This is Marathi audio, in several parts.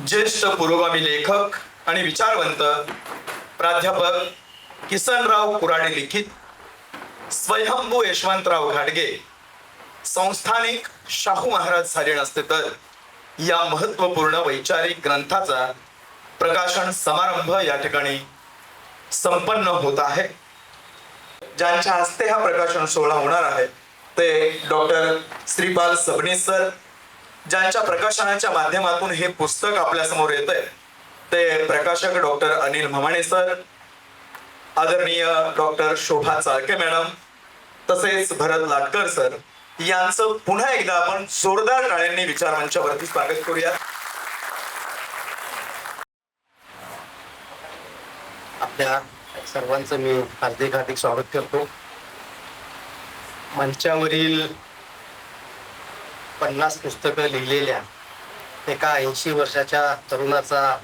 ज्येष्ठ पुरोगामी लेखक आणि विचारवंत प्राध्यापक किसनराव कुराडे लिखित स्वयंभू यशवंतराव घाडगे संस्थानिक शाहू महाराज झाले नसते तर या महत्वपूर्ण वैचारिक ग्रंथाचा प्रकाशन समारंभ या ठिकाणी संपन्न होत आहे. ज्यांच्या हस्ते हा प्रकाशन सोहळा होणार आहे ते डॉक्टर श्रीपाल सबनीस सर, ज्यांच्या प्रकाशनाच्या माध्यमातून हे पुस्तक आपल्या समोर येत आहे ते प्रकाशक डॉक्टर अनिल म्हमाणे सर, आदरणीय डॉक्टर शोभा चाळके मॅडम, तसेच भरत लाटकर सर यांचं पुन्हा एकदा आपण जोरदार टाळ्यांनी विचारमंचावरती स्वागत करूया. आपल्या सर्वांचं मी हार्दिक हार्दिक स्वागत करतो. मंचावरील 50 पुस्तकं लिहिलेल्या एका 80 वर्षाच्या तरुणाचा,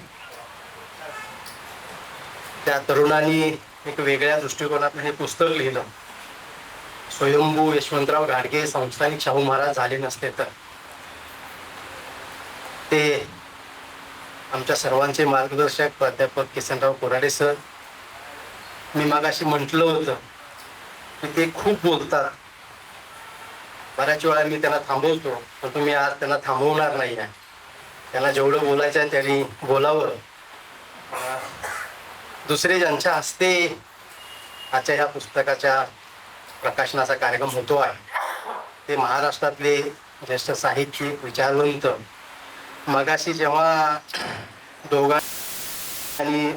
त्या तरुणाने एक वेगळ्या दृष्टिकोनातून हे पुस्तक लिहिलं. स्वयंभू यशवंतराव घाडगे संस्थानिक शाहू महाराज झाले नसते तर, ते आमच्या सर्वांचे मार्गदर्शक प्राध्यापक किसनराव कुराडे सर. मी मागाशी म्हटलं होतं की ते खूप बोलतात, बऱ्याच वेळा मी त्यांना थांबवतो, पण तुम्ही आज त्यांना थांबवणार नाही आहे. त्यांना जेवढं बोलायचं आहे त्यांनी बोलावं. दुसरे ज्यांच्या हस्ते आजच्या ह्या पुस्तकाच्या प्रकाशनाचा कार्यक्रम होतो आहे ते महाराष्ट्रातले ज्येष्ठ साहित्यिक विचारवंत. मगाशी जेव्हा दोघांनी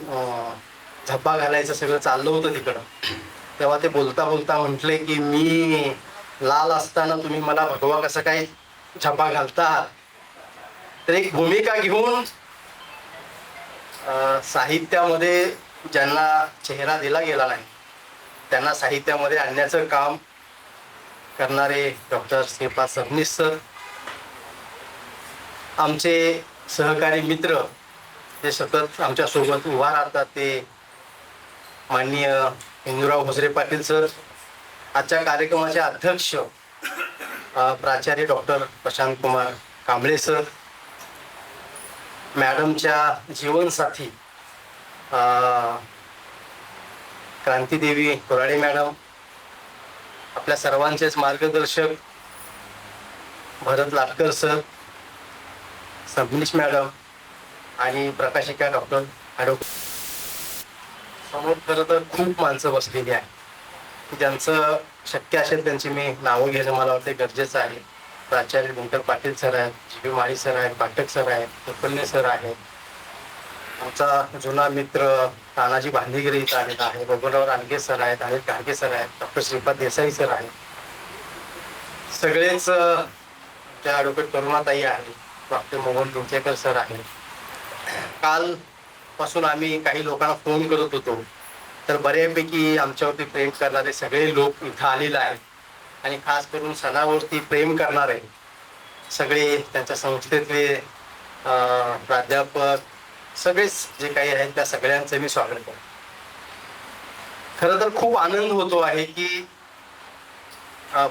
झप्पा घालायचं सगळं चाललं होतं तिकडं, तेव्हा ते बोलता बोलता म्हटले की मी लाल असताना तुम्ही मला भगवा कसं काय झप्पा घालता. तर एक भूमिका घेऊन साहित्यामध्ये ज्यांना चेहरा दिला गेला नाही त्यांना साहित्यामध्ये आणण्याचं काम करणारे डॉक्टर श्रीपाद सबनीस सर, आमचे सहकारी मित्र जे सतत आमच्या सोबत उभा राहतात ते माननीय हिंदूराव भोसरे पाटील सर, आजच्या कार्यक्रमाचे अध्यक्ष प्राचार्य डॉक्टर प्रशांत कुमार कांबळे सर, मॅडमच्या जीवनसाथी क्रांतीदेवी कुराडे मॅडम, आपल्या सर्वांचेच मार्गदर्शक भरत लाटकर सर, सबनीस मॅडम आणि प्रकाशिका डॉक्टर ॲडव्होकेट. समोर खरं तर खूप माणसं बसलेली आहे, ज्यांचं शक्य असेल त्यांची मी नावं घेणं मला वाटते गरजेचं आहे. प्राचार्य दिनकर पाटील सर आहेत, जी बी माळी सर आहेत, पाठक सर आहेत, कुलकर्णी सर आहेत, आमचा जुना मित्र तानाजी भांडेगिरी इथं आलेला आहे, बबनराव रानगे सर आहेत, अनिल घाडगे सर आहेत, डॉक्टर श्रीपाद देसाई सर आहेत, सगळेच त्या ॲडव्होकेट करुणाताई आहेत, डॉक्टर मोहन तुमचेकर सर आहेत. काल पासून आम्ही काही लोकांना फोन करत होतो तर बऱ्यापैकी आमच्यावरती प्रेम करणारे सगळे लोक इथं आलेले आहेत आणि खास करून सणावरती प्रेम करणारे सगळे त्यांच्या संस्थेतले प्राध्यापक सगळेच जे काही आहेत त्या सगळ्यांचं मी स्वागत करतो. खरं तर खूप आनंद होतो आहे की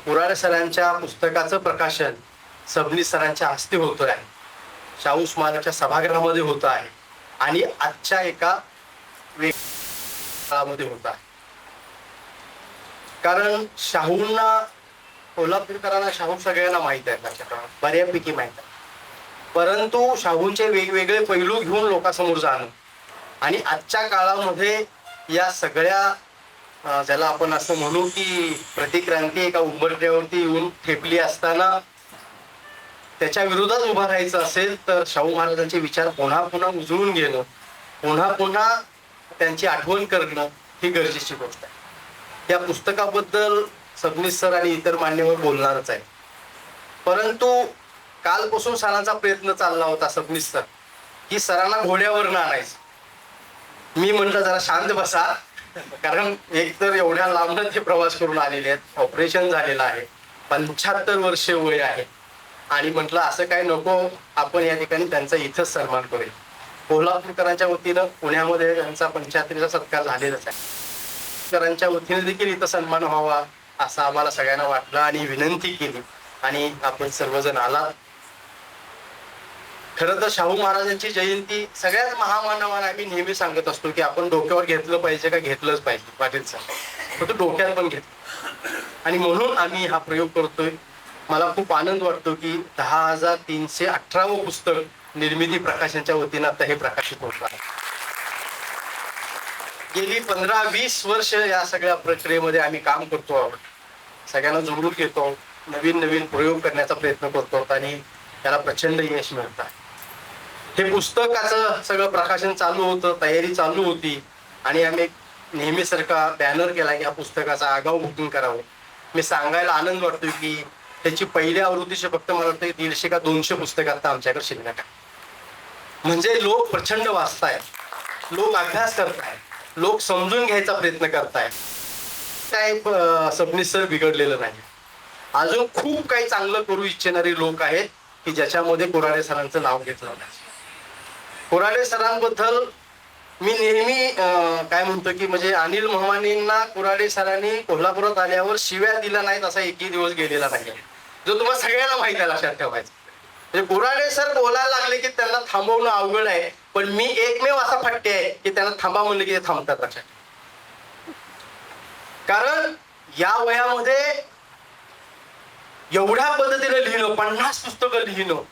कुराडे सरांच्या पुस्तकाचं प्रकाशन सबनीस सरांच्या हस्ते होत आहे, शाहू स्मारकाच्या सभागृहामध्ये होत आहे आणि आजच्या एका काळामध्ये होत आहे. कारण शाहूंना, कोल्हापूरकरांना शाहू सगळ्यांना माहीत आहे, बऱ्यापैकी माहीत आहे, परंतु शाहूंचे वेगवेगळे पैलू घेऊन लोकांसमोर जाणं आणि आजच्या काळामध्ये या सगळ्या ज्याला आपण असं म्हणू की प्रतिक्रांती एका उंबरठ्यावरती येऊन ठेपली असताना त्याच्या विरोधात उभं राहायचं असेल तर शाहू महाराजांचे विचार पुन्हा पुन्हा उजळून घेणं, पुन्हा पुन्हा त्यांची आठवण करणं ही गरजेची गोष्ट आहे. या पुस्तकाबद्दल सबनीस सर आणि इतर मान्यवर बोलणारच आहे, परंतु कालपासून सरांचा प्रयत्न चालला होता सबनीस सर की सरांना घोड्यावर न आणायचं. मी म्हटलं जरा शांत बसा, कारण एक तर एवढ्या लांबनं ते प्रवास करून आलेले आहेत, ऑपरेशन झालेलं आहे, 75 वर्षे वय आहे आणि म्हटलं असं काय नको, आपण या ठिकाणी त्यांचा इथंच सन्मान करूया. कोल्हापूरकरांच्या वतीनं पुण्यामध्ये त्यांचा 75वा सत्कार झालेलाच आहे, करांच्या वतीने देखील इथं सन्मान व्हावा असं आम्हाला सगळ्यांना वाटलं आणि विनंती केली आणि आपण सर्वजण आलात. खरं तर शाहू महाराजांची जयंती सगळ्याच महामानवांना आम्ही नेहमी सांगत असतो की आपण डोक्यावर घेतलं पाहिजे का घेतलंच पाहिजे पाटील साहेब, तो डोक्यात पण घेतलं आणि म्हणून आम्ही हा प्रयोग करतोय. मला खूप आनंद वाटतो की 10,318वं पुस्तक निर्मिती प्रकाशनच्या वतीनं आता हे प्रकाशित होत आहे. गेली 15-20 वर्ष या सगळ्या प्रक्रियेमध्ये आम्ही काम करतो आहोत, सगळ्यांना जोडून घेतो, नवीन नवीन प्रयोग करण्याचा प्रयत्न करतो आणि त्याला प्रचंड यश मिळतं. हे पुस्तकाचं सगळं प्रकाशन चालू होतं, तयारी चालू होती आणि आम्ही नेहमीसारखा बॅनर केला की या पुस्तकाचं आगाऊ बुकिंग करावं. मी सांगायला आनंद वाटतो की त्याची पहिल्या आवृत्तीचे फक्त मला वाटतं 150 का 200 पुस्तकं आता आमच्याकडे शिल्लक आहे. म्हणजे लोक प्रचंड वाचतायत, लोक अभ्यास करतायत, लोक समजून घ्यायचा प्रयत्न करतायत. काय सबनीस सर बिघडलेलं नाही. अजून खूप काही चांगलं करू इच्छिणारे लोक आहेत की ज्याच्यामध्ये कोराडे सरांचं नाव घेतलं नाही. कोराडे सरांबद्दल मी नेहमी काय म्हणतो की म्हणजे अनिल मोहमानींना कोराडे सरांनी कोल्हापुरात आल्यावर शिव्या दिला नाहीत असा एकही दिवस गेलेला नाही, जो तुम्हाला सगळ्यांना माहिती आहे. लक्षात ठेवायचं म्हणजे कोराडे सर बोलायला लागले की त्यांना थांबवणं अवघड आहे, पण मी एकमेव असा फटके आहे की त्यांना थांबा म्हणलं की ते थांबतात. लक्षात, कारण या वयामध्ये एवढ्या पद्धतीने लिहिणं, 50 पुस्तकं लिहिणं,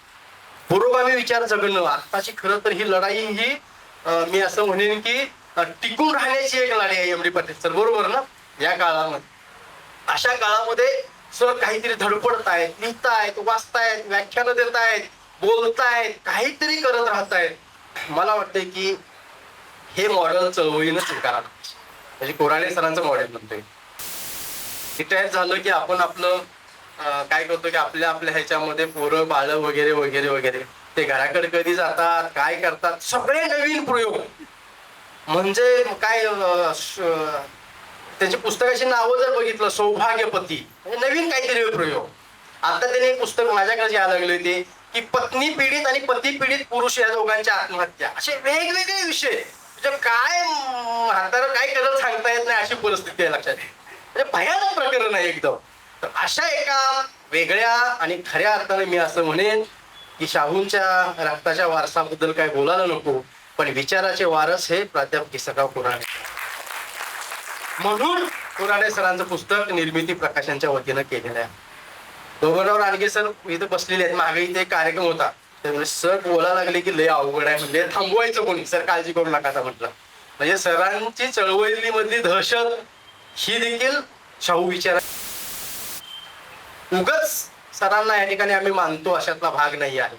पुरोगामी विचार जगणं, आत्ताची खरं तर ही लढाई ही मी असं म्हणेन की टिकून राहण्याची एक लढाई आहे. एम.डी. पाटील सर बरोबर ना. या काळामध्ये, अशा काळामध्ये सर काहीतरी धडपडतायत, लिहितायत, वाचतायत, व्याख्यानं देतायत, बोलतायत, काहीतरी करत राहतायत. मला वाटतंय की हे मॉडेल चळवळीनं स्वीकारावं, म्हणजे कोराडे सरांचं मॉडेल म्हणतोय. रिटायर झालं की आपण आपलं काय करतो की आपल्या ह्याच्यामध्ये पोरं बाळ वगैरे वगैरे वगैरे ते घराकडे कधी जातात, काय करतात, सगळे नवीन प्रयोग. म्हणजे काय त्यांची पुस्तकाची नावं जर बघितलं, सौभाग्यपती, म्हणजे नवीन काहीतरी प्रयोग. आता त्याने एक पुस्तक माझ्याकडे यायला लागले होते की पत्नी पीडित आणि पती पीडित पुरुष या दोघांच्या आत्महत्या, असे वेगवेगळे विषय. म्हणजे काय हाताला काय करत सांगता येत नाही अशी परिस्थिती आहे. लक्षात, म्हणजे भयानक प्रकरण आहे एकदम. तर अशा एका वेगळ्या आणि खऱ्या अर्थाने मी असं म्हणेन की शाहूंच्या रक्ताच्या वारसाबद्दल काय बोलायला नको, पण विचाराचे वारस हे प्राध्यापक केसरराव कोराडे. म्हणून कोराडे सरांचं पुस्तक निर्मिती प्रकाशनच्या वतीनं केलेलं आहे. दोघांवर आणखी सर इथं बसलेले आहेत. मागे इथे एक कार्यक्रम होता, त्यामुळे सर बोलायला लागले की लय अवघड आहे, म्हणजे थांबवायचं कोणी, सर काळजी करू नका आता म्हटलं. म्हणजे सरांची चळवळी मधली दहशत ही देखील शाहू विचार, उगच सरांना या ठिकाणी आम्ही मानतो अशातला भाग नाही आहे.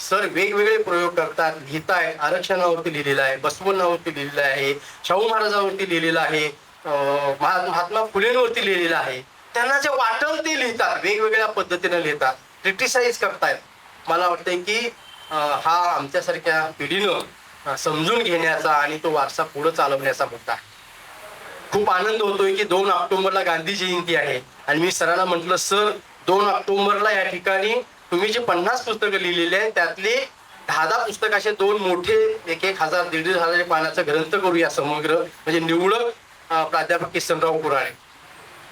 सर वेगवेगळे प्रयोग करतात, लिहितायत. आरक्षणावरती लिहिलेलं आहे, बसवनावरती लिहिलेलं आहे, शाहू महाराजांवरती लिहिलेलं आहे, महात्मा फुलेंवरती लिहिलेलं आहे. त्यांना जे वाटेल ते लिहितात, वेगवेगळ्या पद्धतीने लिहितात, क्रिटिसाइज करतायत. मला वाटतंय की हा आमच्यासारख्या पिढीनं समजून घेण्याचा आणि तो वारसा पुढे चालवण्याचा मुद्दा आहे. खूप आनंद होतोय की 2 ऑक्टोबरला गांधी जयंती आहे आणि मी सरांना म्हटलं, सर 2 ऑक्टोबरला या ठिकाणी तुम्ही जी 50 पुस्तकं लिहिलेली आहेत त्यातले 10 पुस्तकाचे 2 मोठे 1,000 1,500 पानाचा ग्रंथ करूया समग्र, म्हणजे निवडक प्राध्यापक किसनराव कोराडे.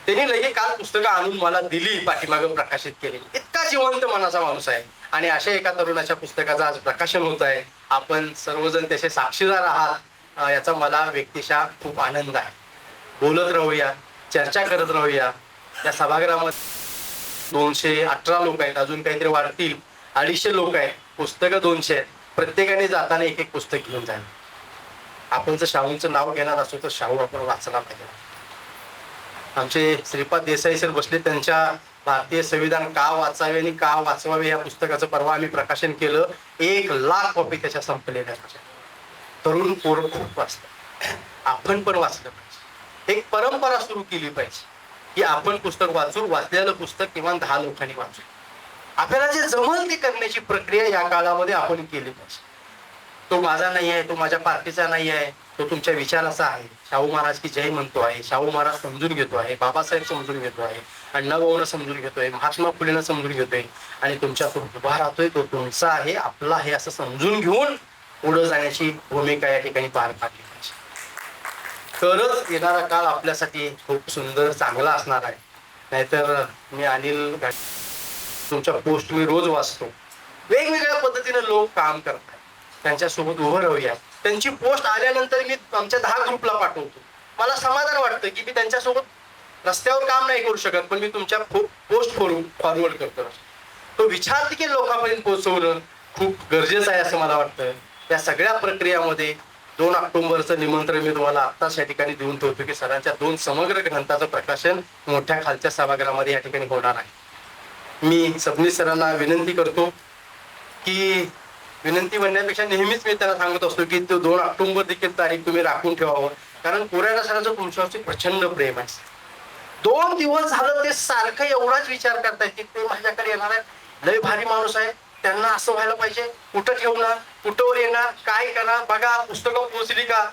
त्यांनी लगेच काल पुस्तकं आणून मला दिली, पाठीमागं प्रकाशित केली. इतका जिवंत मनाचा माणूस आहे आणि अशा एका तरुणाच्या पुस्तकाचं आज प्रकाशन होत आहे. आपण सर्वजण त्याचे साक्षीदार आहात, याचा मला व्यक्तिशः खूप आनंद आहे. बोलत राहूया, चर्चा करत राहूया. या सभागृहामध्ये 218 लोक आहेत, अजून काहीतरी वाढतील, 250 लोक आहेत, पुस्तकं 200 आहेत. प्रत्येकाने जाताना एक एक पुस्तक घेऊन जाईल. आपण जर शाहूंचं नाव घेणार असो तर शाहू आपण वाचला पाहिजे. आमचे श्रीपाद देसाई सर बसले, त्यांच्या भारतीय संविधान का वाचावे आणि का वाचवावे या पुस्तकाचं परवा आम्ही प्रकाशन केलं. 1,00,000 कॉपी त्याच्या संपलेल्या. तरुण पोरं खूप वाचतात, आपण पण वाचलं पाहिजे. एक परंपरा सुरू केली पाहिजे की आपण पुस्तक वाचू, वाचलेलं पुस्तक किमान 10 लोकांनी वाचू. आपल्याला जे जमल ती करण्याची प्रक्रिया या काळामध्ये आपण केली पाहिजे. तो माझा नाही आहे, तो माझ्या पार्टीचा नाही आहे, तो तुमच्या विचाराचा आहे. शाहू महाराज की जय म्हणतो आहे, शाहू महाराज समजून घेतो आहे, बाबासाहेब समजून घेतो आहे, अण्णाभाऊनं समजून घेतोय, महात्मा फुलेनं समजून घेतोय आणि तुमच्यासोबत उभा राहतोय. तो तुमचा आहे, आपला आहे असं समजून घेऊन पुढे जाण्याची भूमिका या ठिकाणी पार पाडली पाहिजे. तरच येणारा काळ आपल्यासाठी खूप सुंदर चांगला असणार आहे. नाहीतर मी अनिल तुमच्या पोस्ट मी रोज वाचतो, वेगवेगळ्या पद्धतीने लोक काम करतात, त्यांच्यासोबत उभं राहूया. त्यांची पोस्ट आल्यानंतर मी आमच्या 10 ग्रुपला पाठवतो. मला समाधान वाटतं की मी त्यांच्यासोबत रस्त्यावर काम नाही करू शकत, पण मी तुमच्या पोस्ट फॉरवर्ड करतो. तो विचार देखील लोकांपर्यंत पोहोचवणं खूप गरजेचं आहे असं मला वाटतं. या सगळ्या प्रक्रियामध्ये 2 ऑक्टोबरचं निमंत्रण मी तुम्हाला आत्ताच या ठिकाणी देऊन ठेवतो की सरांच्या 2 समग्र ग्रंथाचं प्रकाशन मोठ्या खालच्या सभागृहामध्ये या ठिकाणी होणार आहे. मी सबनीस सरांना विनंती करतो की, विनंती म्हणण्यापेक्षा नेहमीच मी त्यांना सांगत असतो की तो 2 ऑक्टोबर देखील तारीख तुम्ही राखून ठेवावं, कारण कोऱ्याला सरांचं तुमच्यावरती प्रचंड प्रेम आहे. 2 दिवस झालं ते सारखं एवढाच विचार करतायत की ते माझ्याकडे येणार आहे, लय भारी माणूस आहे, त्यांना असं व्हायला पाहिजे, कुठं ठेवणार, कुठंवर येणार, काय करणार, बघा पुस्तकं पोहोचली का.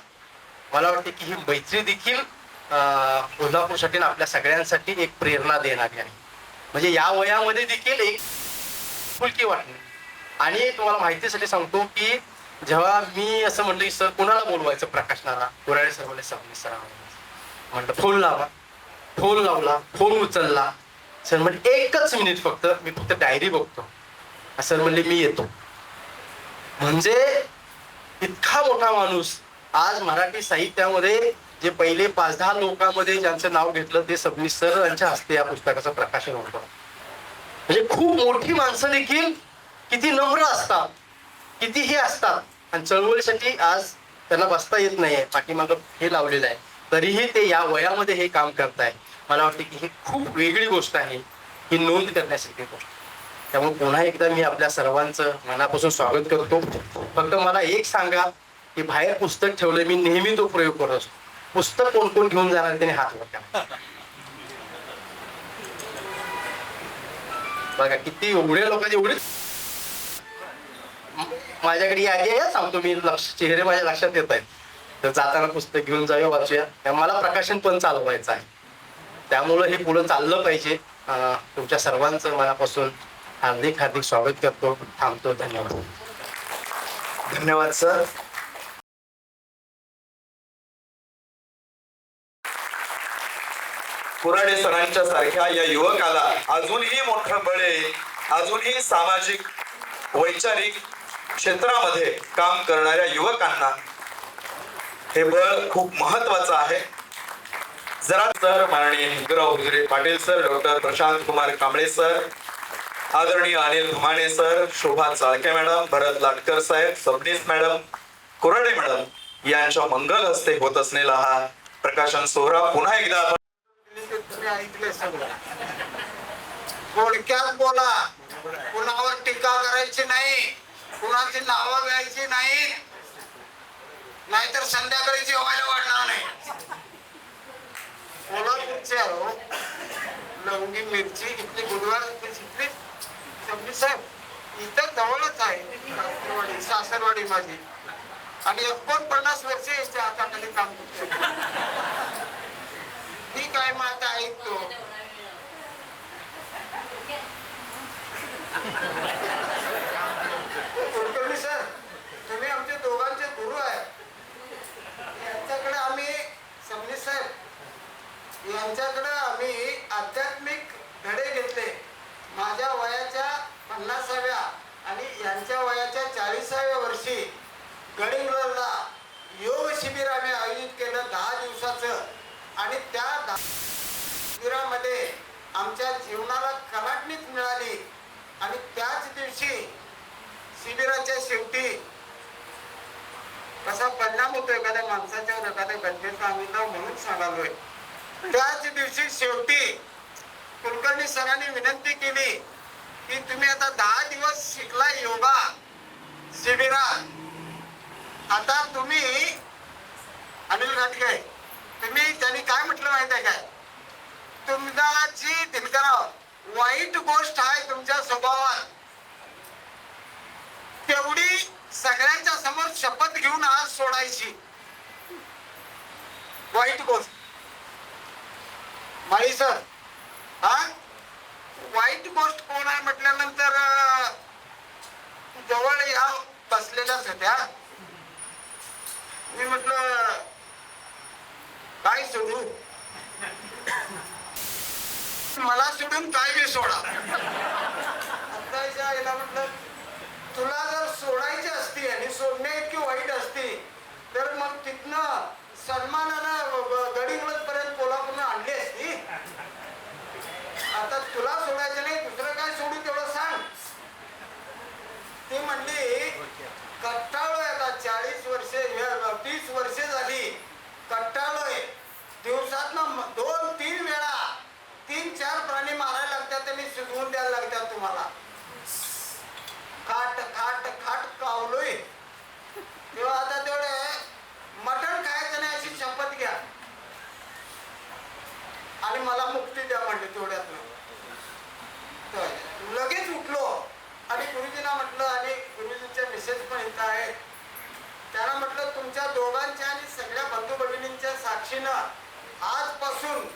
मला वाटते की ही मैत्री देखील कोल्हापूरसाठी आपल्या सगळ्यांसाठी एक प्रेरणा देणारी आहे. म्हणजे या वयामध्ये देखील एक फुलकी वाटली. आणि तुम्हाला माहितीसाठी सांगतो की जेव्हा मी असं म्हटलं की सर कुणाला बोलवायचं प्रकाशनाला, कोराडे सर बोलले सबनीस सर. म्हटलं फोन लावा. फोन लावला, फोन उचलला. सर म्हणजे 1च मिनिट फक्त, मी फक्त डायरी बघतो. सर म्हणले मी येतो. म्हणजे इतका मोठा माणूस आज मराठी साहित्यामध्ये जे पहिले 5-10 लोकांमध्ये ज्यांचं नाव घेतलं ते सबनीस सर यांच्या हस्ते या पुस्तकाचं प्रकाशन होतं. म्हणजे खूप मोठी माणसं देखील किती नम्र असतात, कितीही असतात, आणि चळवळीसाठी आज त्यांना बसता येत नाहीये, पाठीमागं हे लावलेलं आहे, तरीही ते या वयामध्ये हे काम करताय. मला वाटतं की ही खूप वेगळी गोष्ट आहे, ही नोंद करण्यासारखी गोष्ट. त्यामुळे पुन्हा एकदा मी आपल्या सर्वांचं मनापासून स्वागत करतो. फक्त मला एक सांगा की बाहेर पुस्तक ठेवलं, मी नेहमी तो प्रयोग करत असतो. पुस्तक कोण कोण घेऊन जाणार त्याने हात वर करा. बघा किती एवढ्या लोकांची एवढी माझ्याकडे यादी आहे, सांगतो मी, चेहरे माझ्या लक्षात येत आहेत. तर जाताना पुस्तक घेऊन जाऊया, वाचूया. मला प्रकाशन पण चालवायचं आहे, त्यामुळं हे पुढं चाललं पाहिजे. तुमच्या सर्वांचं मनापासून हार्दिक हार्दिक स्वागत करतो. थांबतो. धन्यवाद. धन्यवाद सर. कोराडे सरांच्या सारख्या या युवकाला अजूनही मोठं बळ आहे. अजूनही सामाजिक वैचारिक क्षेत्रामध्ये काम करणाऱ्या युवकांना हे बळ खूप महत्वाचं आहे. जरा सर, माननीय Hingrao Hujre Patil sir, doctor Prashant Kumar Kamble sir, आदरणीय अनिल धुमाने सर, शोभा चाळके मॅडम, भरत लाटकर साहेब, सबनीस मॅडम, कोराडे मॅडम यांच्या मंगल हस्ते होत असलेला हा प्रकाशन सोहळा पुन्हा एकदा ऐकले सगळं. थोडक्यात बोला, कुणावर टीका करायची नाही, कुणाची नावं घ्यायची नाही, नाहीतर संध्याकाळी जेवायला वाढणार नाही. कोल्हापूरचे आहो, लवंगी मिरची इथली बुधवार इथली सबनीस साहेब इथं जवळच आहे सासरवाडी माझी, आणि 49 वर्ष याच्या हाताखाली काम करतो. ठीक आहे, मग आता ऐकतो. कुलकर्णी सर, तुम्ही आमचे दोघांचे गुरु आहे. यांच्याकडे आम्ही सबनीस साहेब यांच्याकडे आम्ही आध्यात्मिक धडे घेतले. माझ्या वयाच्या 50व्या आणि यांच्या वयाच्या 40व्या वर्षी गडिंग्लजला योग शिबिर आम्ही आयोजित केलं 10 दिवसाचं, आणि त्या शिबिरामध्ये आमच्या जीवनाला कलाटणीच मिळाली. आणि त्याच दिवशी शिबिराच्या शेवटी कसा परिणाम होतो एखाद्या माणसाच्यावर, एखाद्या घटनेचा आम्ही तर म्हणून सांगालोय. त्याच दिवशी शेवटी कुलकर्णी सरांनी विनंती केली की तुम्ही आता 10 दिवस शिकला योगा शिबिरात, आता तुम्ही अनिल घाटगे तुम्ही, त्यांनी काय म्हटलं माहित आहे काय, तुमची दिनकराव वाईट गोष्ट आहे तुमच्या स्वभावात, तेवढी सगळ्यांच्या समोर शपथ घेऊन आज सोडायची. वाईट गोष्ट माळी सर, हा वाईट गोष्ट कोण आहे म्हटल्यानंतर जवळ या बसलेल्याच होत्या. मी म्हटलं काय सोडू, मला सोडून काय बी सोडा. आता म्हटलं तुला जर सोडायची असती आणि सोडण्या इतकी वाईट असती तर मग तिथनं सन्मानानं गडिंग्लज पर्यंत कोल्हापूरनं आणली असती. आता तुला सोडायचं नाही, दुसरं काय सोडू तेवढं सांग. ती म्हणली कट्टाळोय आता 40 वर्षे 30 वर्षे झाली कट्टाळोय. दिवसातनं 2-3 वेळा 3-4 प्राणी मारायला लागतात आणि शिजवून द्यायला लागतात तुम्हाला. खाट खाट खाट कावलोय. तेव्हा आता तेवढे मटण खायचं नाही अशी शपथ घ्या आणि मला मुक्ती द्या म्हणले तेवढ्यातनं. तर लगेच उठलो आणि गुरुजींना म्हटलं, आणि गुरुजींच्या मिसेस पण इथं आहेत, त्यांना म्हटलं तुमच्या दोघांच्या आणि सगळ्या बंधू भगिनींच्या साक्षीनं आजपासून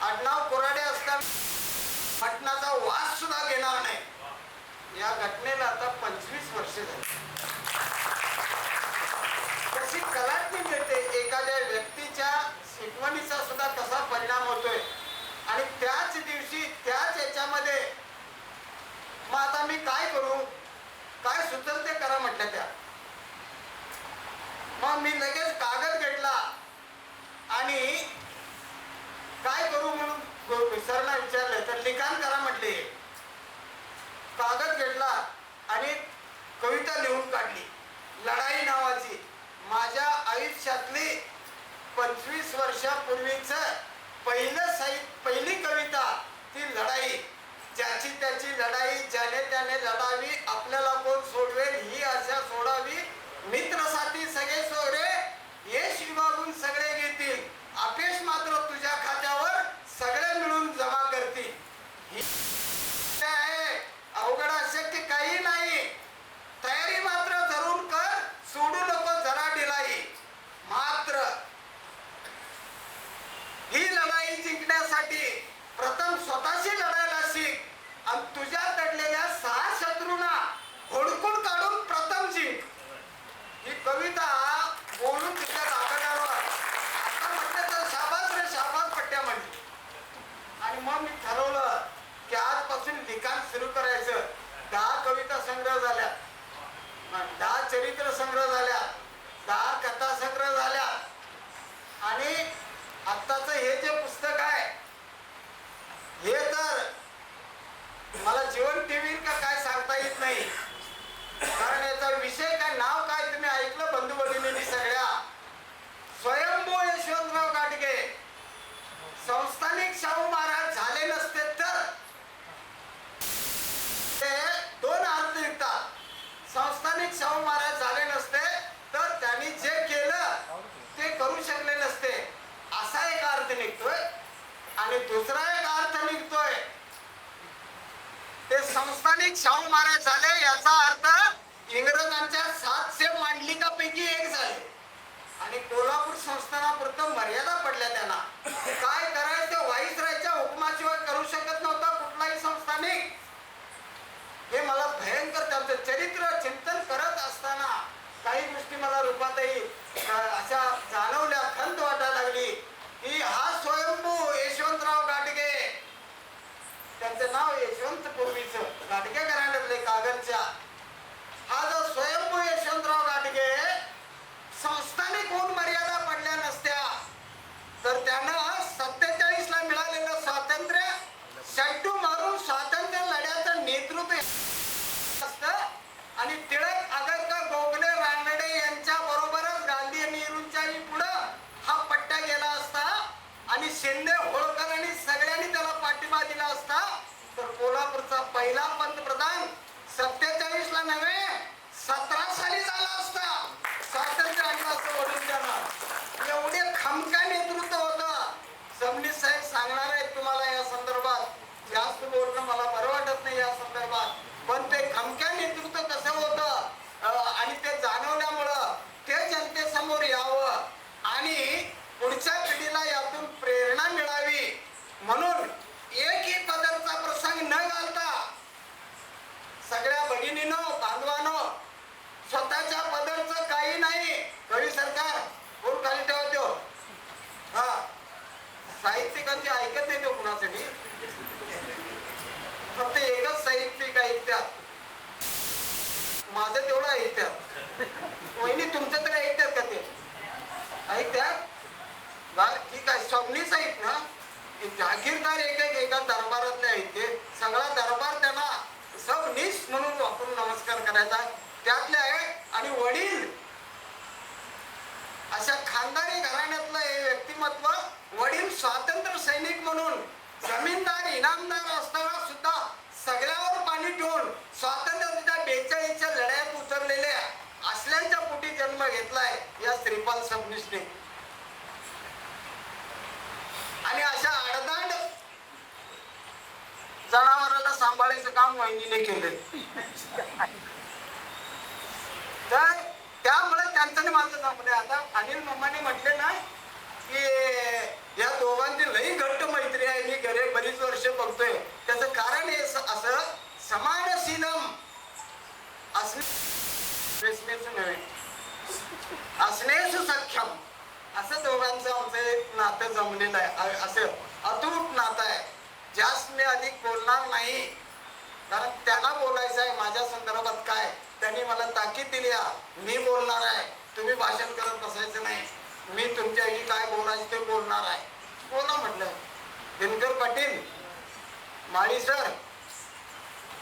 आडनाव कोराडे असताना मटणाचा वास सुद्धा घेणार नाही. या घटनेला आता 25 वर्षे झाली. कशी कलाटणी मिळते, एखाद्या व्यक्तीच्या शिकवणीचा सुद्धा कसा परिणाम होतोय. आणि त्याच दिवशी त्याच याच्यामध्ये मग आता मी काय करू, काय सुचल ते करा म्हटलं त्या. मग मी लगेच कागद घेतला आणि काय करू म्हणून सरला विचारलं तर लिखाण करा म्हटले. कागद घेतला आणि कविता लिहून काढली, लढाई नावाची. माझ्या आयुष्यातली 25 वर्षापूर्वीच पहिली कविता ती लढाई. ज्याची त्याची लढाई ज्याने त्याने लढावी, आपल्याला कोण सोडवेल ही आशा सोडावी. मित्र साथी सगळे सोडे, यश विभागून सगळे घेतील, अपयश मात्र तुझ्या खात्यावर सगळे मिळून जमा करतील. अवघड अशक्य काही नाही, तयारी मात्र धरून कर, सोडू नको जरा ढिलाई. मात्र ही लढाई जिंकण्यासाठी प्रथम स्वतःशी लढायला शिक आणि तुझ्या दडलेल्या 6 शत्रूंना हुडकून काढून प्रथम जिंक. ही कविता बोलून तिच्या कागदावर आता म्हटलं तर शाबास रे शाबास पट्ट्या म्हणली. आणि मग मी ठरवलं की आजपासून लिखाण सुरू करायचं. 10 कविता संग्रह झाल्या, 10 चरित्र संग्रह झाल्या, 10 कथा संग्रह झाल्या. आणि आत्ताच हे जे पुस्तक आहे हे तर मला जीवन टीव्ही का काय सांगता येत नाही, कारण याचा विषय काय, नाव काय तुम्ही ऐकलं बंधू भगिनींनी सगळ्या. स्वयंभू यशवंतराव घाटगे संस्थानिक शाहू महाराज झाले नसते तर, ते 2 अर्थ निघतात. संस्थानिक शाहू महाराज झाले नसते तर त्यांनी जे केलं ते करू शकले नसते असा एक अर्थ निघतोय. आणि दुसरा एक अर्थ निघतोय ते संस्थानिक शाहू महाराज झाले याचा अर्थ इंग्रजांच्या 700 मांडलिकापैकी एक झाले आणि कोल्हापूर संस्थानापुरतं मर्यादा पडल्या त्यांना. काय करायचं व्हाईसरायच्या हुकुमाशिवाय करू शकत नव्हता कुठलाही संस्थानिक. हे मला भयंकर त्यांचं चरित्र चिंतन करत असताना काही गोष्टी मला रूपातही अशा जाणवल्या, खंत वाटायला लागली की हा स्वयंभू यशवंतराव घाटगे, त्यांचं नाव यशवंत पूर्वीचं, घाटगे घराण्यातले कागदच्या, हा जो स्वयंभू यशवंतराव घाटगे संस्थानिक होऊन मर्यादा पडल्या नसत्या तर त्यानं 47 ला मिळालेलं स्वातंत्र्य शट्टू मारून स्वातंत्र्य लढ्याचं नेतृत्व असतं. आणि टिळक आगरकर गोखले रानडे यांच्या बरोबरच गांधी आणि नेहरूंच्याही पुढं हा पट्टा गेला असता आणि शिंदे होळकर आणि सगळ्यांनी त्याला पाठिंबा दिला असता तर कोल्हापूरचा पहिला पंतप्रधान 47 ला नव्हे 17 साली झाला असता. स्वातंत्र्य आणलं असं वडून त्यानं. एवढे खमका नेतृत्व होतं. सबनीस साहेब सांगणार आहेत तुम्हाला या संदर्भात. जास्त बोलणं मला बरं वाटत नाही या संदर्भात, पण ते खमक्या नेतृत्व कसं होतं आणि ते जाणवल्यामुळं ते जनतेसमोर यावं आणि पुढच्या पिढीला यातून प्रेरणा मिळावी म्हणून एकही पदरचा प्रसंग न घालता सगळ्या भगिनीनो बांधवानो, स्वतःच्या पदरचं काही नाही. कवी सरकार बोल खाली ठेवतो. हा साहित्यिकांची ऐकत नाही तो कुणासाठी, फक्त एकच साहित्यिक ऐकतात. माझं तेवढं ऐकतात. वहिनी तुमचं तरी ऐकतात का ते? ऐकतात? बरं ठीक आहे. सबनीच ऐक ना. जागीरदार एका दरबारातले आहेत ते. सगळा दरबार त्यांना सबनीस म्हणून वापरून नमस्कार करायचा. त्यातले आहे आणि वडील अशा खानदारी घराण्यातलं हे व्यक्तिमत्व. वडील स्वातंत्र्य सैनिक म्हणून जमीनदार इनामदार असताना सुद्धा सगळ्यावर पाणी ठेवून स्वातंत्र्याच्या 42च्या लढ्यात उतरलेल्या असल्यांच्या पोटी जन्म घेतलाय या श्रीपाल सबनीसने. आणि अशा आडदांड जनावराला सांभाळायचं काम वहिनीने केले. तर त्यामुळे त्यांचं माझं जमले. आता अनिल मामाने म्हटले ना की या दोघांची लई घट्ट मैत्री आहे. मी घरी बरीच वर्ष बघतोय. त्याचं कारण हे असं समानशीलम असणेच सक्षम असं दोघांचं आमचं एक नातं जमलेलं आहे. असं अतूट नातं आहे. जास्त मी अधिक बोलणार नाही कारण त्यांना बोलायचं आहे माझ्या संदर्भात काय. त्यांनी मला ताकीद दिली मी बोलणार आहे. तुम्ही भाषण करत बसायचं नाही. मी तुमच्याशी काय बोलायचं ते बोलणार आहे. बोला म्हटलं. दिनकर पाटील माळी सर,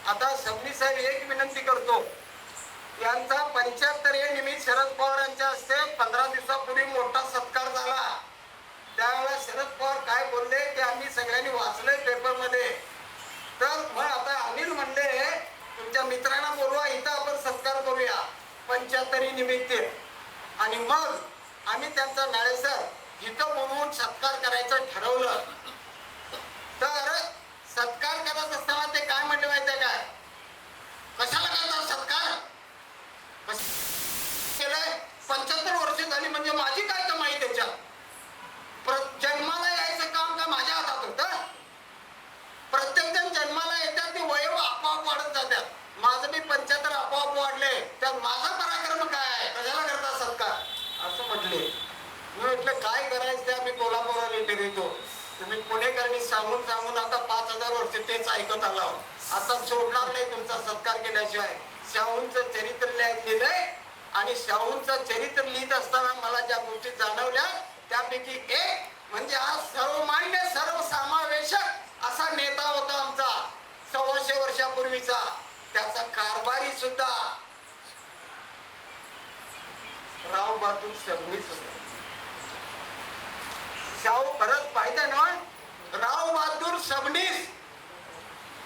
आता सबनी साहेब एक विनंती करतो. यांचा 75 निमित्त शरद पवार यांच्या हस्ते 15 दिवसापूर्वी मोठा सत्कार झाला. त्यावेळेला शरद पवार काय बोलले ते आम्ही सगळ्यांनी वाचलंय पेपरमध्ये. तर मग आता अनिल म्हणले तुमच्या मित्रांना बोलवा इथं आपण सत्कार करूया 75 निमित्त. आणि मग आम्ही त्यांचा नाळेसर इथं बोलवून सत्कार करायचं ठरवलं. तर सत्कार करत असताना ते काय म्हणले माहिती आहे काय? कशाला करतात सत्कार? केलंय 75 वर्ष झाली म्हणजे माझी काय कमाई त्याच्यात? जन्माला यायचं काम का माझ्या हातात होतं? प्रत्येक जण जन्माला येतात ते वय आपोआप वाढत जातात. माझं मी 75 आपोआप वाढले. त्यात माझा पराक्रम काय आहे? कशाला करतात सत्कार असं म्हटले. मी म्हटलं काय करायचं ते आम्ही कोल्हापुरात ठरवतो. तुम्ही पुणेकरांनी सांगून सांगून आता 5000 वर्ष तेच ऐकत आला. आता सोडणार नाही तुमचा सत्कार केल्याशिवाय. शाहूंचं चरित्र लिहिलंय आणि शाहूंचं चरित्र लिहित असताना मला ज्या गोष्टी जाणवल्या त्यापैकी एक म्हणजे हा सर्वमान्य सर्वसमावेशक असा नेता होता आमचा 125 वर्षापूर्वीचा. त्याचा कारभारी सुद्धा राव बहादूर सबनीस होता. शाहू परत पाहिजे ना राव बहादूर सबनीस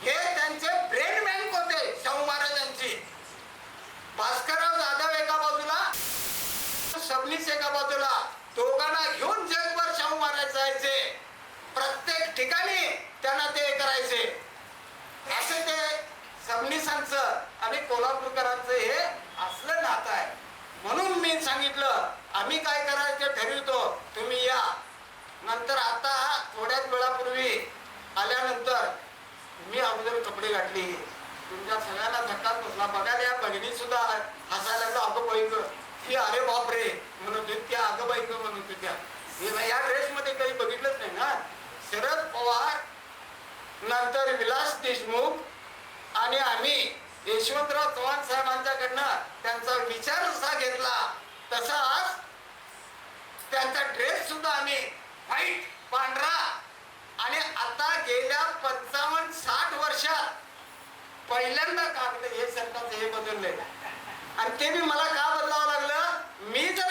हे त्यांचे ब्रेन बँक होते शाहू महाराजांची. भास्करराव जाधव एका बाजूला सबनीस एका बाजूला. दोघांना घेऊन जगभर शाहू महाराज जायचे. प्रत्येक ठिकाणी त्यांना ते करायचे. असे ते सबनीसांचं आणि कोल्हापूरकरांचं हे असलं नातं आहे. म्हणून मी सांगितलं आम्ही काय करायचं ठरवतो तुम्ही या. नंतर आता थोड्याच वेळापूर्वी आल्यानंतर मी अगोदर कपडे घातली. तुमच्या सगळ्यांना धक्काच बसला. बघायला या बहिणी सुद्धा हसायला लागलो. अगं बाई ग ही अरे बापरे म्हणत त्या अगं बाई ग म्हणत होत्या. हे या ड्रेस मध्ये काही बघितलंच नाही ना. शरद पवार नंतर विलास देशमुख आणि आम्ही यशवंतराव चव्हाण साहेबांच्याकडनं त्यांचा विचार जसा घेतला तसाच त्यांचा ड्रेस सुद्धा आम्ही व्हाईट पांढरा. आणि आता गेल्या 55-60 वर्षात पहिल्यांदा कागद हे सरकारचं हे बदललंय. आणि ते बी मला का बदलावं लागलं? मी जर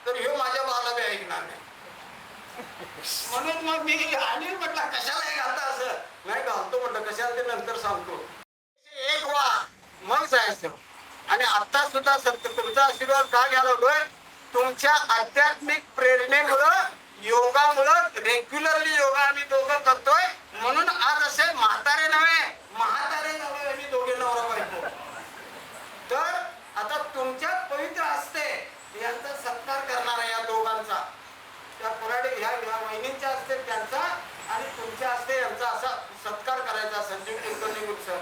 तर ह्यो माझ्या बाला बी ऐकणार नाही. म्हणून मग मी आणि म्हटलं कशाला हे घालता असं. नाही घालतो म्हटलं कशाला ते नंतर सांगतो. एक वा मग जायचं. आणि आता सुद्धा तुमचा आशीर्वाद का घ्यायला लागलोय? तुमच्या आध्यात्मिक प्रेरणेमुळं योगामुळं रेग्युलरली योगा आम्ही दोघं करतोय. म्हणून आज असे म्हातारे नव्हे आम्ही दोघे नवरा बायको. तर आता तुमच्या पवित्र हस्ते यांचा सत्कार करणार आहे या दोघांचा. त्या पुराडे ह्या वहिनींच्या हस्ते त्यांचा आणि तुमच्या हस्ते यांचा असा सत्कार करायचा. संजीव कुलकर्णी सर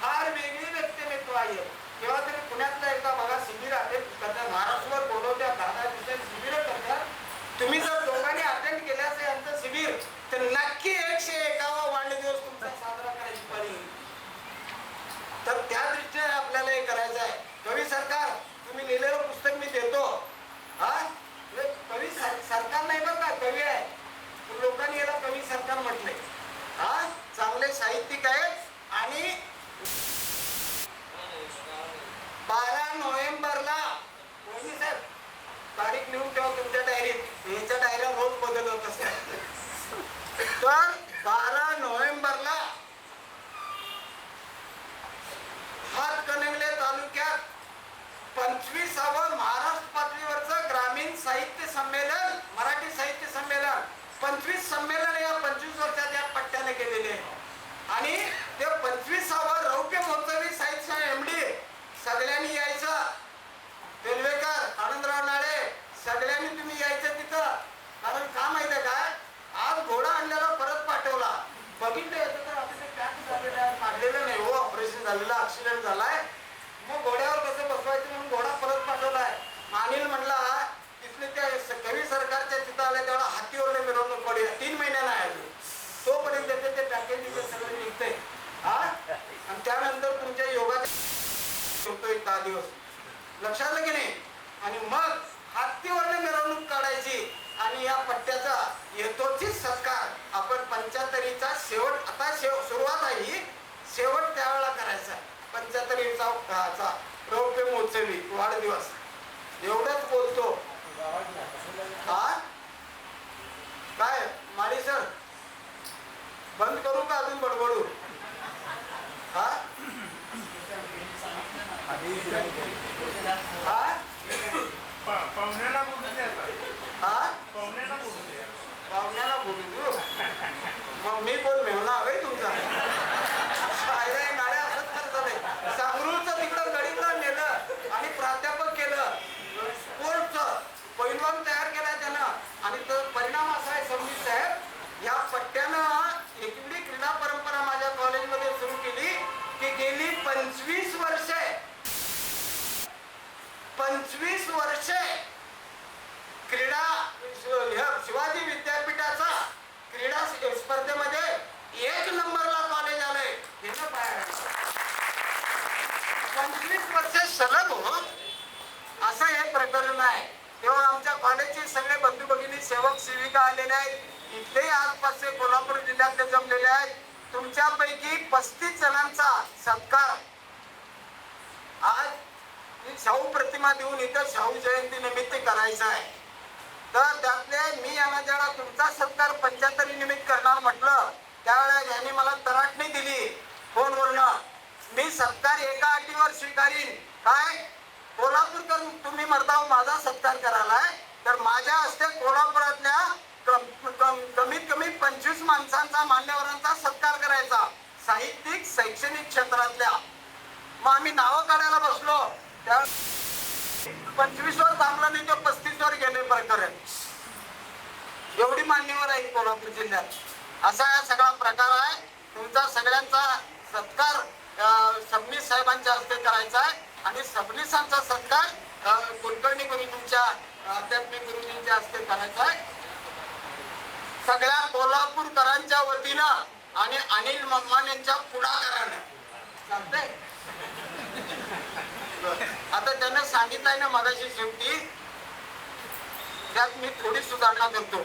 फार वेगळी व्यक्तिमत्व आहे. तेव्हा तरी पुण्यातला एकदा बघा शिबिर अटेंड करतात. महाराष्ट्रावर बोलवत्या 10 दिवसांची शिबिरं करतात. तुम्ही जर दोघांनी अटेंड केलं असेल यांचं शिबिर तर नक्की 101वा वाढदिवस तुमचा साजरा करायची पाहिजे. तर त्या दृष्टीने आपल्याला हे करायचं कवी सरकार तुम्ही लिहिलेलं पुस्तक मी देतो. हा कवी सरकार नाही बरं का, कवी आहे. लोकांनी याला कवी सरकार म्हटलंय. हा चांगले साहित्यिक आहेत. आणि 12 नोव्हेंबरला मोदी साहेब तारीख लिहून ठेवा तुमच्या डायरीत. याच्या डायऱ्या रोज बदल होत असतात. तर 12 नोव्हेंबरला हातकणंगले तालुक्यात 25वे महाराष्ट्र पातळीवरचं ग्रामीण साहित्य संमेलन, मराठी साहित्य संमेलन, 25 संमेलन या 25 वर्षात या पट्ट्याने केलेले आहे. आणि ते 25वा रौप्य महोत्सवी साहित्य MD सगळ्यांनी यायचं. रेल्वेकर आनंदराव नाळे सगळ्यांनी तुम्ही यायचं तिथं. कारण का माहितीये काय, आज घोडा आणलेला परत पाठवला. बघितलं येतं तर आपलं पॅक झालेलं आहे, पाडलेलं नाही हो, ऑपरेशन झालेलं, ऍक्सिडेंट झालाय. मग घोड्यावर कसं बसवायचं म्हणून घोडा परत पाठवलाय. अनिल म्हणला तिथले त्या कवी सरकारच्या तिथं आल्या तेवढा हातीवरले मिरवणूक पडली. 3 महिन्याला आहे अजून. तोपर्यंत ते पॅकेज सगळं निघतंय. हा आणि त्यानंतर तुमच्या योगाच्या होतो 10 दिवस, लक्षात आलं की नाही. आणि मग हातीवरले मिरवणूक काढायची. आणि या पट्ट्याचा यथोचित सत्कार आपण 75चा शेवट, आता सुरुवात आहे ही, शेवट त्यावेळेला करायचा. 75चा रौप्य महोत्सवी वाढदिवस. एवढंच बोलतो. हा काय माळी सर बंद करू का अजून बडबडू? हा हा पाहुण्याला बोलू द्या. हा पाहुण्याला बोलू द्या. पाहुण्याला बोलू देऊ. मग मी कोण मेवना हवे तुमचा? गाड्या असंच करत झालंय. सांगरूळचं तिकडं गडीला नेलं आणि प्राध्यापक केलं. स्पोर्टचं पैलवान तयार केला त्यानं. आणि तो परिणाम असा आहे संबित साहेब, या पट्ट्यानं एवढी क्रीडा परंपरा माझ्या कॉलेजमध्ये सुरू केली की गेली 25 वर्षे क्रीडा शिवाजी विद्यापीठाचा क्रीडा स्पर्धेमध्ये 1 नंबरला कॉलेज आलंय. 25 वर्षे सलग हो असं हे प्रकरण आहे. तेव्हा आमच्या कॉलेजचे सगळे बंधू भगिनी सेवक सेविका आलेले आहेत. इथले आसपासचे कोल्हापूर जिल्ह्यातले जमलेले आहेत. तुमच्यापैकी 35 जणांचा सत्कार आज शाहू प्रतिमा देऊन इथं शाहू जयंती निमित्त करायचा आहे. तर त्यातले मी यांना जेव्हा तुमचा सत्कार 75 निमित्त करणार म्हटलं त्यावेळेला यांनी मला तराटणी दिली फोनवरनं. मी सत्कार एका अटीवर स्वीकारीन. काय? कोल्हापूरकर तुम्ही म्हणता माझा सत्कार करायलाय तर माझ्या हस्ते कोल्हापुरातल्या कमीत कमी 25 माणसांचा, मान्यवरांचा सत्कार करायचा, साहित्यिक शैक्षणिक क्षेत्रातल्या. मग आम्ही नावं काढायला बसलो त्या 25 वर थांबलं नाही, ते 35 वर गेले प्रकरण. एवढी मान्यवर आहे कोल्हापूर जिल्ह्यात. असा हा सगळा प्रकार आहे. तुमचा सगळ्यांचा सत्कार सबनीस साहेबांच्या हस्ते करायचा आहे. आणि सबनीसांचा सत्कार कुलकर्णी गुरुजींच्या आध्यात्मिक गुरुजींच्या हस्ते करायचा आहे. सगळ्या कोल्हापूरकरांच्या वतीनं आणि अनिल मम्मान यांच्या पुढाकारानं चालतंय. आता त्यानं सांगितलंय ना मगाशी शेवटी, त्यात मी थोडी सुधारणा करतो.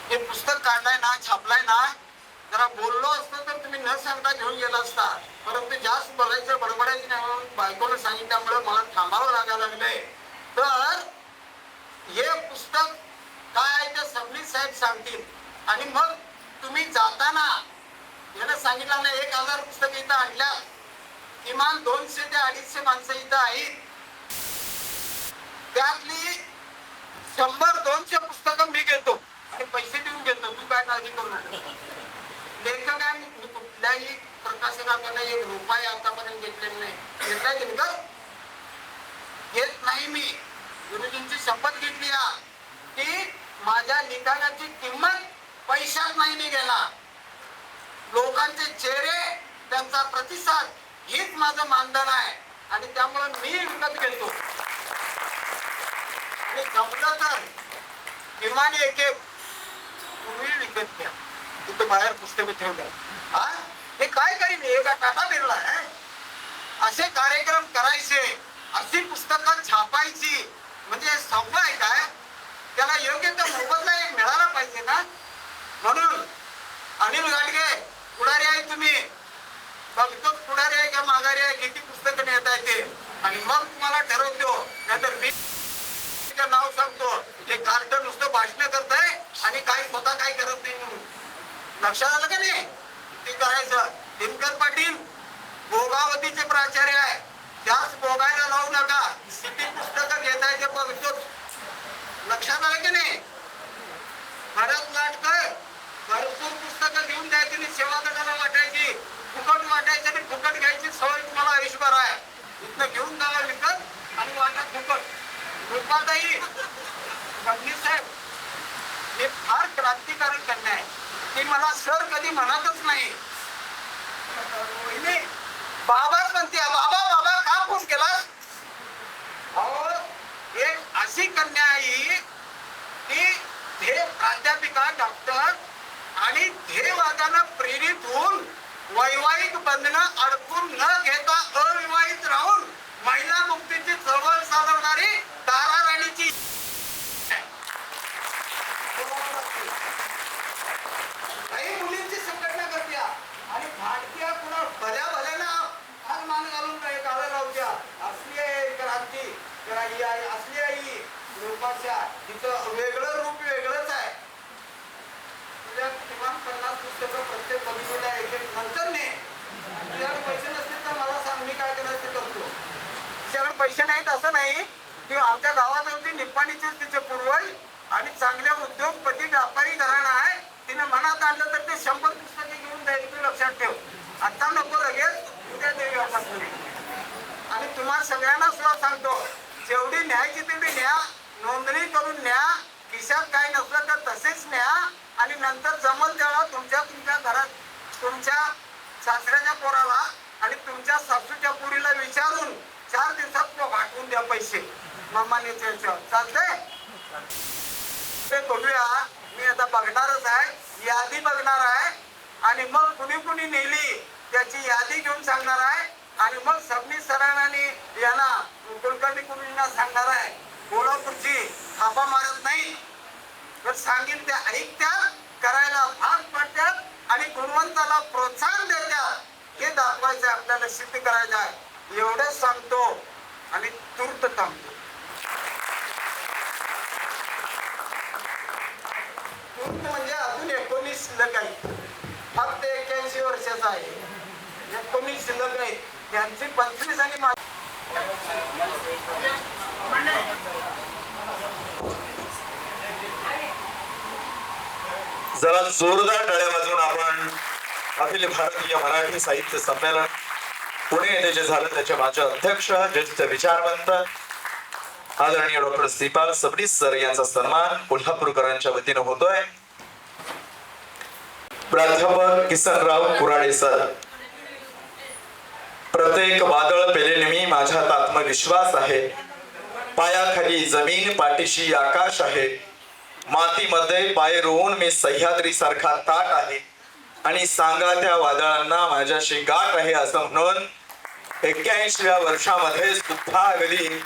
हे पुस्तक काढलाय ना, छापलाय ना, जरा बोललो असतो तर तुम्ही न सांगता घेऊन गेला असता. परंतु जास्त बोलायचं, बडबडायचं नाही म्हणून बायकोनं सांगितल्यामुळे मला थांबावं लागायला लागलंय. तर हे पुस्तक काय आहे ते सबनीस साहेब सांगतील. आणि मग तुम्ही जाताना यानं सांगितलं ना 1000 पुस्तकं इथं आणल्या, किमान 200 ते 250 माणसं इथं आहेत. त्यातली 100-200 पुस्तकं मी घेतो आणि पैसे देऊन घेतो. तू काय काळजी करू नको. लेखक आहे, मी कुठल्याही प्रकाशकाकडनं 1 रुपया आतापर्यंत घेतलेला नाही. घेतलाय की नाही? घेत नाही. मी गुरुजींची शपथ घेतली की माझ्या लिखाणाची किंमत पैशात नाही मी घेणार. लोकांचे चेहरे, त्यांचा प्रतिसाद हेच माझं मानधन आहे. आणि त्यामुळे मी विकत घेतो. आणि जमलं तर किमान एक तुम्ही विकत घ्या. तिथं बाहेर पुस्तकं ठेवल्या. हा हे काय करीन? हे का टाटा बिरला आहे? असे कार्यक्रम करायचे, अशी पुस्तकं छापायची, म्हणजे सोपं आहे काय? त्याला योग्य तो मोबदला एक मिळाला पाहिजे ना. म्हणून अनिल गाडगे पुढारी आहे, तुम्ही बघतो पुढारी आहे का माघारी आहे, किती पुस्तकं नेता येते आणि मग तुम्हाला ठरवतो. नाहीतर मी नाव सांगतो हे कार्ट नुसतं भाषण करतंय आणि काही स्वतः काही करत नाही म्हणून. लक्षात आलं का नाही? ते करायचं. दिनकर पाटील भोगावतीचे प्राचार्य आहे, त्याच भोगायला लावू नका. किती पुस्तकं घेता येते बघतो. लक्षात आलं की नाही? भरत लाटकर भरपूर पुस्तकं घेऊन द्यायची आणि सेवा गटाला वाटायची, फुकट वाटायची आणि फुकट घ्यायची सवय तुम्हाला आयुष्यभर आहे. इथनं घेऊन जावा विकत आणि वाटा फुकट. कृपाताई फडणवीस साहेब हे फार क्रांतिकारक कन्या आहे. ती मला सर कधी म्हणतच नाही. वहिनी, बाबाच म्हणते, बाबा बाबा का फोन केलास? अहो एक अशी कन्या आहे की हे प्राध्यापिका डॉक्टर आणि ध्येयवादानं प्रेरित होऊन वैवाहिक बंधनं अडकून न घेता अविवाहित राहून महिला मुक्तीची चळवळ चालवणारी तारा राणीची काही मुलींची संघटना करत्या आणि भारतीय पुन्हा भल्या भल्याना हात मान घालून काही गाळं लावत्या. असली आहे क्रांती, ही आहे असली आई लोकांच्या तिचं वेगळं रूप वेगळंच आहे. तुझ्या किमान 50 पुस्तकं प्रत्येक बघितलेल्या एक एक नंतर ने. तुझ्याकडे पैसे नसतील तर मला सांग, मी काय करायचं ते करतो. तुझ्याकडे पैसे नाहीत असं नाही की आमच्या गावात होती निप्पाणीचे तिचे पूर्वज आणि चांगल्या उद्योगपती व्यापारी घराणा आहे. तिने मनात आणलं तर ते 100 पुस्तके घेऊन जाईल. तू लक्षात ठेव. आता नको लगेच, उद्या देवी व्यापारी. आणि तुम्हाला सगळ्यांना सुद्धा सांगतो, जेवढी न्यायची तेवढी न्या, नोंदणी करून न्या. खिशात काय नसलं तर तसेच न्या आणि नंतर जमल तेव्हा तुमच्या घरात तुमच्या सासऱ्याच्या पोराला आणि तुमच्या सासूच्या पुरीला विचारून 4 दिवसात वाटून द्या पैसे. मामानेचे चालतंय? ते बघूया. मी आता बघणारच आहे, यादी बघणार आहे आणि मग कुणी कुणी नेली त्याची यादी घेऊन सांगणार आहे आणि मग सबनीस सरांनी यांना कुलकर्णी कुणींना सांगणार आहे. कोल्हापूरची थापा मारत नाही तर सांगेल त्या ऐकत्या, करायला भाग पडतात आणि गुणवंताला प्रोत्साहन देतात. हे दाखवायचं आपल्याला, सिद्ध करायचं आहे. एवढंच सांगतो आणि तूर्त थांबतो. तूर्त म्हणजे अजून 19 शिल्लक आहे. फक्त 81 वर्षाचा आहे. 19 शिल्लक आहे. त्यांची 25 आणि जरा जोरदार टाळ्या वाजवून आपण अखिल भारतीय मराठी साहित्य संमेलन पुणे येथे जे झालं त्याचे माझे अध्यक्ष ज्येष्ठ विचारवंत आदरणीय डॉक्टर श्रीपाल सबनीस सर यांचा सन्मान कोल्हापूरकरांच्या वतीने होतोय. प्राध्यापक किसनराव कुराडे सर, प्रत्येक वादळ पेलेनेमी माझ्यात आत्मविश्वास आहे. पायाखाली जमीन, पाठीशी आकाश आहे. मातीमध्ये पाय रोवून मी सह्याद्री सारखा ताट आहे आणि सांगा त्या वादळांना माझ्याशी गाठ आहे असं म्हणून 81व्या वर्षामध्ये सुद्धा अगदी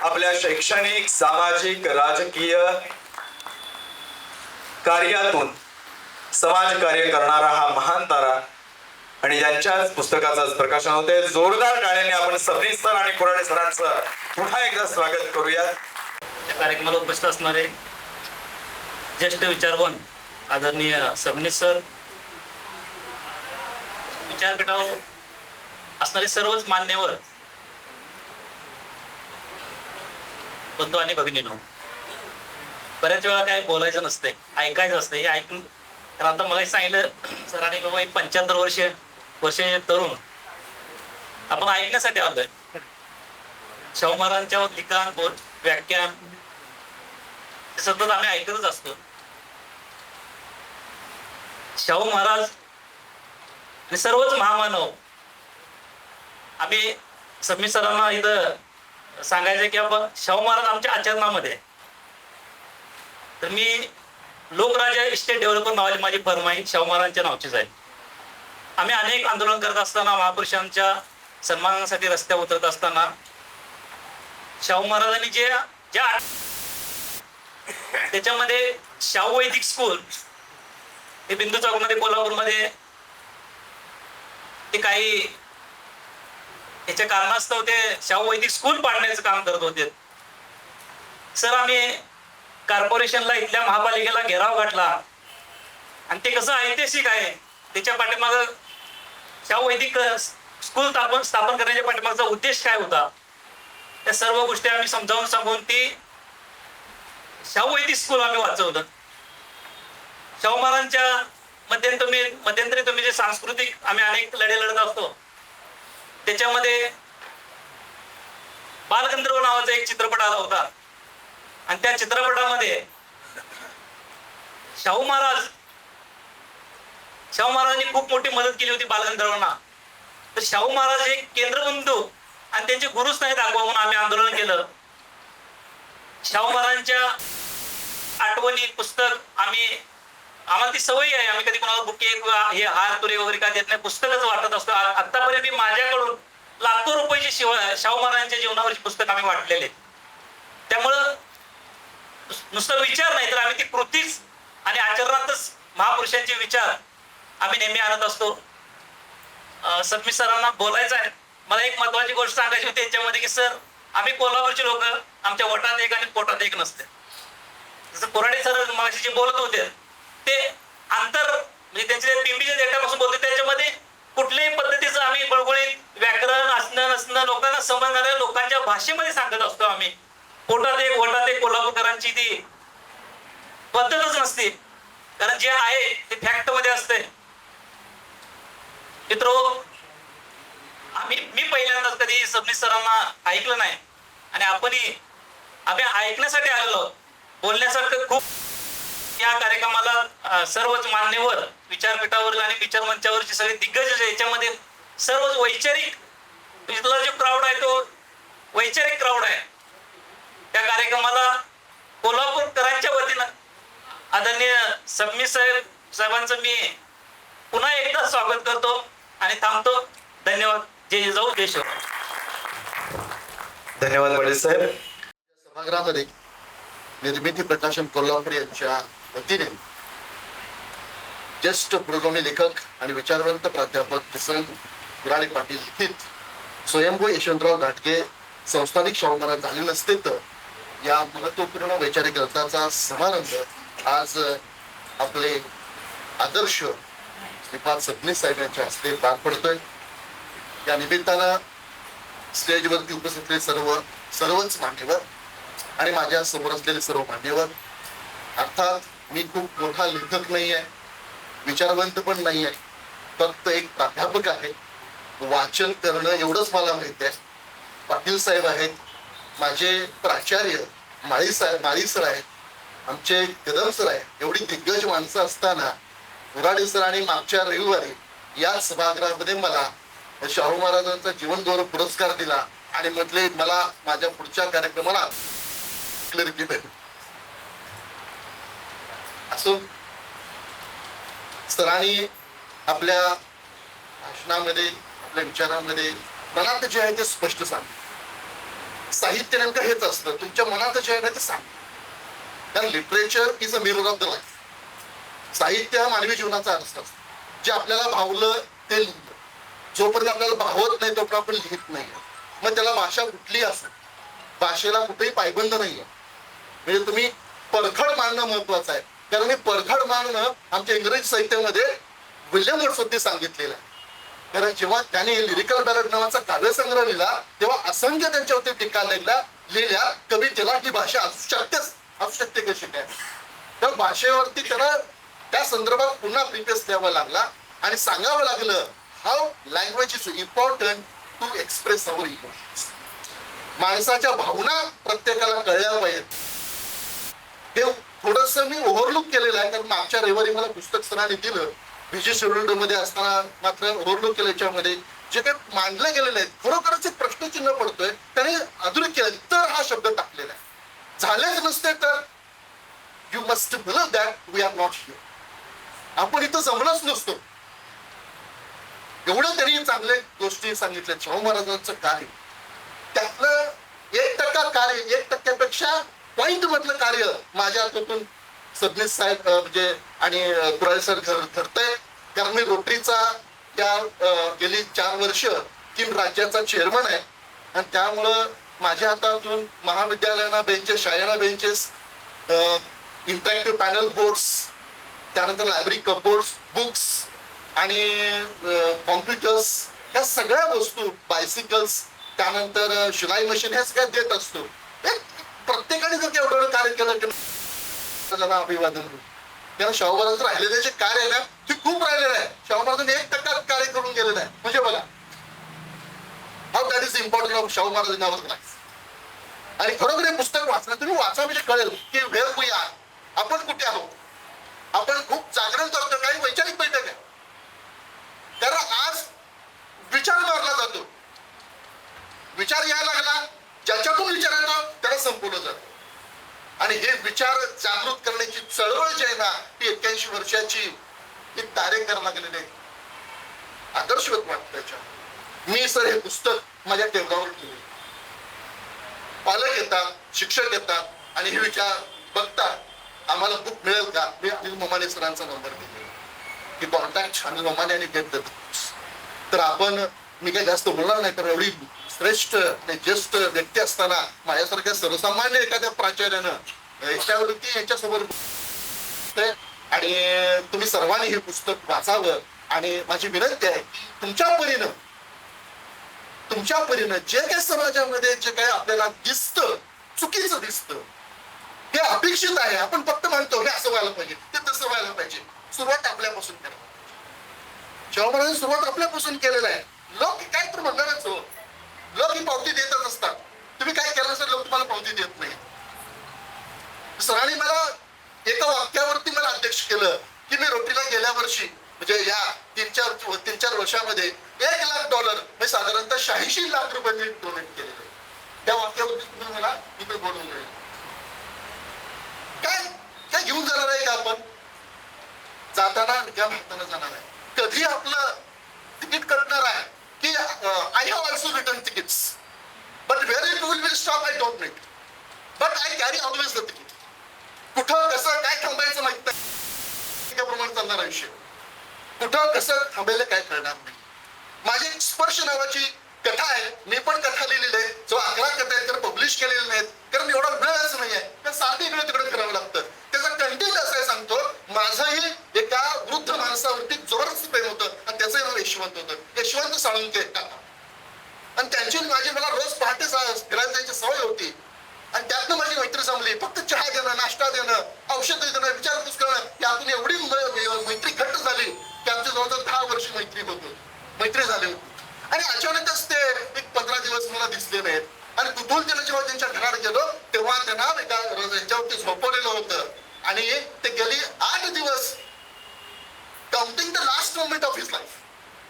आपल्या शैक्षणिक, सामाजिक, राजकीय कार्यातून समाज कार्य करणारा हा महान तारा आणि ज्यांच्याच पुस्तकाचं प्रकाशन होते. जोरदार टाळ्यांनी आपण सबनीस सर आणि कुराडे सरांचं पुन्हा एकदा स्वागत करूया. या कार्यक्रमाला उपस्थित असणारे ज्येष्ठ विचारवंत आदरणीय सबनीस सर, विचारपीठावर असणारे सर्वच मान्यवर बंधू आणि भगिनींनो, बऱ्याच वेळा काय बोलायचं नसते, ऐकायचं असतं. हे ऐकून तर आता मला सांगितलं सरांनी बाबा 75 वर्षे तरुण आपण ऐकण्यासाठी आलोय. शाहू महाराजांच्या लिखाण, व्याख्यान सतत आम्ही ऐकतच असतो. शाहू महाराज आणि सर्वच महामानव, आम्ही सबनीस सरांना इथं सांगायचं की बाबा शाहू महाराज आमच्या आचरणामध्ये. तर मी लोकराजा इस्टेट डेव्हलपर नावाची माझी फर्म आहे, शाहू महाराजांच्या नावचीच आहे. आम्ही अनेक आंदोलन करत असताना, महापुरुषांच्या सन्मानासाठी रस्त्यावर उतरत असताना शाहू महाराजांनी ज्या त्याच्यामध्ये शाहू वैदिक स्कूल हे बिंदू चौकमध्ये कोल्हापूरमध्ये ते काही याच्या कारणास्तव ते शाहू वैदिक स्कूल पाडण्याचं काम करत होते. सर, आम्ही कॉर्पोरेशनला, इथल्या महापालिकेला घेराव घातला आणि ते कसं ऐतिहासिक आहे त्याच्या पाठीमागं शाहू वैदिक स्कूल स्थापन करण्याच्या पाठीमागचा उद्देश काय होता, त्या सर्व गोष्टी आम्ही समजावून सांगून ती शाहू वैदिक स्कूल आम्ही वाचवलं. शाहू महाराजांच्या मध्यंतरी तुम्ही जे सांस्कृतिक आम्ही अनेक लढे लढत असतो, त्याच्यामध्ये बालगंधर्व नावाचा एक चित्रपट आला होता आणि त्या चित्रपटामध्ये शाहू महाराजांनी खूप मोठी मदत केली होती बालगंधर्वांना. तर शाहू महाराज हे केंद्रबिंदू आणि त्यांचे गुरुच नाही दाखवा म्हणून आम्ही आंदोलन केलं. शाहू महाराजांच्या आठवणी पुस्तक आम्हाला ती सवय आहे, आम्ही कधी कोणाला बुके हे हार तुरे वगैरे काय देत नाही, पुस्तकच वाटत असतो. आतापर्यंत मी माझ्याकडून लाखो रुपयाची शाहू महाराजांच्या जीवनावरची पुस्तक आम्ही वाटलेले. त्यामुळं नुसतं विचार नाही तर आम्ही ती कृतीच आणि आचरणातच महापुरुषांचे विचार आम्ही नेहमी आणत असतो. सबनीस सरांना बोलायचं आहे. मला एक महत्वाची गोष्ट सांगायची होती याच्यामध्ये की सर, आम्ही कोल्हापूरचे लोक आमच्या वटात एक आणि पोटात एक नसते. जसं कोराडे सर मागाशी जे बोलत होते ते अंतर म्हणजे त्यांच्या पिंपीच्या देठापासून बोलते, त्याच्यामध्ये कुठल्याही पद्धतीचं आम्ही गुळगुळीत व्याकरण असणं नसणं लोकांना समजणाऱ्या लोकांच्या भाषेमध्ये सांगत असतो. आम्ही पोटात एक वटात एक कोल्हापूरकरांची ती पद्धतच नसते, कारण जे आहे ते फॅक्ट मध्ये असते. मित्रो, मी पहिल्यांदाच कधी सबनीस सरांना ऐकलं नाही आणि आम्ही ऐकण्यासाठी आलेलो, बोलण्यासारखं खूप. या कार्यक्रमाला सर्वच मान्यवर विचारपीठावर आणि विचार मंचावरची सगळे दिग्गज याच्यामध्ये सर्वच वैचारिक, इथला जो क्राऊड आहे तो वैचारिक क्राऊड आहे. त्या कार्यक्रमाला कोल्हापूरकरांच्या वतीनं आदरणीय सबनीस साहेबांचं मी पुन्हा एकदा स्वागत करतो आणि थांबतो. धन्यवाद. जय जिजाऊ, जय शिवराय. धन्यवाद वडील साहेब. सभागृहामध्ये निर्मिती प्रकाशन कोल्हापूर यांच्या वतीने ज्येष्ठ पुरोगामी लेखक आणि विचारवंत प्राध्यापक किसन गुराळे पाटील लिखित स्वयंभू यशवंतराव घाटगे संस्थानिक शाहू महाराज झाले नसते तर या महत्वपूर्ण वैचारिक ग्रंथाचा समारंभ आज आपले आदर्श श्रीपाद सबनीस साहेब यांच्या हस्ते पार पडतोय. या निमित्तानं स्टेजवरती उपस्थित सर्वच मान्यवर आणि माझ्या समोर असलेले सर्व मान्यवर, अर्थात मी खूप मोठा लेखक नाही आहे, विचारवंत पण नाही आहे, फक्त एक प्राध्यापक आहे. वाचन करणं एवढंच मला माहिती आहे. पाटील साहेब आहेत, माझे प्राचार्य माळी सर आहेत, आमचे कदम सर आहेत. एवढी दिग्गज माणसं असताना गुराडे सरांनी मागच्या रविवारी या सभागृहामध्ये मला शाहू महाराजांचा जीवन गौरव पुरस्कार दिला आणि म्हटले मला माझ्या पुढच्या कार्यक्रमाला असो. सरांनी आपल्या भाषणामध्ये आपल्या विचारांमध्ये मनात जे आहे ते स्पष्ट सांग. साहित्य नेमकं हेच असतं, तुमच्या मनात जे आहे ना ते सांग. कारण literature is a mirror of the life. साहित्य हा मानवी जीवनाचा अर्थ असतो. जे आपल्याला भावलं ते लिहिलं. जोपर्यंत आपल्याला भावत नाही तोपर्यंत आपण लिहित नाही. मग त्याला भाषा कुठली असेल, भाषेला कुठेही पायबंद नाहीये. म्हणजे तुम्ही परखड मांडणं महत्वाचं आहे. कारण हे परखड मांडणं आमच्या इंग्रजी साहित्यामध्ये विल्यम वर्ड्सवर्थ सांगितलेलं आहे. कारण जेव्हा त्याने लिरिकल बॅलड नावाचा काव्यसंग्रह लिहिला तेव्हा असंख्य त्यांच्यावरती टीका लिहिल्या कवितेला की भाषा असू शकते कशी काय. त्या भाषेवरती त्याला त्या संदर्भात पुन्हा प्रिपेस द्यावा लागला आणि सांगावं लागलं how language is important to express our emotions. माणसाच्या भावना प्रत्येकाला कळल्या पाहिजेत. हे थोडस मी ओव्हरलुक केलेलं आहे, कारण मागच्या रविवारी मला पुस्तक सरांनी दिलं बिझी शेड्यूल्ड मध्ये असताना मात्र ओव्हरलुक केलं. याच्यामध्ये जे काही मांडले गेलेले आहेत खरोखरच एक प्रश्नचिन्ह पडतोय. त्याने अधोरेखित केलं तर हा शब्द टाकलेला आहे. झालेच नसते तर you must believe that we are not here. आपण इथं जमलंच नसतो. एवढं त्यांनी चांगले गोष्टी सांगितल्या शाहू महाराजांचं कार्य, त्यातलं 1% कार्य, 1%पेक्षा पॉइंट मधलं कार्य माझ्या हातून सबनीस साहेब म्हणजे आणि कुराळे सर ठरतंय. कारण मी रोटरीचा त्या गेली 4 वर्ष 3 राज्याचा चेअरमन आहे आणि त्यामुळं माझ्या हातातून महाविद्यालयांना बेंचेस, शाळांना बेंचेस, इंटरॅक्टिव्ह पॅनल बोर्ड्स, त्यानंतर लायब्ररी कपबोर्ड्स, बुक्स आणि कॉम्प्युटर्स, ह्या सगळ्या वस्तू, बायसिकल्स, त्यानंतर शिलाई मशीन, ह्या सगळ्या देत असतो. प्रत्येकाने जर एवढं कार्य केलं की त्याला अभिवादन होईल. कारण शाहू महाराज राहिलेले जे कार्य आहे ना ते खूप राहिलेलं आहे. शाहू महाराजांनी 1% कार्य करून गेलेलं आहे. म्हणजे बघा how that is important of Shahu Maharaj in our life. आणि खरोखर हे पुस्तक वाचलं तुम्ही वाचा म्हणजे कळेल की वेळ वी आर, आपण कुठे आहोत. आपण खूप जागरण करतो, काही वैचारिक बैठक आहे. कारण आज विचार मारला जातो, विचार यायला लागला, ज्याच्यातून विचार येतो त्याला संपवलं जातं. आणि हे विचार जागृत करण्याची चळवळ जी आहे ना ती 81 वर्षाची ही कार्य करायला लागलेले आहे. आदर्शवत वाटतं त्याच्या. मी सर हे पुस्तक माझ्या टेबलावर ठेवले. पालक येतात, शिक्षक येतात आणि हे विचार बघतात आम्हाला बुक मिळेल का. मी अनिल मोमाने सरांचा नंबर दिलेला की कॉन्टॅक्ट अनिल मोमाने आणि गेट द बुक्स. तर आपण मी काही जास्त बोलणार नाही, तर एवढी श्रेष्ठ ज्येष्ठ व्यक्ती असताना माझ्यासारख्या सर्वसामान्य एखाद्या प्राचार्यानं याच्यावरती यांच्यासमोर आणि तुम्ही सर्वांनी हे पुस्तक वाचावं. आणि माझी विनंती आहे तुमच्या परीनं जे काही समाजामध्ये जे काही आपल्याला दिसतं, चुकीचं दिसतं, हे अपेक्षित आहे. आपण फक्त म्हणतो हे असं व्हायला पाहिजे, ते तसं व्हायला पाहिजे. सुरुवात आपल्यापासून करायला पाहिजे. शाहू महाराजांनी सुरुवात आपल्यापासून केलेलं आहे. लोक काय तर म्हणणारच हो, लोक ही पावती देतच असतात. तुम्ही काय केलं सर, लोक तुम्हाला पावती देत नाही. सरांनी मला एका वाक्यावरती मला अध्यक्ष केलं की मी रोटरीला गेल्या वर्षी म्हणजे या 3-4 वर्षामध्ये $1,00,000 म्हणजे साधारणतः 86 लाख रुपये मी डोनेट केलेले. त्या वाक्यावरती तुम्ही मला इथे बोलवलं. काय घेऊन जाणार आहे का आपण? जाताना रिकाम्या हाताने जाणार आहे. कधी आपलं तिकीट कटणार आहे की I have also written tickets but where it will stop I don't need but I carry always the ticket. कुठं कसं काय थांबायचं माहित नाही, त्याप्रमाणे चालणार आयुष्य. कुठं कसं थांबायला काय कळणार नाही. माझी एक स्पर्श नावाची कथा आहे, मी पण कथा लिहिलेली आहे. जो 11 कथा आहेत तर पब्लिश केलेल्या नाहीत कारण एवढा वेळच नाही आहे. तर सारखं इकडे तिकडे करावं लागतं. त्याचा कंटेंट असं आहे सांगतो. माझंही एका वृद्ध माणसावरती जबरदस्त प्रेम होतं आणि त्याचंही नाव यशवंत होतं, यशवंत साळुंके. आणि त्यांची माझी मला रोज पहाटे फिरायला जायची सवय होती. आणि त्यातनं माझी मैत्री जमली. फक्त चहा देणं, नाश्ता देणं, औषध देणं, विचारपूस करणं, यातून एवढी मैत्री घट्ट झाली की आमची जवळजवळ 10 वर्ष मैत्री झाली होती. आणि अचानकच ते एक 15 दिवस मला दिसले नाहीत. आणि कुतूहल त्याला जेव्हा त्यांच्या घरात गेलो तेव्हा त्यांना एका यांच्यावरती झोपवलेलं होतं. आणि ते गेली 8 दिवस counting the last moment of his life,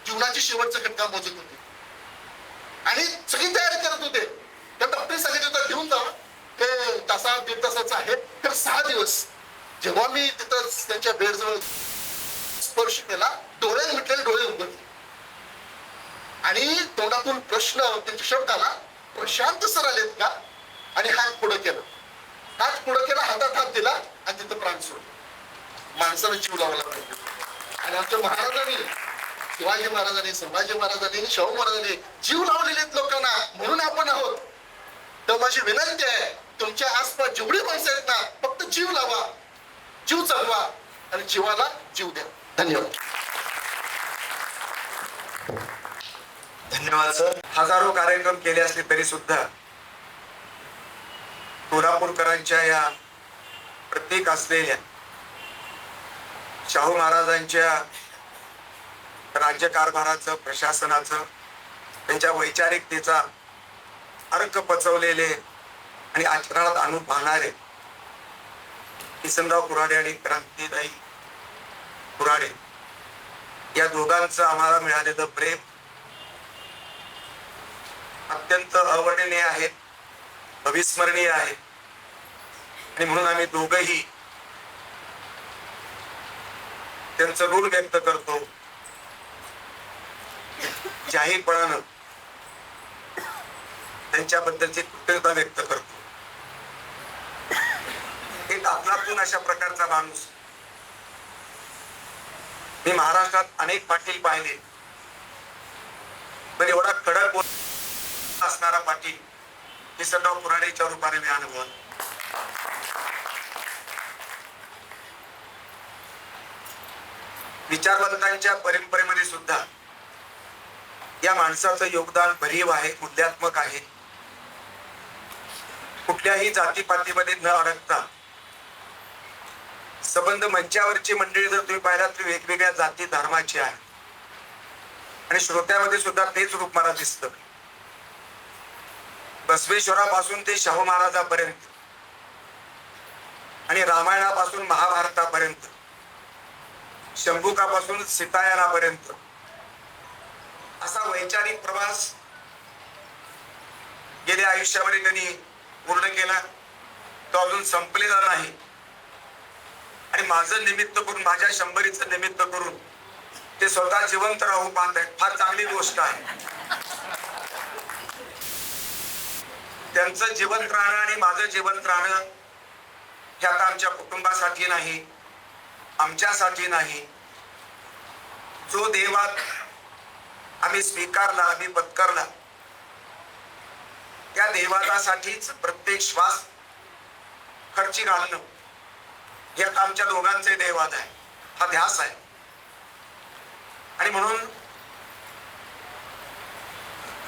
जीवनाची शेवटचा घटका मोजत होते आणि सगळी तयारी करत होते. त्या डॉक्टरने सांगितलं होतं घेऊन जा, ते 1.5 तासाचं आहे. तर 6 दिवस जेव्हा मी तिथं त्यांच्या बेडजवळ स्पर्श केला, डोळे मिटलेले डोळे उघडले आणि तोंडातून प्रश्न त्यांच्या शब्द आला, प्रशांत सर आलेत का? आणि हात पुढे केला, हातात हात दिला आणि तिथं प्राण सोडला. माणसाला जीव लावला पाहिजे. आणि आमच्या महाराजांनी, शिवाजी महाराजांनी, संभाजी महाराजांनी, शाहू महाराजांनी जीव लावलेले आहेत लोकांना, म्हणून आपण आहोत. तर माझी विनंती आहे तुमच्या आसपास जेवढी माणसं आहेत ना, फक्त जीव लावा, जीव जगवा आणि जीवाला जीव द्या. धन्यवाद. धन्यवाद सर. हजारो कार्यक्रम केले असले तरी सुद्धा कोल्हापूरकरांच्या या प्रतीक असलेल्या शाहू महाराजांच्या राज्यकारभाराचं, प्रशासनाचं, त्यांच्या वैचारिकतेचा अर्क पचवलेले आणि आचरणात आणून पाहणारे किसनराव कुऱ्हाडे आणि क्रांतीताई कुऱ्हाडे या दोघांचं आम्हाला मिळालेलं प्रेम अत्यंत अवर्णनीय आहे, अविस्मरणीय आहे. आणि म्हणून आम्ही दोघंही त्यांचं ऋण व्यक्त करतो. जाहीरपणानं त्यांच्याबद्दलची कृतज्ञता व्यक्त करतो. एक आपलातून अशा प्रकारचा माणूस मी महाराष्ट्रात अनेक पाटील पाहिले, पण एवढा कडक असणारा पाटील किसनराव कुऱ्हाडेच्या रूपाने मी अनुभवला. विचारवंतांच्या परंपरेमध्ये सुद्धा या माणसाचं योगदान भरीव आहे, मूल्यात्मक आहे. कुठल्याही जातीपातीमध्ये न अडकता संबंध मंचावरची मंडळी जर तुम्ही पाहिलात तर वेगवेगळ्या जाती धर्माची आहे आणि श्रोत्यामध्ये सुद्धा तेच रूप मला दिसतं. बसवेश्वरापासून ते शाहू महाराजापर्यंत आणि रामायणापासून महाभारतापर्यंत, शंभुकापासून सीतायानापर्यंत असा वैचारिक प्रवास गेल्या आयुष्यामध्ये त्यांनी पूर्ण केला. तो अजून संपलेला नाही आणि माझं निमित्त करून, माझ्या 100चं निमित्त करून ते स्वतः जिवंत राहू पाहत आहेत. फार चांगली गोष्ट आहे. त्यांचं जिवंत राहणं आणि माझं जिवंत राहणं हे आता आमच्या कुटुंबासाठी नाही, आमच्यासाठी नाही. जो देवात आम्ही स्वीकारला, आम्ही पत्करला, त्या देवासाठीच प्रत्येक श्वास खर्ची घालणं हे आता आमच्या दोघांचे दैवात आहे, हा ध्यास आहे. आणि म्हणून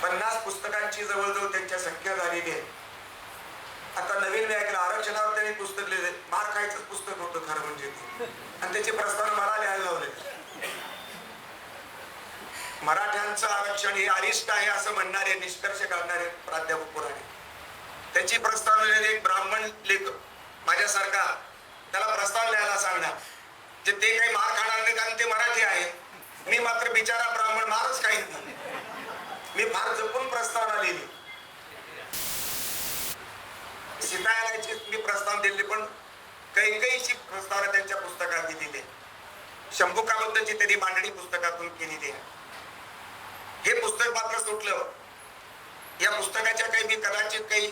50 पुस्तकांची जवळजवळ त्यांच्या संख्या झालेली आहे. आता नवीन मी ऐकलं आरक्षणावर त्यांनी पुस्तक लिहिले, मार खायचं पुस्तक होतं खरं म्हणजे ते, आणि त्याची प्रस्तावना मला लिहायला लावले. मराठ्यांचं आरक्षण हे अरिष्ट आहे असं म्हणणारे, निष्कर्ष काढणारे प्राध्यापक कुऱ्हाडे, त्याची प्रस्तावना लिहिलेली एक ब्राह्मण लेखक माझ्यासारखा त्याला प्रस्तावना लिहायला सांगणार, जे ते काही मार खाणार नाही कारण ते मराठी आहे. मी मात्र बिचारा ब्राह्मण, मारच काही नाही. मी फार जपून प्रस्तावना लिहिली. सीतायानाची मी प्रस्तावना दिली, पण कैकेयीची प्रस्तावना त्यांच्या पुस्तकात दिलेली आहे. शंभुकाबद्दलची त्यांनी मांडणी पुस्तकातून केलेली आहे. हे पुस्तक मात्र सुटलं. या पुस्तकाच्या काही मी कदाचित काही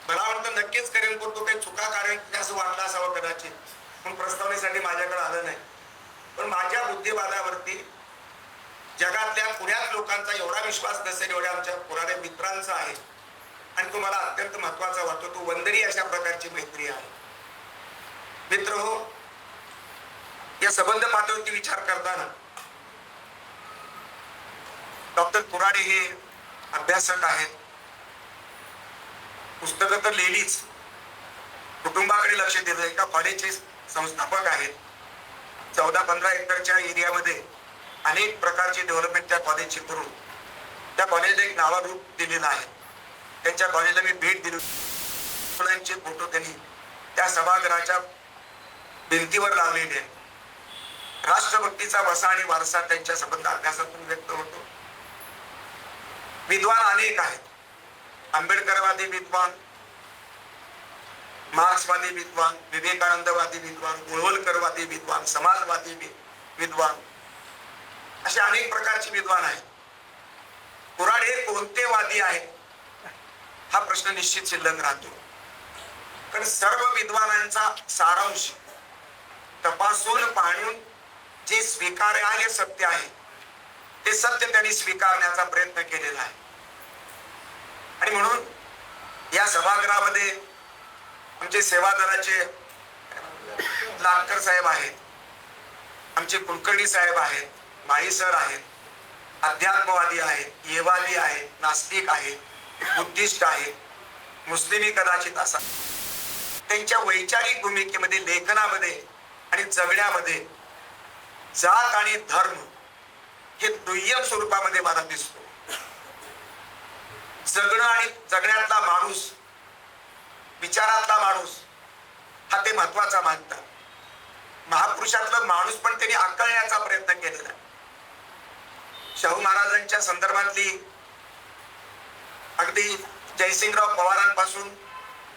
मला वाटतं नक्कीच करेन, पण तो काही चुका कारण असं वाटलं असावं कदाचित, पण प्रस्तावनेसाठी माझ्याकडे आलं नाही. पण माझ्या बुद्धिवादावरती जगातल्या पुण्यात लोकांचा एवढा विश्वास नसेल एवढ्या आमच्या कुऱ्हाडे मित्रांचा आहे. आणि तो मला अत्यंत महत्वाचा वाटतो. तो वंदनीय अशा प्रकारची मैत्री आहे. मित्र हो, या संबंध पातळीवरती विचार करताना डॉक्टर कुऱ्हाडे हे अभ्यासक आहेत, पुस्तकं तर लिहिलीच, कुटुंबाकडे लक्ष दिलं. एका कॉलेजचे संस्थापक आहेत. 14-15 एकरच्या एरियामध्ये अनेक प्रकारची डेव्हलपमेंट त्या कॉलेजची करून त्या कॉलेजला एक नावारूप दिलेलं आहे. त्यांच्या कॉलेजला मी भेट दिली. मुलांचे फोटो त्यांनी त्या सभागृहाच्या भिंतीवर लावलेले आहे. राष्ट्रभक्तीचा वसा आणि वारसा त्यांच्या संबंध अभ्यासातून व्यक्त होतो. विद्वान अनेक आहेत. आंबेडकरवादी विद्वान, मार्क्सवादी विद्वान, विवेकानंदवादी विद्वान, गोळवलकरवादी विद्वान, समाजवादी विद्वान, असे अनेक प्रकारचे विद्वान आहेत. कुऱ्हाडे कोणते वादी आहेत हा प्रश्न निश्चित शिल्लक राहतो. कारण सर्व विद्वानांचा सारांश तपासून पाहून जे स्वीकार्य सत्य आहे ते सत्य त्यांनी स्वीकारण्याचा प्रयत्न केलेला आहे. आणि म्हणून या सभागृहामध्ये आमचे सेवादलाचे लाटकर साहेब आहेत, आमचे कुलकर्णी साहेब आहेत, माळी सर आहेत, अध्यात्मवादी आहेत, येवादी आहेत, नास्तिक आहेत, बुद्धिस्ट आहेत, मुस्लिमी कदाचित असा. त्यांच्या वैचारिक भूमिकेमध्ये, लेखनामध्ये आणि जगण्यामध्ये जात आणि धर्म हे दुय्यम स्वरूपामध्ये मला दिसतो. जगणं आणि जगण्यातला माणूस, विचारातला माणूस हा ते महत्वाचा मानतात. महापुरुषातला माणूस पण त्यांनी आकळण्याचा प्रयत्न केलेला आहे. शाहू महाराजांच्या संदर्भातली अगदी जयसिंगराव पवारांपासून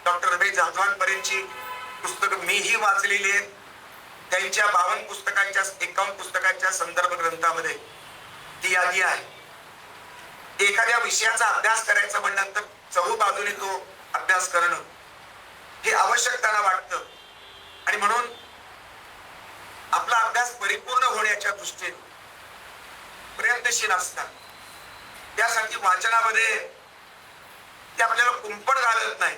डॉक्टर रमेश जाधवांपर्यंतची पुस्तकं मीही वाचलेली आहेत. त्यांच्या 52 पुस्तकांच्या 51 पुस्तकांच्या संदर्भ ग्रंथामध्ये ती यादी आहे. एखाद्या विषयाचा अभ्यास करायचा म्हणलं तर चहूबाजूने तो अभ्यास करणं हे आवश्यक त्याला वाटतं आणि म्हणून आपला अभ्यास परिपूर्ण होण्याच्या दृष्टीने प्रयत्नशील असतात. त्यासाठी वाचनामध्ये ते आपल्याला कुंपण घालत नाही.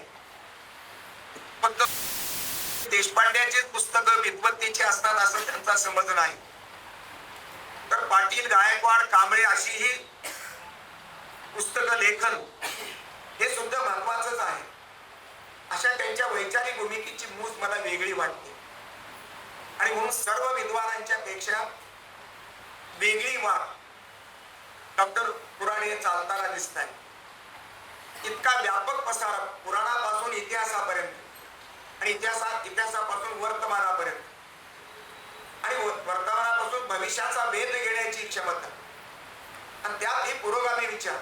फक्त देशपांड्याचीच पुस्तकं विद्वत्तेची असतात असं त्यांचा समज नाही. तर पाटील, गायकवाड, कांबळे अशी ही पुस्तकं लेखन हे सुद्धा महत्वाचंच आहे. अशा त्यांच्या वैचारिक भूमिकेची मूस मला वेगळी वाटते आणि म्हणून सर्व विद्वानांच्या पेक्षा वेगळी वाट डॉक्टर पुराणे चालताना दिसत आहे. इतका व्यापक पसारा पुराणापासून इतिहासापर्यंत आणि इतिहासापासून वर्तमानापर्यंत आणि वर्तमानापासून भविष्याचा वेध घेण्याची क्षमता आणि त्यात ही पुरोगामी विचार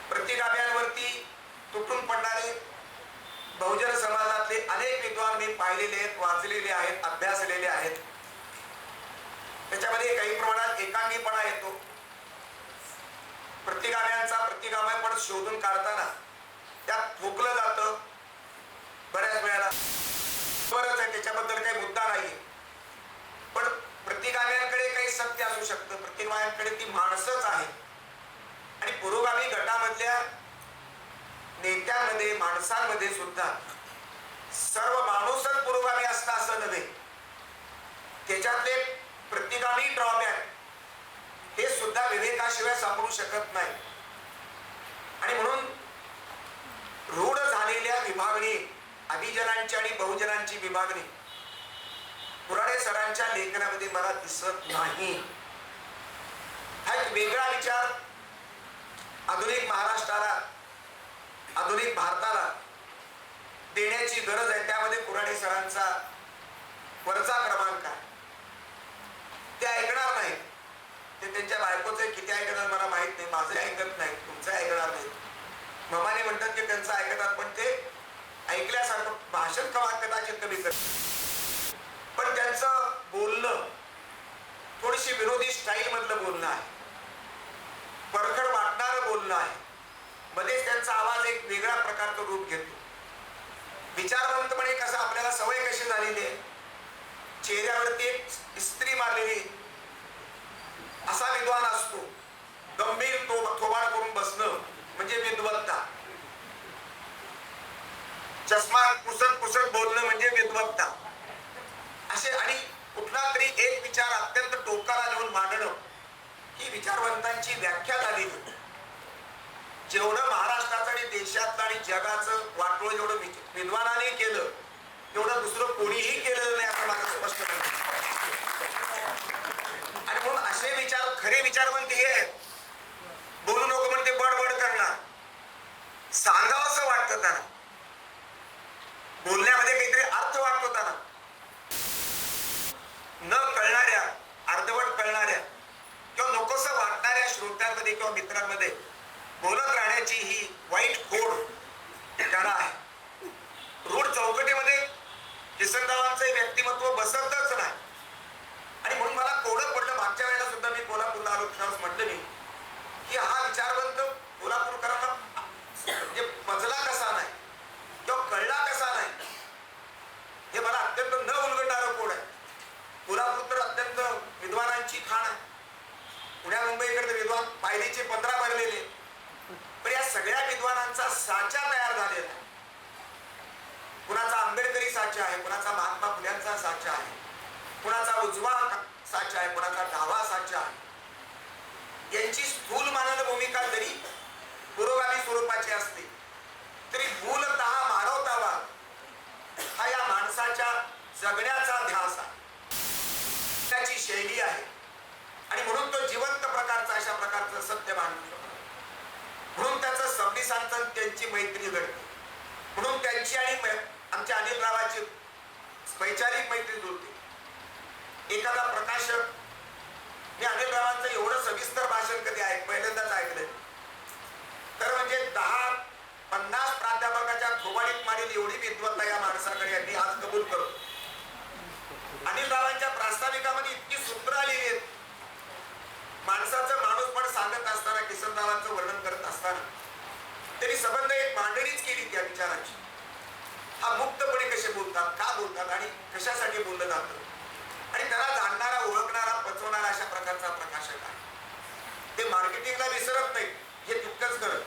प्रतिगाम्यांवरती तुटून पडणारे बहुजन समाजातले अनेक विद्वान मी पाहिलेले आहेत, वाचलेले आहेत, अभ्यासलेले आहेत. त्याच्यामध्ये काही प्रमाणात एकांगीपणा येतो. प्रतिगाम्यपण शोधून काढताना त्यात ठोकलं जातं बऱ्याच वेळेला. बरंच आहे, त्याच्याबद्दल काही मुद्दा नाही, पण प्रतिगाम्यांकडे काही सत्य असू शकतं. प्रतिगाम्यांकडे ती माणसंच आहे आणि पुरोगामी गटामधल्या नेत्यांमध्ये, माणसांमध्ये सुद्धा सर्व माणूसच पुरोगामी असतं असं नव्हे. त्याच्यातले प्रतिगामी ड्रॉबॅक हे सुद्धा विवेकाशिवाय सापडू शकत नाही आणि म्हणून रूढ झालेल्या विभागणी, अभिजनांची आणि बहुजनांची विभागणी पुराणे सरांच्या लेखनामध्ये मला दिसत नाही. हा एक वेगळा विचार आधुनिक महाराष्ट्राला, आधुनिक भारताला देण्याची गरज आहे. त्यामध्ये पुराणे सरांचा वरचा क्रमांक आहे. ते ऐकणार नाही. ते त्यांच्या बायकोचे किती ऐकणार मला माहित नाही. माझे ऐकत नाही, तुमचं ऐकणार नाही. ममाने म्हणतात की त्यांचं ऐकतात, पण ते ऐकल्यासारखं भाषण कदाचित कमी करतात. पण त्यांचं बोलणं थोडीशी विरोधी स्टाईल मधलं बोलणं आहे, परखड वाटणारं बोलणं आहे. मध्येच त्यांचा आवाज एक वेगळ्या प्रकारचं रूप घेतो. विचारवंतपणे कसं आपल्याला सवय कशी झालेली आहे, चेहऱ्यावरती एक इस्त्री मारलेली असा विद्वान असतो. गंभीर थोबाड करून बसणं म्हणजे विद्वत्ता. चष्मा पुसत बोलणं म्हणजे विद्वत्ता. असे आणि कुठला तरी एक विचार अत्यंत टोकाला नेऊन मांडणं ही विचारवंतांची व्याख्या झालेली. जेवढं महाराष्ट्राचं आणि देशातलं आणि जगाचं वाटोळ जेवढं विद्वानाने केलं तेवढं दुसरं कोणीही केलेलं नाही असं मला स्पष्ट म्हणतं. आणि म्हणून असे विचार, खरे विचारवंत हे आहेत. बोलू नको म्हणते बडबड करणार, सांगावं असं वाटतं त्यांना, बोलण्यामध्ये काहीतरी अर्थ वाटतो त्यांना. न कळणाऱ्या, अर्धवट कळणाऱ्या किंवा नकोसं वाटणाऱ्या श्रोत्यांमध्ये किंवा मित्रांमध्ये बोलत राहण्याची ही वाईट खोड त्यांना आहे. रूढ चौकटीमध्ये किसनरावांचं व्यक्तिमत्व बसतच नाही आणि म्हणून मला कोडं पडलं. मागच्या वेळेला सुद्धा मी कोल्हापूरला आलो, म्हटलं मी की हा विचारवंत कोल्हापूरकरांना म्हणजे पचला कसा नाही किंवा कळला कसा नाही हे मला अत्यंत न उलगडणारं कोड आहे. कोल्हापूर तर अत्यंत विद्वानांची खाण आहे. पुण्या मुंबईकडे विद्वान पायरीचे 15 भरलेले, पण या सगळ्या विद्वानांचा साचा तयार झालेला आहे. कुणाचा आंबेडकरी साचा आहे, कुणाचा महात्मा फुल्यांचा साचा आहे, कुणाचा उजवा साचा आहे, कुणाचा डावा साचा आहे. यांची स्थूल मानव भूमिका जरी पुरोगामी स्वरूपाची असते तरी मूलतः मानवतावाद हा या माणसाच्या जगण्याचा ध्यास आहे, त्याची शैली आहे आणि म्हणून तो जिवंत प्रकारचा अशा प्रकारचं सत्य मानतो. म्हणून त्याचं सबनीसांचं त्यांची मैत्री घडते. म्हणून त्यांची आणि आमच्या अनिलरावाची वैचारिक मैत्री जुळते. एखादा प्रकाशक, मी अनिलरावांचं एवढं सविस्तर भाषण कधी पहिल्यांदाच ऐकलंय. तर म्हणजे 10-50 प्राध्यापकाच्या थोबाडीत मारील एवढी विद्वत्ता या माणसाकडे यांनी आज कबूल करतो. अनिलरावांच्या प्रास्ताविकामध्ये इतकी सूत्र आलेली आहेत. माणसाचं माणूस पण सांगत सांगत असताना किसनदादांचं वर्णन करत असताना त्यांनी संबंध एक मांडणीच केली त्या विचाराची. हा मुक्तपणे कसे बोलतात, का बोलतात आणि कशासाठी बोललं जातं आणि त्याला जाणणारा, ओळखणारा, पचवणारा अशा प्रकारचा प्रकाशक आहे. ते मार्केटिंगला विसरत नाही, हे तितकंच करत,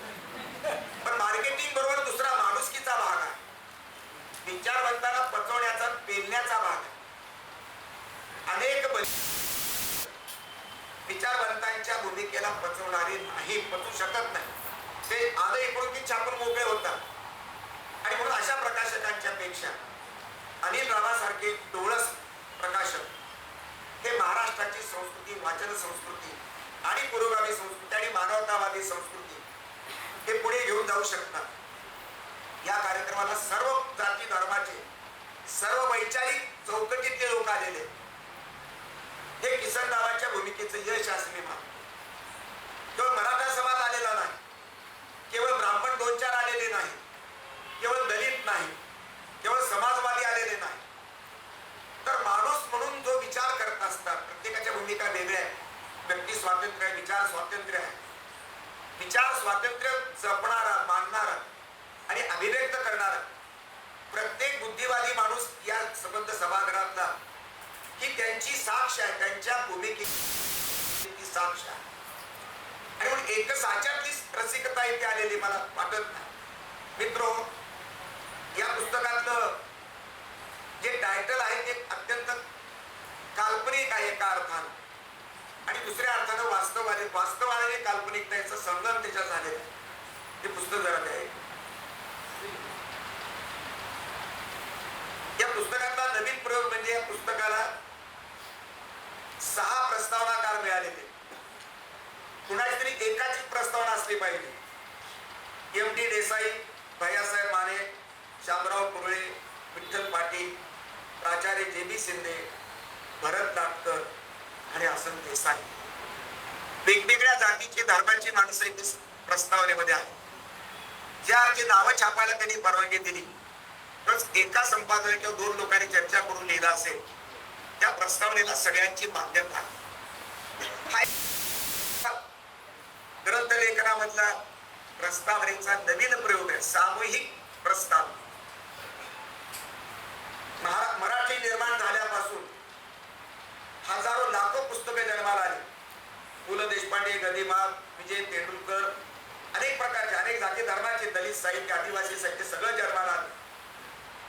पण मार्केटिंग बरोबर दुसरा माणुसकीचा भाग आहे. विचारवंतांना पचवण्याचा, पेलण्याचा भाग आहे. अनेक विचारवंतांच्या भूमिकेला पचवणारे नाही, पचवू शकत नाही. ते आलं इकडून की छापून मोकळे होतात. आणि म्हणून अशा प्रकाशकांच्या पेक्षा अनिल रावासारखे डोळस प्रकाशक हे महाराष्ट्राची संस्कृती, वाचन संस्कृती आणि पुरोगामी संस्कृती आणि मानवतावादी संस्कृती हे पुढे घेऊन जाऊ शकतात. या कार्यक्रमाला सर्व जाती धर्माचे, सर्व वैचारिक चौकटीतले लोक आलेले. हे किसनदादांच्या भूमिकेचं यश असं मी मानतो. केवळ मराठा समाज आलेला नाही, केवळ ब्राह्मण 2-4 आलेले नाही, केवळ दलित नाही, केवळ समाजवादी आलेले नाही, तर माणूस म्हणून जो विचार करत असतात. प्रत्येकाच्या भूमिका वेगळ्या आहेत. व्यक्ती स्वातंत्र्य आहे, विचार स्वातंत्र्य आहे. विचार स्वातंत्र्य जपणारा, मानणारा आणि अभिव्यक्त करणारा प्रत्येक बुद्धिवादी माणूस या संबंध सभागृहातला ही त्यांची साक्ष आहे, त्यांच्या भूमिकेची साक्ष आहे. आणि म्हणून एक साच्यातली रसिकता इथे आलेली मला वाटत नाही. मित्रो, या पुस्तकातलं जे टायटल आहे ते अत्यंत काल्पनिक आहे एका अर्थानं आणि दुसऱ्या अर्थानं वास्तववादी, वास्तवाने काल्पनिकता याचा संगम त्याच्यात झालेला आहे. ते पुस्तक जरा आहे. या पुस्तकातला नवीन प्रयोग म्हणजे या पुस्तकाला 6 प्रस्तावनाकार मिळालेले. कुणाची तरी एकाची प्रस्तावना असली पाहिजे. M.T. देसाई, भैयासाहेब माने, शामराव कुरळे, विठ्ठल पाटील, प्राचार्य J.B. शिंदे, भरत नाटकर आणि आसन देसाई. वेगवेगळ्या जातीची, धर्माची माणसं इथे प्रस्तावनेमध्ये आहेत. ज्या अर्थी नावं छापायला त्यांनी परवानगी दिली, तर एका संपादक किंवा 2 लोकांनी चर्चा करून लिहिला असेल, त्या प्रस्तावनेला सगळ्यांची मान्यता. ग्रंथलेखनामधला प्रस्तावनेचा नवीन प्रयोग आहे, सामूहिक प्रस्ताव. मराठी निर्माण झाल्यापासून हजारो लाखो पुस्तके जन्माला आली. पु ल देशपांडे, गदिमा, विजय तेंडुलकर, अनेक प्रकारचे, अनेक जाती धर्माचे, दलित साहित्य, आदिवासी साहित्य सगळं जन्माला आलं.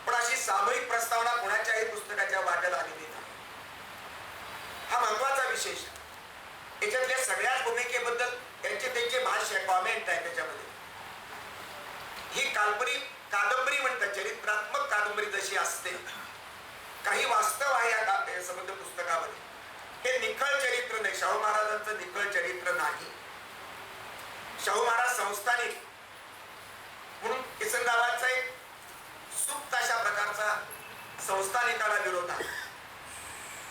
पण अशी सामूहिक प्रस्तावना कोणाच्याही पुस्तकाच्या वाट्याला आलेली नाही. हा महत्वाचा विशेष. याच्यातल्या सगळ्याच भूमिकेबद्दल त्यांचे भाष्य, कॉमेंट आहे त्याच्यामध्ये. ही काल्पनिक कादंबरी म्हणतात, चरित्रात्मक कादंबरी जशी असते, काही वास्तव आहे या संबंध पुस्तकामध्ये. हे निखळ चरित्र नाही, शाहू महाराजांचं निखळ चरित्र नाही. शाहू महाराज संस्थानिक म्हणून किसनदादांचा एक सुप्त अशा प्रकारचा संस्थानिकाला विरोध आहे.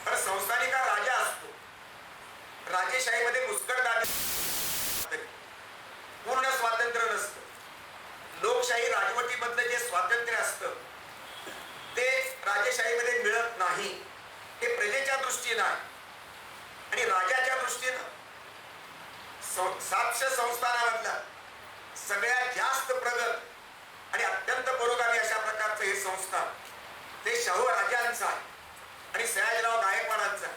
पण संस्थानिका राजा असतो. राजेशाहीमध्ये मुस्कटदाबी, पूर्ण स्वातंत्र्य नसतं. लोकशाही राजवटीमधलं जे स्वातंत्र्य असतं ते राजेशाहीमध्ये मिळत नाही. हे प्रजेच्या दृष्टीनं आहे आणि राजाच्या दृष्टीनं 700 संस्थानामधला सगळ्यात जास्त प्रगत आणि अत्यंत पुरोगामी अशा प्रकारचं हे संस्थान ते शाहू राजांचं आहे आणि सयाजीराव गायकवाडांचं आहे.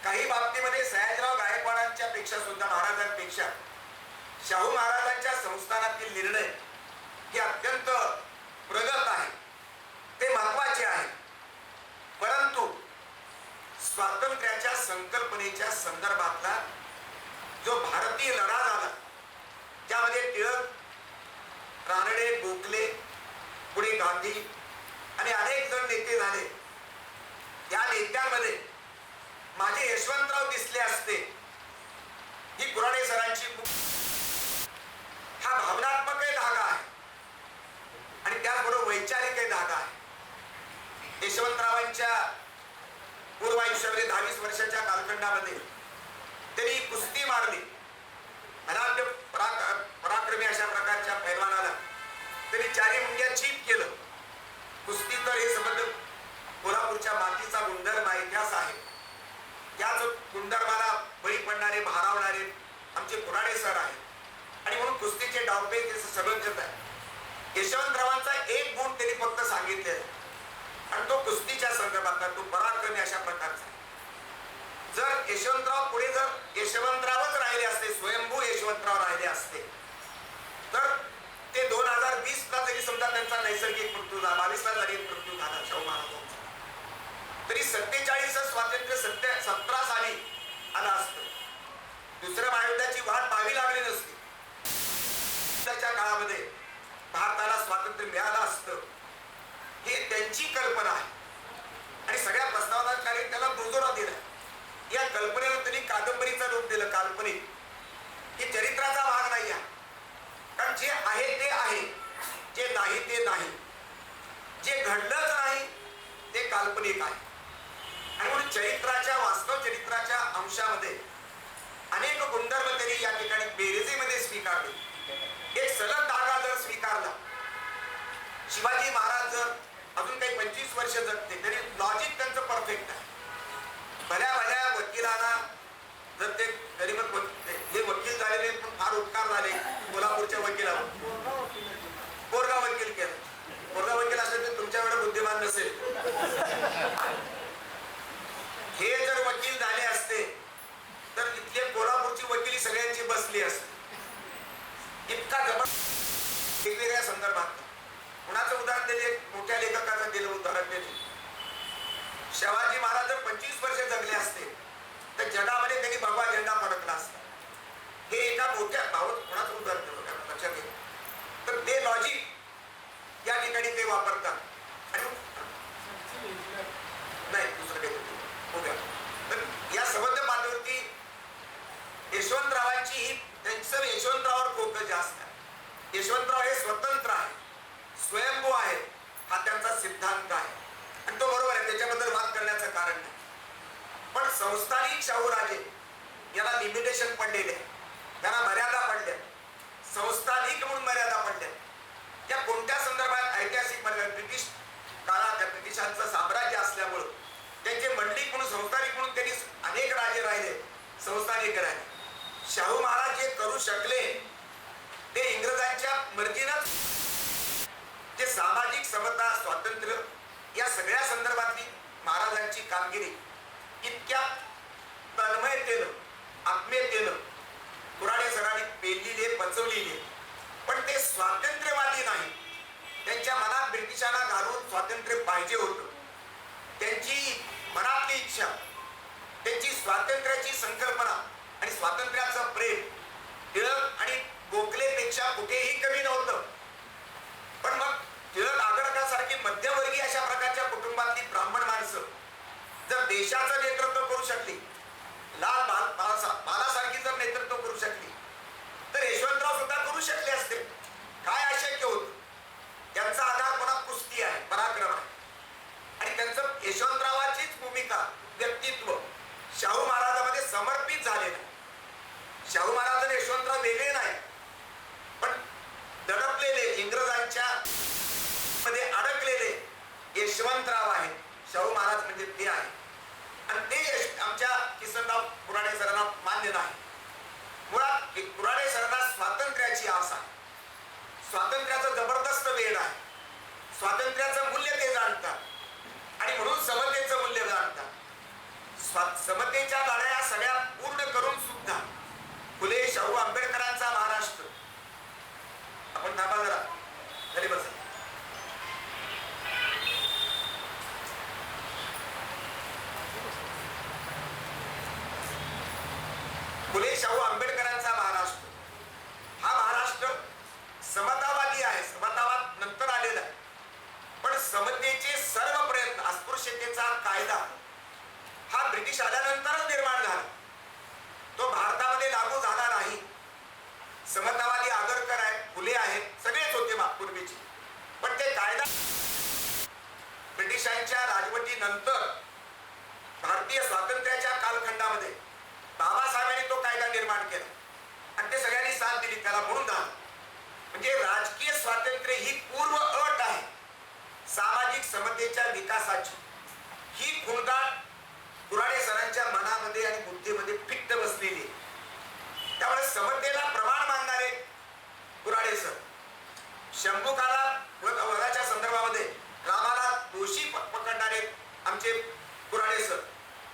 काही बाबतीमध्ये सयाजीराव गायकवाडांच्या पेक्षा सुद्धा, महाराजांपेक्षा शाहू महाराजांच्या संस्थानातील निर्णय हे अत्यंत प्रगत आहे, ते महत्वाचे आहे. परंतु स्वातंत्र्याच्या संकल्पनेच्या संदर्भातला जो भारतीय लढा झाला, ज्यामध्ये टिळक, रानडे, गोखले, पुढे गांधी आणि अनेक जण नेते झाले, या नेत्यांमध्ये माझे यशवंतराव दिसले असते. ही कुऱ्हाडे सरांची हा भावनात्मकही धागा आहे आणि त्याचबरोबर वैचारिकही धागा आहे. यशवंतरावांच्या पूर्व आयुष्यामध्ये 22 वर्षाच्या कालखंडामध्ये त्यांनी कुस्ती मारली. अनाद्य पराक्रमी अशा प्रकारच्या पैलवानाला त्यांनी 4 मुंड्या चीप केलं. कुस्ती तर हे संबंध कोल्हापूरच्या मातीचा गुणधर्म आहे, इतिहास आहे. त्याच गुणधर्माला बळी पडणारे, भारावणारे आमचे आमचे पुराणे सर आहेत आणि म्हणून कुस्तीचे डावपेच त्याचं सगळं करत आहे. यशवंतरावांचा एक गुण त्यांनी फक्त सांगितले आणि तो कुस्तीच्या संदर्भातला तो पराक्रमी अशा प्रकारचा. जर यशवंतराव पुढे जर यशवंतरावच राहिले असते, स्वयंभू यशवंतराव राहिले असते, तर ते 2020 ला जरी समजा त्यांचा नैसर्गिक मृत्यू झाला, 22 ला जरी मृत्यू झाला शाहू महाराजांचा, तरी 47 स्वातंत्र्य 17 साली आलं असतं. दुसऱ्या महायुद्धाची वाट पाहावी लागली नसती. त्याच्या काळामध्ये भारताला स्वातंत्र्य मिळालं असतं, हे त्यांची कल्पना आहे आणि सगळ्या प्रस्तावनाकारांनी त्याला दुजोरा दिला. या कल्पनेला त्यांनी कादंबरीचं रूप दिलं. काल्पनिक ही चरित्राचा भाग नाही आहे, कारण जे आहे ते आहे, जे नाही ते नाही, जे घडलंच नाही ते काल्पनिक आहे. आणि म्हणून चरित्राच्या वास्तव चरित्राच्या अंशामध्ये अनेक गुणधर्म त्यांनी या ठिकाणी बेरजेमध्ये स्वीकारले. एक सलग धागा जर स्वीकारला, शिवाजी महाराज जर अजून काही 25 वर्ष जगते तरी लॉजिक त्यांचं परफेक्ट आहे. भल्या भल्या वकिलांना जर ते गरीब हे वकील झालेले पण फार उपकार झाले कोल्हापूरच्या वकिलावर, कोरगा वकील केलं. कोरगा वकील असेल तर तुमच्या वेळेला बुद्धिमान नसेल. हे जर वकील झाले असते तर इथले कोल्हापूरची वकिली सगळ्यांची बसली असते. इतका जबरदस्त वेगवेगळ्या संदर्भात. कुणाचं उदाहरण दिले, मोठ्या लेखकाचं दिलं उदाहरण दिले. शिवाजी महाराज जर 25 वर्ष जगले असते तर जगामध्ये त्यांनी भगवा झेंडा फडकला असता. हे एका मोठ्या कोणाचं उदाहरण दिलं लक्षात घ्या. तर ते लॉजिक या ठिकाणी ते वापरतात आणि नाही दुसरं काही बघूया. तर या संबंध पातळीवरती यशवंतरावांची ही त्यांचं यशवंतरावावर फोकस जास्त आहे. यशवंतराव हे स्वतंत्र आहे, स्वयंभू आहे, हा त्यांचा सिद्धांत आहे आणि तो बरोबर आहे, त्याच्याबद्दल वाद करण्याचं कारण नाही. पण संस्थानिक शाहूराजे याला लिमिटेशन पडलेले, त्यांना मर्यादा पडल्या. संस्थानिक म्हणून मर्यादा पडल्या. त्या कोणत्या संदर्भात? ऐतिहासिक मर्यादा. ब्रिटिश काळात ब्रिटिशांचं साम्राज्य असल्यामुळं त्यांचे मंडलिक म्हणून संस्थानिक म्हणून त्यांनी अनेक राजे राहिले, संस्थानिक राहिले. शाहू महाराज जे करू शकले ते इंग्रजांच्या मर्जीनं, जे सामाजिक समता स्वातंत्र्य या सगळ्या संदर्भातली महाराजांची कामगिरी इतक्या तन्मयतेनं आत्मीयतेनं पुराणे सरांनी पेललेली, पचवलेली. पण ते स्वातंत्र्यवादी नाही. त्यांच्या मनात ब्रिटिशांना घालून स्वातंत्र्य पाहिजे होतं. त्यांची मनातली इच्छा, त्यांची स्वातंत्र्याची संकल्पना आणि स्वातंत्र्याचं प्रेम टिळक आणि गोखलेपेक्षा कुठेही कमी नव्हतं. पण मग टिळक आगरकरांसारखी मध्यमवर्गीय अशा प्रकारच्या कुटुंबातली ब्राह्मण माणसं जर देशाचं नेतृत्व करू शकली, बालासारखी जर नेतृत्व करू शकली, तर यशवंतराव सुद्धा करू शकले असते. काय अशक्य होत? त्यांचा आधार पुन्हा कुस्ती आहे, पराक्रम आहे आणि त्यांचं यशवंतरावाचीच भूमिका, व्यक्तित्व शाहू महाराजांमध्ये समर्पित झालेलं. शाहू महाराज आणि यशवंतराव वेगळे नाही, पण दडपलेले इंग्रजांच्या मध्ये अडकलेले यशवंतराव आहेत. शाहू महाराज म्हणजे ते आहे आणि ते आमच्या किसनराव पुराणे सरांना मान्य नाही. मुळात पुराणे सरांना स्वातंत्र्याची आस आहे. स्वातंत्र्याचं जबरदस्त वेळ आहे. स्वातंत्र्याचं मूल्य ते जाणतात आणि म्हणून समतेचं मूल्य जाणतात. समतेच्या लढाया सगळ्या पूर्ण करून सुद्धा फुले शाहू आंबेडकरांचा महाराष्ट्र. आपण थांबा जरा, घरी बसा. फुले शाहू आंबेडकरांचा महाराष्ट्र हा महाराष्ट्र समतावादी आहे. समतावाद नंतर आलेला आहे, पण समतेचे सर्व प्रयत्न, अस्पृश्यतेचा कायदा हा ब्रिटिश आल्यानंतरच निर्माण झाला. तो भारतामध्ये लागू झाला नाही. समतावादी आगरकर आहेत, फुले आहेत, सगळेच होते पूर्वीचे, पण ते कायदा ब्रिटिशांच्या राजवटीनंतर भारतीय स्वातंत्र्याच्या कालखंडामध्ये बाबासाहेबांनी तो कायदा निर्माण केला आणि ते सगळ्यांनी साथ दिली त्याला. म्हणून झालं म्हणजे राजकीय स्वातंत्र्य ही पूर्व अट आहे सामाजिक समतेच्या विकासाची. ही खुणगाठ पुराणे सरांच्या मनामध्ये आणि बुद्धीमध्ये फिट्ट बसलेली. त्यामुळे समतेला प्रमाण मानणारे कुऱ्हाडे सर, शंभूकाला वधाच्या संदर्भामध्ये रामाला दोषी पकडणारे आमचे कुऱ्हाडे सर,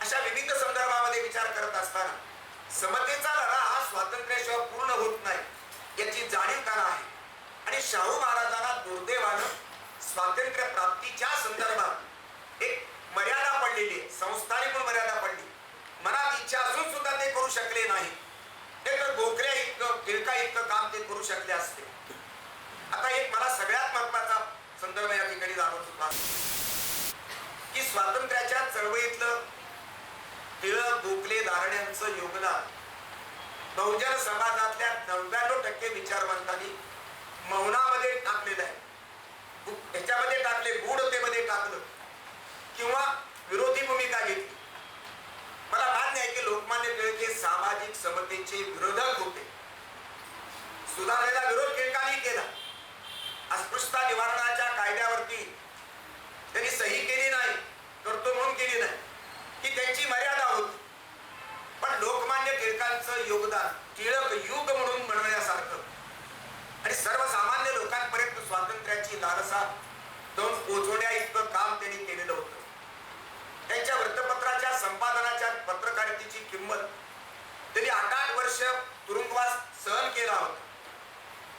अशा विविध संदर्भामध्ये विचार करत असताना समतेचा लढा हा स्वातंत्र्याशिवाय पूर्ण होत नाही याची जाणीव त्याला आहे. आणि शाहू महाराजांना दुर्दैवानं स्वातंत्र्य प्राप्तीच्या संदर्भात एक मर्यादा पडलेली आहे, संस्थानिक मर्यादा पडली. मनात इच्छा असून सुद्धा ते करू शकले नाही. ते तर गोखल्या इतकं टिळका इतकं काम ते करू शकले असते. आता एक मला सगळ्यात महत्वाचा संदर्भ या ठिकाणी जाणवत होता की स्वातंत्र्याच्या चळवळीतलं टिळक, गोखले, धारण्यांचं योगदान बहुजन समाजातल्या 99% विचारवंतांनी मौनामध्ये टाकलेलं आहे. ह्याच्यामध्ये टाकले, गूढतेमध्ये टाकलं किंवा विरोधी भूमिका घेतली. मला मान्य आहे की लोकमान्य टिळक हे सामाजिक समतेचे विरोधक होते. सुधारणेला विरोध टिळकांनी केला. अस्पृश्यता निवारणाच्या कायद्यावरती त्यांनी सही केली नाही, करतो म्हणून केली नाही, की त्यांची मर्यादा होती. पण लोकमान्य टिळकांचं योगदान टिळक युग म्हणून म्हणण्यासारखं आणि सर्वसामान्य लोकांपर्यंत स्वातंत्र्याची लालसा जाऊन पोहोचवण्या इतकं काम त्यांनी केलेलं होतं. त्यांच्या वृत्तपत्राच्या संपादनाच्या पत्रकारितेची किंमत त्यांनी 8 वर्ष तुरुंगवास सहन केला होता.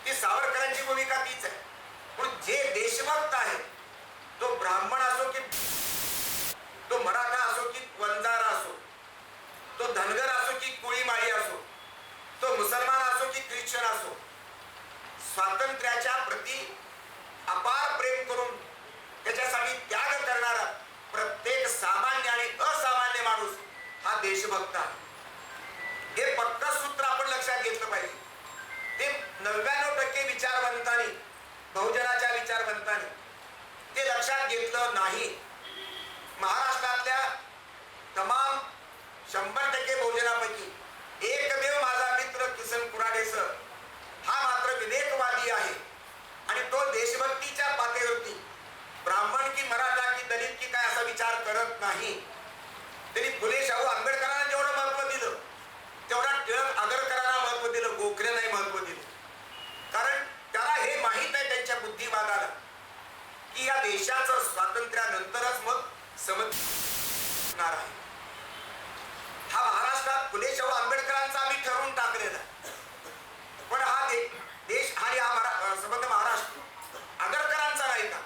ती सावरकरांची भूमिका तीच आहे. पण जे देशभक्त आहे, तो ब्राह्मण असो की तो मराठा असो की वंजारा असो, तो धनगर असो की कोळी माळी असो, तो मुसलमान असो की ख्रिश्चन असो, स्वातंत्र्याच्या प्रती अपार प्रेम करून त्याच्यासाठी त्याग करणारा प्रत्येक सामान्य आणि असामान्य माणूस हा देशभक्त आहे. हे पक्का सूत्र आपण लक्षात घेतलं पाहिजे. ते 99% विचारवंतांनी, बहुजनाच्या विचारवंतांनी ते लक्षात घेतलं नाही. महाराष्ट्रातल्या तमाम 100% बहुजनापैकी एकमेव माझा मित्र किसन कुऱ्हाडे सर हा मात्र विवेकवादी आहे आणि तो देशभक्तीच्या पातळीवरती ब्राह्मण की मराठा की दलित की काय असा विचार करत नाही. त्यांनी फुले शाहू आंबेडकरांना जेवढं महत्व दिलं तेवढा टिळक आगरकरांना महत्व दिलं, गोखले नाही महत्व दिलं. कारण त्याला हे माहीत आहे त्यांच्या बुद्धिवादाला की या देशाचं स्वातंत्र्यानंतरच मग समजणार आहे. हा महाराष्ट्रात फुले शाहू आंबेडकरांचा आम्ही ठरवून टाकलेला आहे. पण हा देश आणि हा संबंध महाराष्ट्र आगरकरांचा नाही का?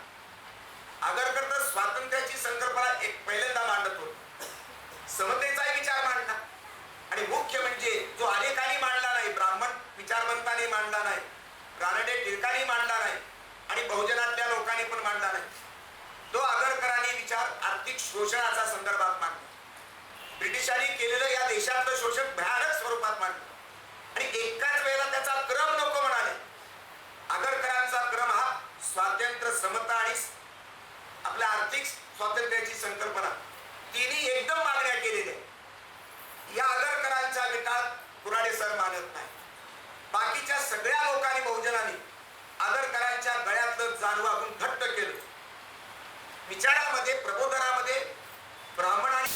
आगरकर तर स्वातंत्र्याची संकल्पना एक पहिल्यांदा मांडत होते, समतेचाही विचार मांडला आणि मुख्य म्हणजे जो अनेकांनी मांडला नाही, ब्राह्मण विचारवंतांनी मांडला नाही, रानडे टिळकांनी मांडला नाही आणि बहुजनातल्या लोकांनी पण मांडला नाही, तो आगरकरांनी विचार आर्थिक शोषणाचा संदर्भात मांडला. ब्रिटिशांनी केलेलं या देशातलं शोषण भयानक स्वरूपात मांडलं आणि एकाच वेळेला त्याचा क्रम नको म्हणाले. आगरकरांचा क्रम हा स्वातंत्र्य, समता आणि आपल्या आर्थिक स्वातंत्र्याची संकल्पना तिन्ही एकदम मागण्या केलेल्या. या आगरकरांच्या विटात कुऱ्हाडे सर मानत नाही. बाकीच्या सगळ्या लोकांनी, बहुजनांनी आगरकरांच्या गळ्यातलं जानवागून घट्ट केलं. विचारामध्ये, प्रबोधनामध्ये ब्राह्मणांनी,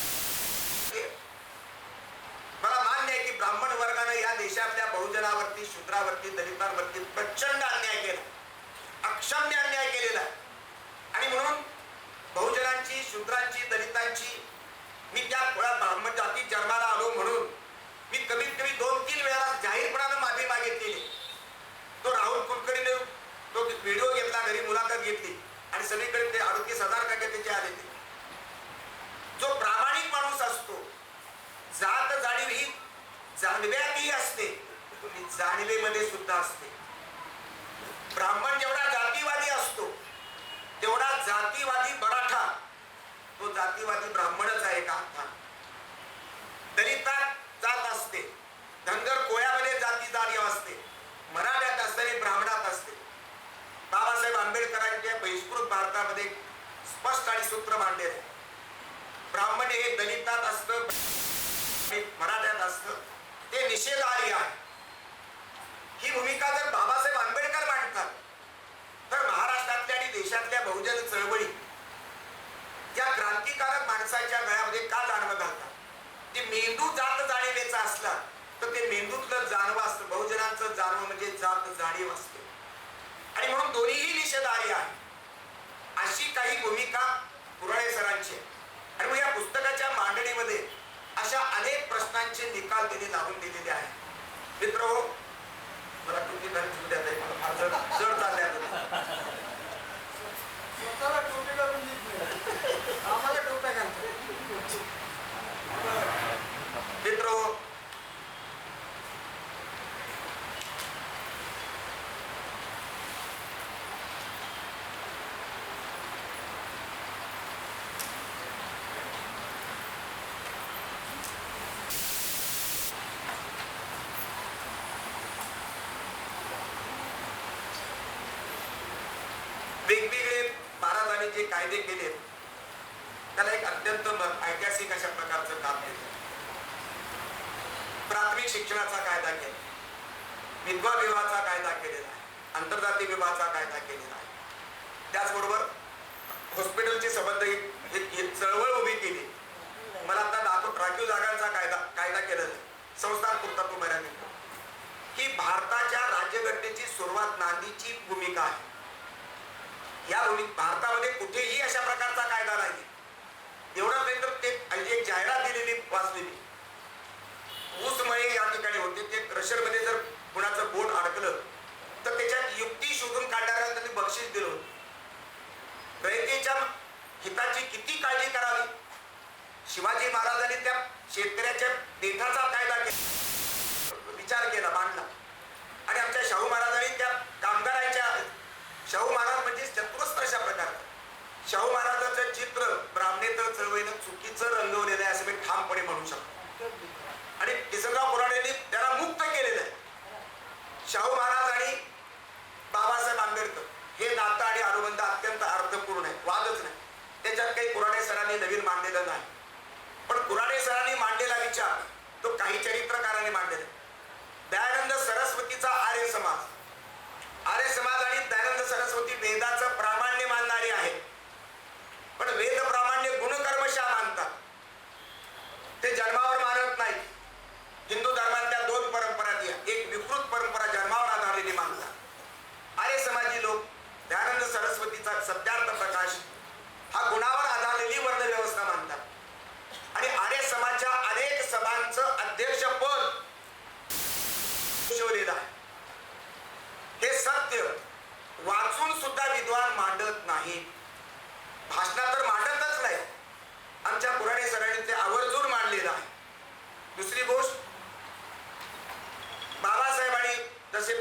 मला मान्य आहे की ब्राह्मण वर्गाने या देशातल्या बहुजनावरती, शूद्रावरती, दलितांवरती प्रचंड अन्याय केला, अक्षम्य अन्याय केलेला आहे. आणि म्हणून बहुजनांची, शूद्रांची, दलितांची, मी त्या ब्राह्मण जातीत जन्माला आलो म्हणून मी कमीत कमी 2-3 वेळा जाहीरपणानं माफी मागितलेली. तो राहुल कुलकर्णीने तो व्हिडिओ घेतला, घरी मुलाखत घेतली आणि सगळीकडे ते 38,000 त्याचे आले. ते जो प्रामाणिक माणूस असतो, जात जाणीव ही जाणव्यातही असते, जाणीवेमध्ये सुद्धा असते. ब्राह्मण जेवढा जातीवादी असतो तेवढा जातीवादी मराठा तो जातीवादी ब्राह्मणच आहे का? दलितात जात असते, धनगर कोळ्यामध्ये जाती जाणीव असते, मराठ्यात असते आणि ब्राह्मणात असते. बाबासाहेब आंबेडकरांच्या बहिष्कृत भारतामध्ये स्पष्ट आणि सूत्र मांडले आहे. ब्राह्मण हे दलितात असतं, मराठ्यात असतं, ते निषेधार्ह आहे. ही भूमिका जर बाबासाहेब आंबेडकर मांडतात तर महाराष्ट्रातल्या आणि देशातल्या बहुजन चळवळी त्या क्रांतिकारक माणसाच्या गळ्यामध्ये का जाणवं घालतात? ती मेंदू जात जाणीवेचा असला तर ते मेंदूतलं जाणवं असतं. बहुजनांचं जाणवं म्हणजे जात जाणीव असते आणि म्हणून दोन्हीही निषेधार्ह आहे अशी काही भूमिका पुराणे सरांची आहे. आणि मग या पुस्तकाच्या मांडणीमध्ये अशा अनेक प्रश्नांचे निकाल त्यांनी लावून दिलेले आहेत. मित्रहो, मला टोपी घालून शिकू द्या ताई, मला फार जड चाललंय आता. स्वतःला टोपी घालून देत नाही. आम्हाला टोप्या घालतो. मित्रहो, वेगवेगळे महाराजांनी जे कायदे केले त्याला एक अत्यंत ऐतिहासिक अशा प्रकारचं काम केलं. प्राथमिक शिक्षणाचा कायदा केला, विधवा विवाहाचा कायदा केलेला आहे, आंतरजातीय विवाहाचा कायदा केलेला आहे. त्याचबरोबर हॉस्पिटलचे संबंध एक चळवळ उभी केली. मला आता राखीव जागांचा कायदा केलेला आहे, संस्थान पुरता तो मर्यादित, की भारताच्या राज्यघटनेची सुरुवात नांदीची भूमिका आहे. या भारतामध्ये कुठेही अशा प्रकारचा कायदा नाही. एवढंच नाही तर ते एक जाहिरात दिलेली वाचलेली, ऊसमळे या ठिकाणी होते, ते क्रशरमध्ये जर कुणाचं बोट अडकलं तर त्याच्यात युक्ती शोधून काढणाऱ्याला त्यांनी बक्षीस दिलं होतं. रयतेच्या हिताची किती काळजी करावी. शिवाजी महाराजांनी त्या शेतकऱ्याच्या देठाचा कायदा विचार केला, मांडला. आणि आमच्या शाहू महाराजांनी त्या कामगाराच्या, शाहू महाराज म्हणजे चतुरस्र अशा प्रकारचं, शाहू महाराजांचं चित्र ब्राह्मणेतर चळवळीनं चुकीचं रंगवलेलं आहे असं मी ठामपणे म्हणू शकतो. आणि किसनराव कुऱ्हाडेंनी त्याला मुक्त केलेलं आहे. शाहू महाराज आणि बाबासाहेब आंबेडकर हे नातं आणि अनुबंध अत्यंत अर्थपूर्ण आहे, वादच नाही. त्याच्यात काही कुऱ्हाडे सरांनी नवीन मांडलेलं नाही. पण कुऱ्हाडे सरांनी मांडलेला विचार तो काही चरित्रकारांनी मांडलेला. दयानंद सरस्वतीचा आर्य समाज, आर्य समाज आणि दयानंद सरस्वती वेदाचं प्रामाण्य मानणारे आहेत. पण वेद प्रामाण्य गुणकर्मशः मानतात, ते जन्मावर मानत नाही. हिंदू धर्मातल्या दोन परंपरा द्या, एक विकृत परंपरा जन्मावर आधारलेली मानतात. आर्य समाजी लोक दयानंद सरस्वतीचा सत्यार्थ प्रकाश हा गुणावर आधारलेली वर्ण व्यवस्था मानतात. आणि आर्य समाजच्या अनेक सभांचं अध्यक्षपद शोधलेलं आहे. हे सत्य वाचून सुद्धा विद्वान मांडत नाही. भाषणात तर मांडतच नाही. आमच्या कुऱ्हाडे सरांनी ते आवर्जून मांडलेलं आहे. दुसरी गोष्ट, बाबासाहेबांनी जसे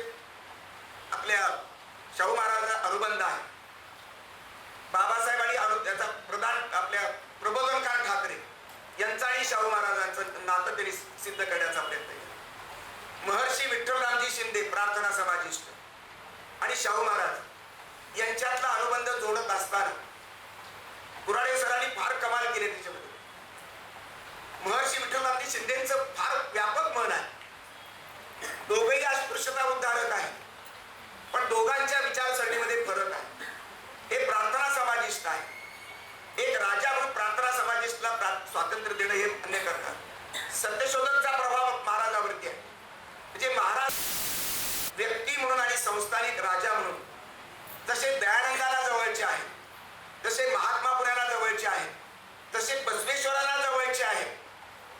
आपल्या शाहू महाराजांचा अनुबंध आहे, बाबासाहेब आणि त्याचा प्रधान आपल्या प्रबोधनकार ठाकरे यांचा आणि शाहू महाराजांचं नातं त्यांनी सिद्ध करण्याचा प्रयत्न केला. महर्षी विठ्ठलरामजी शिंदे प्रार्थना समाजिष्ट आणि शाहू महाराज यांच्यातला अनुबंध जोडत असताना कुऱ्हाडे सरांनी फार कमाल केले त्याच्यामध्ये. महर्षी विठ्ठलरामजी शिंदेचं फार व्यापक मन आहे. दोघेही अस्पृश्यता उद्धारक आहे, पण दोघांच्या विचारसरणीमध्ये फरक आहे. हे प्रार्थना समाजिष्ट आहे. एक राजा म्हणून प्रार्थना समाजिष्टला स्वातंत्र्य देणं हे मान्य करतात. सत्यशोधकचा प्रभाव महाराजावरती आहे. म्हणजे महाराज व्यक्ती म्हणून आणि संस्थानिक राजा म्हणून जसे दयानंदाला जवळचे आहेत, जसे महात्मा फुल्याला जवळचे आहेत, तसे बसवेश्वराला जवळचे आहेत,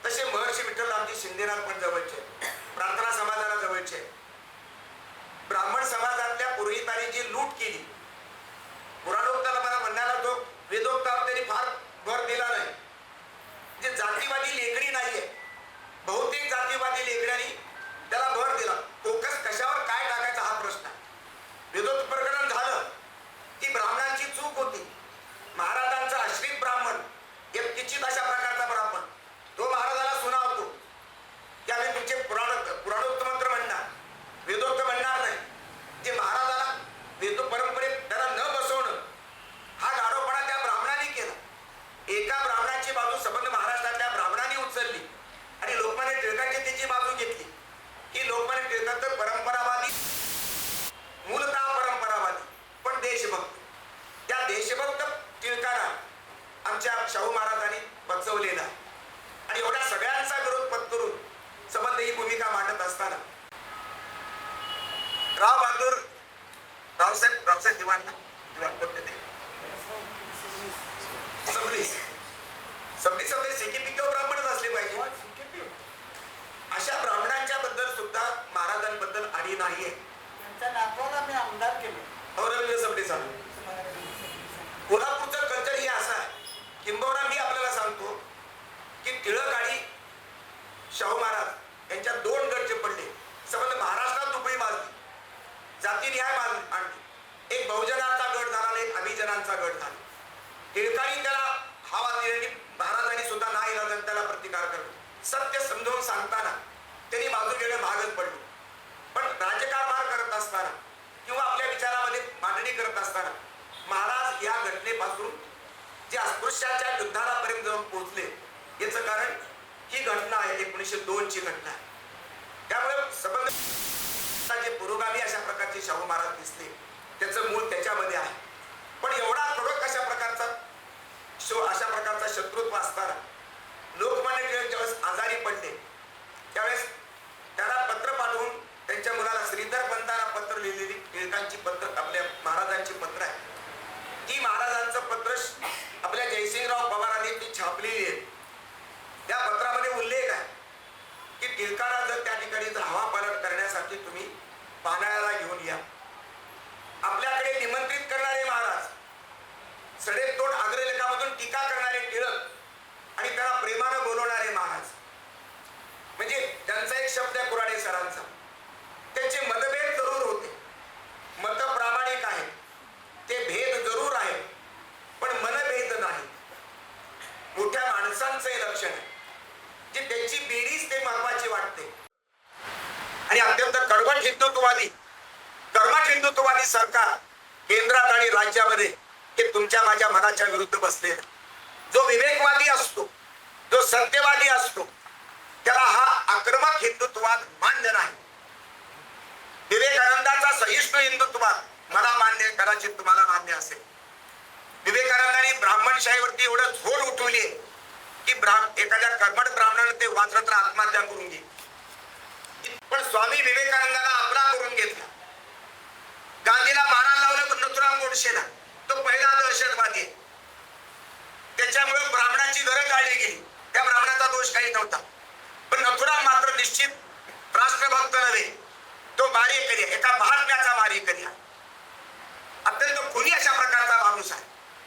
तसे महर्षी विठ्ठलरामजी शिंदेला पण जवळचे आहेत. प्रार्थना समाजाला जवळचे आहेत. ब्राह्मण समाजातल्या पुरोहितांनी जी लूट केली, पुराणोक्ताला मला म्हणण्याला तो वेदोक्तावर त्यांनी फार भर दिला नाही. जे जातीवादी लेखणी नाहीये, बहुतेक जातीवादी लेखण्यानी त्याला भर दिला. फोकस कशावर काय टाकायचा हा प्रश्न आहे. वेदोक्त प्रकरण झालं ती ब्राह्मणांची चूक होती. महाराजांचा आश्रित ब्राह्मण, एक निश्चित अशा प्रकारचा ब्राह्मण, तो महाराजाला सुनावतो की आम्ही तुमचे पुराणोक्त मंत्र म्हणणार, वेदोक्त म्हणणार नाही. जे महाराजाला वेद परंपरेत राव बहादूर रावसाहेब दिवाण ना दिवाण कोणते ते सबली सिकिपिक्यो ब्राह्मणच असले पाहिजे. अशा ब्राह्मणांच्या बद्दल सुद्धा महाराजांबद्दल आडी नाहीये. त्यांच्या नातवाला मी आमदार केले. रवींद्र सबली चालू कोल्हापूरचं कल्चर हे असं आहे. किंबहुना मी आपल्याला सांगतो की टिळक आणि शाहू महाराज यांच्या दोन गटचे पडले. संबंध महाराष्ट्रात दुबळी माजली, जाती न्याय आणली. एक बहुजनांचा गट झाला आणि एक अभिजनांचा गट झाला. टिळकांनी त्याला हवा दिली, महाराजांनी सुद्धा नाही त्याला प्रतिकार करतो. सत्य समजावून सांगताना त्यांनी बाजू घेणं भागच पडलो. पण राजकारभार करत असताना किंवा आपल्या विचारामध्ये मांडणी करत असताना महाराज या घटनेपासून जे अस्पृश्याच्या युद्धापर्यंत जाऊन पोहोचले याचं कारण ही घटना आहे 1902 ची घटना आहे. त्यामुळे संबंध जे पुरोगामी अशा प्रकारचे शाहू महाराज दिसले त्याचं मूळ त्याच्यामध्ये आहे. पण एवढा कडक अशा प्रकारचा शत्रुत्व असताना लोकमान्य टिळक ज्यावेळेस आजारी पडले त्यावेळेस त्याला पत्र पाठवून त्यांच्या मुलाला श्रीधर पंतांना पत्र लिहिलेली टिळकांची पत्र आपल्या महाराजांची पत्र आहे. ती महाराजांचं पत्र आपल्या जयसिंगराव पवारांनी ती छापलेली आहे. त्या पत्रामध्ये उल्लेख आहे की टिळकांना जर त्या ठिकाणी हवा पालट करण्यासाठी तुम्ही पानाळ्याला घेऊन या. आपल्याकडे निमंत्रित करणारे महाराज, सडेतोड अग्रलेखामधून टीका करणारे टिळक आणि त्याला प्रेमानं बोलवणारे महाराज. म्हणजे त्यांचा एक शब्द आहे कुऱ्हाडे सरांचा, त्यांचे मतभेद जरूर होते, मत प्रामाणिक आहेत, ते भेद जरूर आहेत, पण मनभेद नाही. मोठ्या माणसांचं हे लक्षण आहे की त्यांची बेरीज ते महत्वाची वाटते. आणि अत्यंत कर्मठ हिंदुत्ववादी सरकार केंद्रात आणि राज्यामध्ये हे तुमच्या माझ्या मनाच्या विरुद्ध बसले. जो विवेकवादी असतो, जो सत्यवादी असतो, त्याला हा आक्रमक हिंदुत्ववाद मान्य नाही. विवेकानंदाचा सहिष्णू हिंदुत्ववाद मला मान्य, कदाचित तुम्हाला मान्य असेल. विवेकानंदांनी ब्राह्मणशाहीवरती एवढं झोल उठवली की एखाद्या कर्मठ ब्राह्मणाने ते वाचलं तर आत्महत्या करून घे. पण स्वामी विवेकानंदाला आपला करून घेतला. गांधीला मारायला लावलं पण नथुराम गोडसेला, तो पहिला दहशतवादी आहे. त्याच्यामुळे ब्राह्मणाची गरज आली गेली. त्या ब्राह्मणाचा दोष काही नव्हता. पण नथुराम मात्र निश्चित राष्ट्रभक्त नव्हे, तो मारेकरी आहे, एका महात्म्याचा मारेकरी आहे. अत्यंत खुनी अशा प्रकारचा माणूस आहे.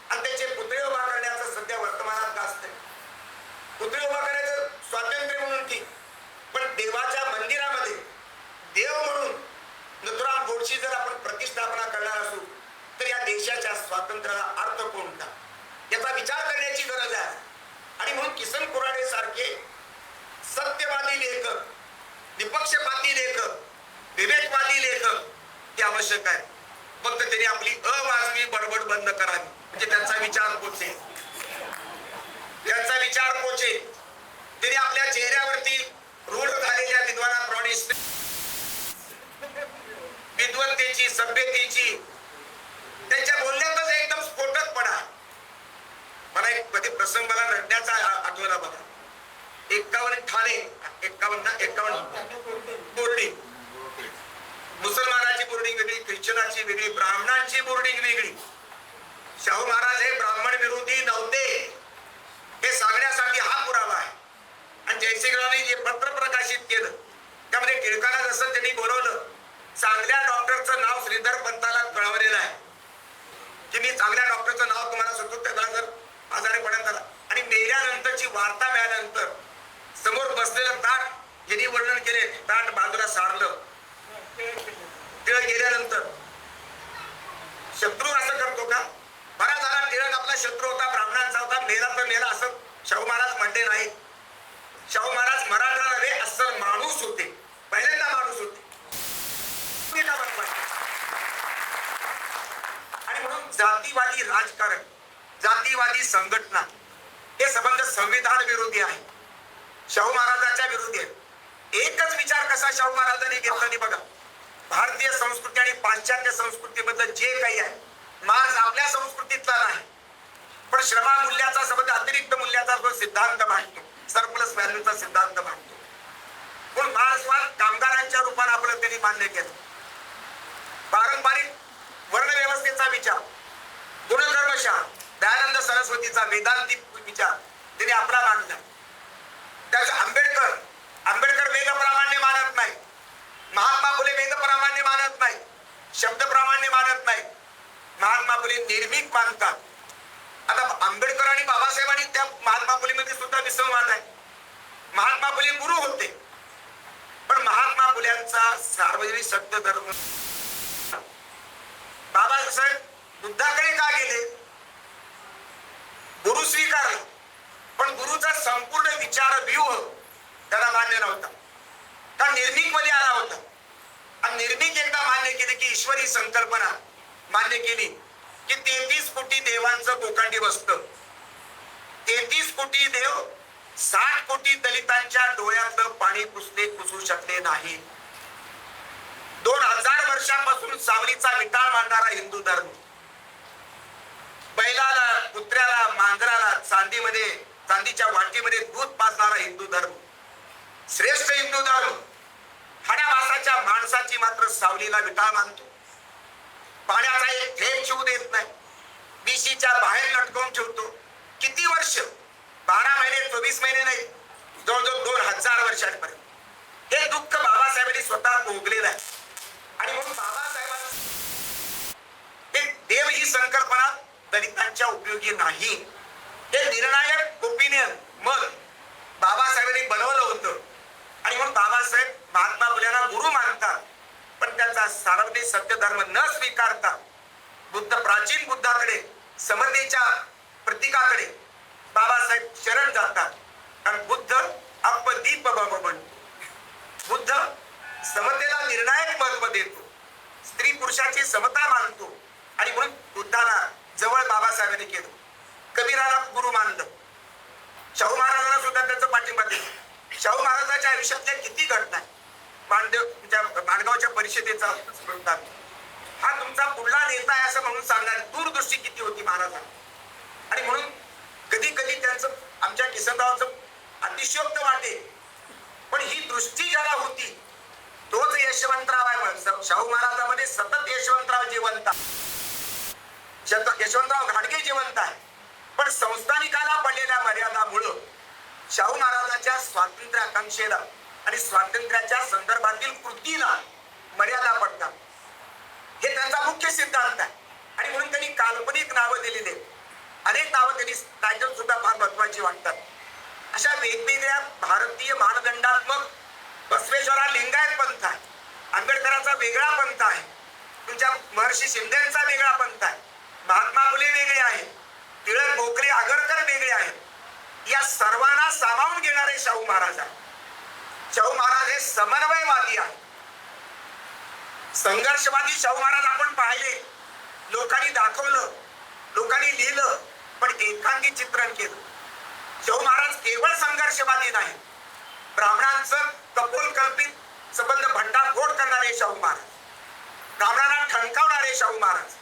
आणि त्याचे पुतळे उभा करण्याचं सध्या वर्तमानात गाजत आहे. पुतळे उभा करायचं स्वातंत्र्य म्हणून ठीक, पण देवाच्या मंदिरामध्ये देव म्हणून नथुराम गोडसे जर आपण प्रतिष्ठापना करणार असू तर या देशाच्या स्वातंत्र्याला अर्थ कोणता याचा विचार करण्याची गरज आहे. आणि म्हणून किसन कुऱ्हाडे सारखे सत्यवादी लेखक, निपक्षपाती लेखक, विवेकवादी लेखक हे आवश्यक आहे. फक्त त्यांनी आपली अवाजवी बडबड बंद करावी, म्हणजे त्यांचा विचार पोचेल. त्यांनी आपल्या चेहऱ्यावरती रूढ झालेल्या विद्वानाप्रमाणे विद्वत्तेची, सभ्यतेची, त्यांच्या बोलण्यातच एकदम स्फोटकपणा. मला एक कधी प्रसंग मला रडण्याचा आठवला बघा. 51 ठाणे, 51 बोर्डिंग, मुसलमानाची बोर्डिंग वेगळी, ख्रिश्चनाची वेगळी, ब्राह्मणांची बोर्डिंग वेगळी. शाहू महाराज हे ब्राह्मण विरोधी नव्हते हे सांगण्यासाठी हा पुरावा आहे. आणि जयसिंगरावांनी जे पत्र प्रकाशित केलं त्यामध्ये टिळकाला जसं त्यांनी बोलवलं, चांगल्या डॉक्टरचं नाव श्रीधर पंताला कळवलेलं आहे की मी चांगल्या डॉक्टरचं नाव तुम्हाला सांगतो, त्याला जर आजारी पडत आला. आणि मेल्यानंतरची वार्ता मिळाल्यानंतर समोर बसलेलं ताट यांनी वर्णन केले, ताट बाजूला सारलं. टिळक गेल्यानंतर शत्रू असं करतो का? बरा झाला टिळक आपला शत्रू होता, ब्राह्मणांचा होता, मेला तर मेला असं शाहू महाराज म्हणले नाही. शाहू महाराज मराठा नव्हे, अस्सल माणूस होते, पहिल्यांदा माणूस होते. आणि म्हणून जातीवादी राजकारण, जातीवादी संघटना हे संबंध संविधान विरोधी आहे, शाहू महाराजांच्या विरोधी आहे. एकच विचार कसा शाहू महाराजांनी घेतला नाही बघा. भारतीय संस्कृती आणि पाश्चात्य संस्कृतीबद्दल जे काही आहे, मार्क्स आपल्या संस्कृतीतला नाही, पण श्रमा मूल्याचा संबंध अतिरिक्त मूल्याचा जो सिद्धांत मांडतो, सरप्लस व्हॅल्यूचा सिद्धांत मांडतो. पण मार्क्सवाद कामगारांच्या रूपाने आपलं त्यांनी मान्य केलं. पारंपरिक वर्णव्यवस्थेचा विचार, गुणकर्मशास्त्र, दयानंद सरस्वतीचा वेदांतिक विचार त्यांनी आपला मांडला. त्याच्या आंबेडकर वेद प्रामाण्य मानत नाही, महात्मा फुले वेद प्रामाण्य मानत नाही, शब्द प्रामाण्य मानत नाही, महात्मा फुले निर्मिक मानतात. आता आंबेडकर आणि बाबासाहेबांनी त्या महात्मा फुलेमध्ये सुद्धा विसंवाद आहे. महात्मा फुले गुरु होते, पण महात्मा फुल्यांचा सार्वजनिक सत्य धर्म. बाबासाहेब बुद्धाकडे का गेले? गुरु स्वीकारला, पण गुरुचा संपूर्ण विचार व्यूह त्याला मान्य नव्हता. त्या निर्मिक मध्ये आला होता. आणि निर्मिक एकदा मान्य केले की ईश्वरी संकल्पना मान्य केली की 33 कोटी देवांचं कोकांडी बसतं. 33 कोटी देव 60 कोटी दलितांच्या डोळ्यातलं पाणी पुसू शकले नाही. 2000 वर्षापासून सावलीचा विटाळ मांडणारा हिंदू धर्म, बैलाला, कुत्र्याला, मांजराला चांदीच्या वाटीमध्ये दूध पाजणारा हिंदू धर्म, श्रेष्ठ हिंदू धर्म, हाडामासाच्या माणसाची मात्र सावलीला विटाळ मानतो. पाण्याचा एक थेंब शिवू देत नाही, बीसीच्या बाहेर लटकवून ठेवतो. किती वर्ष? 12 महिने, 24 महिने नाही, जवळजवळ 2000 वर्षांपर्यंत हे दुःख बाबासाहेबांनी स्वतः भोगलेलं आहे. आणि म्हणून बाबासाहेबांनी देव ही संकल्पना दलितांच्या उपयोगी नाही, हे निर्णायक ओपिनियन मत बाबासाहेबांनी बनवलं होतं. आणि म्हणून बाबासाहेब महात्मा फुल्यांना गुरु मानतात, पण त्यांचा सार्वजनिक सत्य धर्म न स्वीकारता प्राचीन बुद्धाकडे, समतेच्या प्रतीकाकडे बाबासाहेब शरण जातात. कारण बुद्ध अपदीप बनतो. बुद्ध समतेला निर्णायक महत्व देतो, स्त्री पुरुषाची समता मानतो. आणि म्हणून बुद्धाला जवळ बाबासाहेबांनी केलं, कबीराला गुरु मानलं, शाहू महाराजांना सुद्धा त्याचा पाठिंबा दिला. शाहू महाराजांच्या आयुष्यातल्या किती घटना माणगावच्या परिषदेचा हा तुमचा पुढला नेता आहे असं म्हणून सांगणारी दूरदृष्टी किती होती महाराजांना. आणि म्हणून कधी कधी त्यांचं आमच्या किसनरावाचं अतिशयोक्त वाटे, पण ही दृष्टी ज्याला होती तोच यशवंतराव आहे. शाहू महाराजांमध्ये सतत यशवंतराव जिवंत आहे, यशवंतराव घाडगे जिवंत आहे, पण संस्थानिकाला पडलेल्या मर्यादामुळं शाहू महाराजांच्या स्वातंत्र्य आकांक्षेला आणि स्वातंत्र्याच्या संदर्भातील कृतीला मर्यादा पडतात. हे त्यांचा मुख्य सिद्धांत आहे. आणि म्हणून त्यांनी काल्पनिक नावं दिलेली, अनेक नावं त्यांनी टायटल सुद्धा फार महत्वाची वाटतात. अशा वेगवेगळ्या भारतीय मानदंडात्मक बसवेश्वरा लिंगायत पंथ आहे, आंबेडकरांचा वेगळा पंथ आहे, तुमच्या महर्षी शिंदेचा वेगळा पंथ आहे, महात्मा फुले वेगळे आहेत, टिळक, भोकरे, आगरकर वेगळे आहेत. या सर्वांना सामावून घेणारे शाहू महाराज आहेत. शाहू महाराज हे समन्वयवादी आहेत, संघर्षवादी शाहू महाराज आपण पाहिले, लोकांनी दाखवलं, लोकांनी लिहिलं, पण एकांगी चित्रण केलं. शाहू महाराज केवळ संघर्षवादी नाही, ब्राह्मणांचं कपोल कल्पित संबंध भंडाफोड करणारे शाहू महाराज, ब्राह्मणांना ठणकावणारे शाहू महाराज,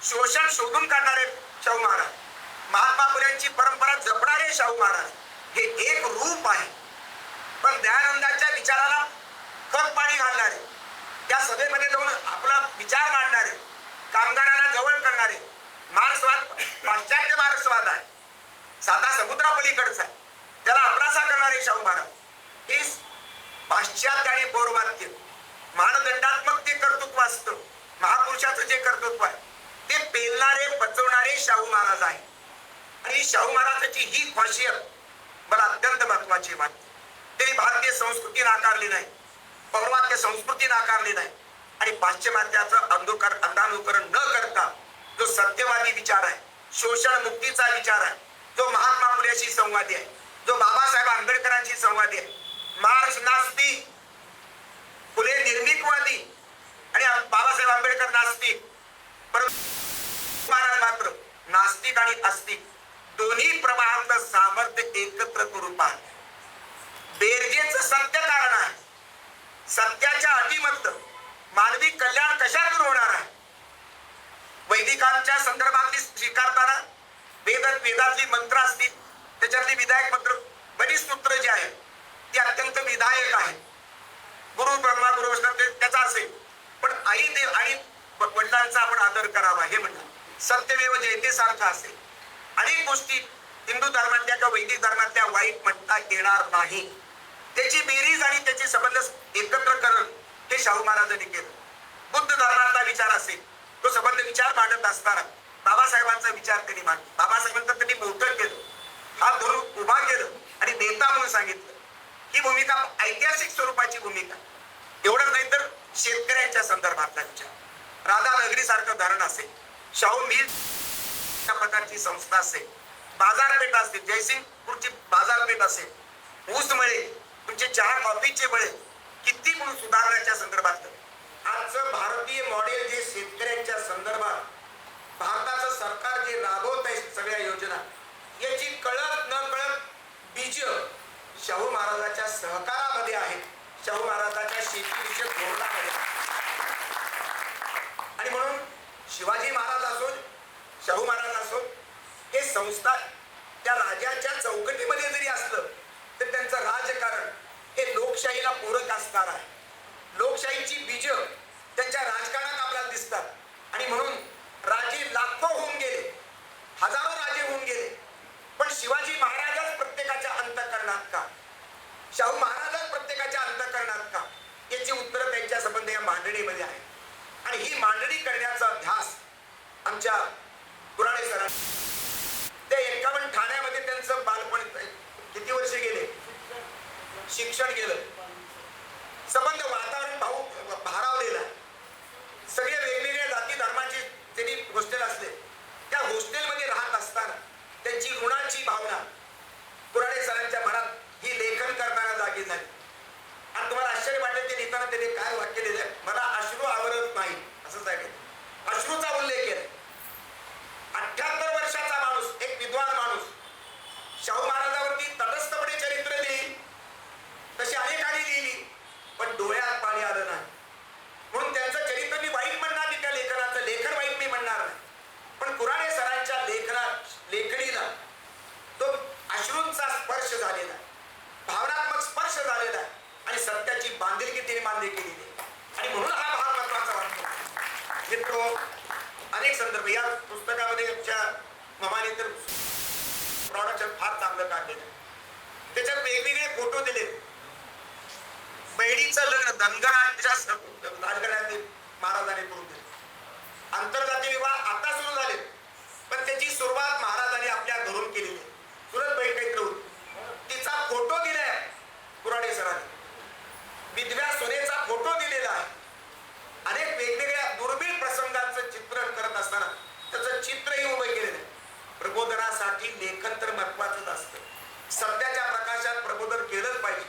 शोषण शोधून काढणारे शाहू महाराज, महात्मा फुल्यांची परंपरा जपणारे शाहू महाराज, हे एक रूप आहे. पण दयानंदाच्या विचाराला खत पाणी घालणारे, त्या सभेमध्ये जाऊन आपला विचार मांडणारे, कामगारांना जवळ करणारे, मार्क्सवाद पाश्चात्य मार्क्सवाद आहे, साधा समुद्रापलीकडचा आहे, त्याला आपलासा करणारे शाहू महाराज, हे पाश्चात्य आणि पौर्वात्य मानदंडात्मक जे कर्तृत्व असतं, महापुरुषाचं जे कर्तृत्व आहे ते पेलणारे, पचवणारे शाहू महाराज आहे. आणि शाहू महाराजांची ही खासियत मला अत्यंत महत्वाची वाटते. त्यांनी भारतीय संस्कृती नाकारली नाही, पौर्वात्य संस्कृती नाकारली नाही, आणि पाश्चिमात्याचं अंधानुकरण न करता जो सत्यवादी विचार आहे, शोषण मुक्तीचा विचार आहे, जो महात्मा फुलेशी संवादी आहे, जो बाबासाहेब आंबेडकरांशी संवादी आहे, मार्क्स नास्तिक, फुले निर्मिकवादी आणि बाबासाहेब आंबेडकर नास्तिक, परंतु महाराज मात्र नास्तिक आणि आस्तिक दोन्ही प्रवाहातलं सामर्थ्य एकत्र करून पाहत. बेरजेचं सत्य कारण आहे, सत्याच्या अटीमधलं मानवी कल्याण कशातून होणार आहे. वैदिकांच्या संदर्भातली स्वीकारताना वेदातली मंत्र असतील, त्याच्यातली विधायक मंत्र, बरीच सूत्र जी आहेत ती अत्यंत विधायक आहेत. गुरु ब्रह्मा गुरु विष्णू त्याचा असेल, पण आई देव आणि वडिलांचा आपण आदर करावा हे म्हणतात. सत्यमेव जयते सारखं असेल. अनेक गोष्टी हिंदू धर्मातल्या किंवा वैदिक धर्मातल्या वाईट म्हणता येणार नाही. त्याची बेरीज आणि त्याचे संबंध एकत्र करणं हे शाहू महाराजांनी केलं. बुद्ध धर्मातला विचार असेल, तो संबंध विचार मांडत असताना बाबासाहेबांचा विचार त्यांनी मांडला. बाबासाहेबांचं त्यांनी मोठं केलं, हात धरून उभा केलं आणि नेता म्हणून सांगितलं. ही भूमिका ऐतिहासिक स्वरूपाची भूमिका. एवढंच नाही तर शेतकऱ्यांच्या संदर्भातला विचार. राधानगरी सारखं धरण असेल, शाहू मिल प्रकारची संस्था असेल, बाजारपेठ असेल, जयसिंगपूरची बाजारपेठ असेल, ऊस मळे, तुमचे चहा कॉफीचे मळे, किती म्हणून सुधारण्याच्या संदर्भात आजचं भारतीय मॉडेल जे शेतकऱ्यांच्या संदर्भात भारताचं सरकार जे राबवत आहे सगळ्या योजना, याची कळत न कळत बीज शाहू महाराजांच्या सहकारामध्ये आहे, शाहू महाराजांच्या शेतीविषयक धोरणामध्ये. आणि म्हणून शिवाजी महाराज असो, शाहू महाराज असो, हे संस्था त्या राजाच्या चौकटीमध्ये जरी असलं तर त्यांचं राजकारण हे लोकशाहीला पूरक असणार आहे. लोकशाहीची बीज त्यांच्या राजकारणात आपल्याला दिसतात. आणि म्हणून राजे लाखो होऊन गेले, हजारो राजे होऊन गेले, पण शिवाजी महाराजच प्रत्येकाच्या अंतःकरणात का, शाहू महाराजच प्रत्येकाच्या अंतःकरणात का, याची उत्तरं त्यांच्या संबंध या मांडणीमध्ये आहे. आणि ही मांडणी करण्याचा ध्यास आमच्या पुराणे सरांनी, ते 51 ठाण्यामध्ये त्यांचं बालपण, किती वर्ष गेले शिक्षण गेलं, संबंध वातावरण भारावलेला, सगळे वेगवेगळ्या जाती धर्माचे त्यांनी हॉस्टेल असले, त्या हॉस्टेलमध्ये राहत असताना त्यांची ऋणाची भावना पुराणे सरांच्या मनात ही लेखन करताना जागी झाली. आणि तुम्हाला आश्चर्य वाटेल ते लिहिताना त्यांनी काय वाक्य लिहिलंय, मला अश्रू आवरत नाही असं सांगितलं. अश्रूचा उल्लेख केलाय. 78 वर्षाचा माणूस, एक विद्वान माणूस, शाहू महाराजांवरती तटस्थपणे चरित्र लिहिली, तशी अनेकांनी लिहिली, पण डोळ्यात पाणी आलं नाही. म्हणून त्यांचं चरित्र मी वाईट म्हणणार नाही, त्या लेखनाचं लेखन वाईट मी म्हणणार नाही, पण पुराणे सरांच्या लेखणीला तो अश्रूंचा स्पर्श झालेला आहे, भावनात्मक स्पर्श झालेला आहे आणि सत्याची बांधिलकी तिने मान्य केलेली आहे. आणि म्हणून हा भाग महत्वाचा वाटतो. मित्रो, अनेक संदर्भ या पुस्तकामध्ये आमच्या ममाने तर प्रोडक्शन फार चांगलं काढलेलं आहे. त्याच्यात वेगवेगळे फोटो दिले. बहिणीचं लग्न धनगराच्या राजगडातील महाराजांनी करून दिले. आंतरजातीय विवाह आता सुरू झाले, पण त्याची सुरुवात महाराजांनी आपल्या घरून केलेली आहे. सुरत बहीण काहीतरी होती, तिचा फोटो दिलाय पुराणे सरांनी. विधव्या सोनेचा फोटो दिलेला आहे. अनेक वेगवेगळ्या दुर्मिळ प्रसंगांचं चित्रण करत असताना त्याचं चित्रही उभं केलेलं आहे. प्रबोधनासाठी लेखन तर महत्वाचंच असतं. सत्याच्या प्रकाशात प्रबोधन केलंच पाहिजे,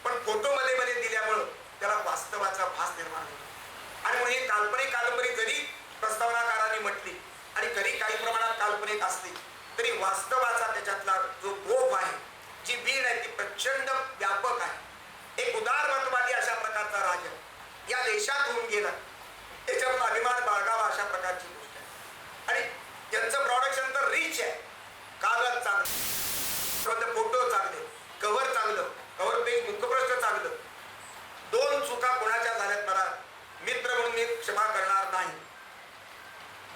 पण फोटो मध्ये दिल्यामुळं त्याला वास्तवाचा भास निर्माण होतो. आणि म्हणून ही काल्पनिक कादंबरी जरी प्रस्तावनाकारांनी म्हटली आणि जरी काही प्रमाणात काल्पनिक असली तरी वास्तवाचा त्याच्यातला जो गोप आहे, जी बीड आहे, ती प्रचंड व्यापक आहे. एक उदारमतवादी अशा प्रकारचा राजा या देशात होऊन गेला, त्याच्यावर अभिमान बाळगावा अशा प्रकारची गोष्ट आहे. आणि त्यांचं प्रोडक्शन तर रिच आहे. कागद चांगलं, फोटो चांगले, कव्हर चांगलं, कव्हर पेज मुखपृष्ठ चांगलं. 2 चुका कोणाच्या झाल्यात मला मित्र म्हणून मी क्षमा करणार नाही.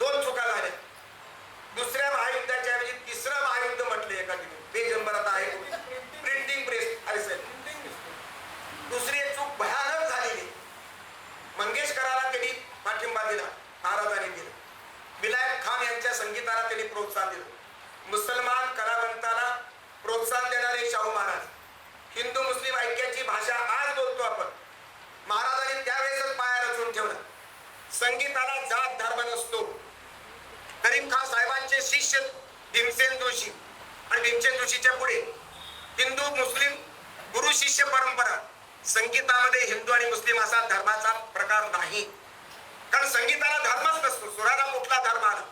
2 चुका झाल्या. दुसऱ्या महायुद्धाच्या ऐवजी तिसरं महायुद्ध म्हटले एका ठिकाणी, पेज नंबरात आहे प्रिंटिंग प्रेस असेल. दुसरी एक चूक भयानक झालेली, मंगेशकराला त्यांनी पाठिंबा दिला, महाराजांनी दिला. विलायत खान यांच्या संगीताला त्यांनी प्रोत्साहन दिलं. मुसलमान कलावंताला प्रोत्साहन देणारे शाहू महाराज. हिंदू मुस्लिम ऐक्याची भाषा आज बोलतो आपण, महाराजांनी त्यावेळेसच पाया रचून ठेवला. संगीताला जात धर्म नसतो. करीम खान साहेबांचे शिष्य भीमसेन जोशी आणि भीमसेन जोशीच्या पुढे हिंदू मुस्लिम गुरु शिष्य परंपरा. संगीतामध्ये हिंदू आणि मुस्लिम असा धर्माचा प्रकार नाही, कारण संगीताला धर्मच नसतो. सुराला कुठला धर्म आला?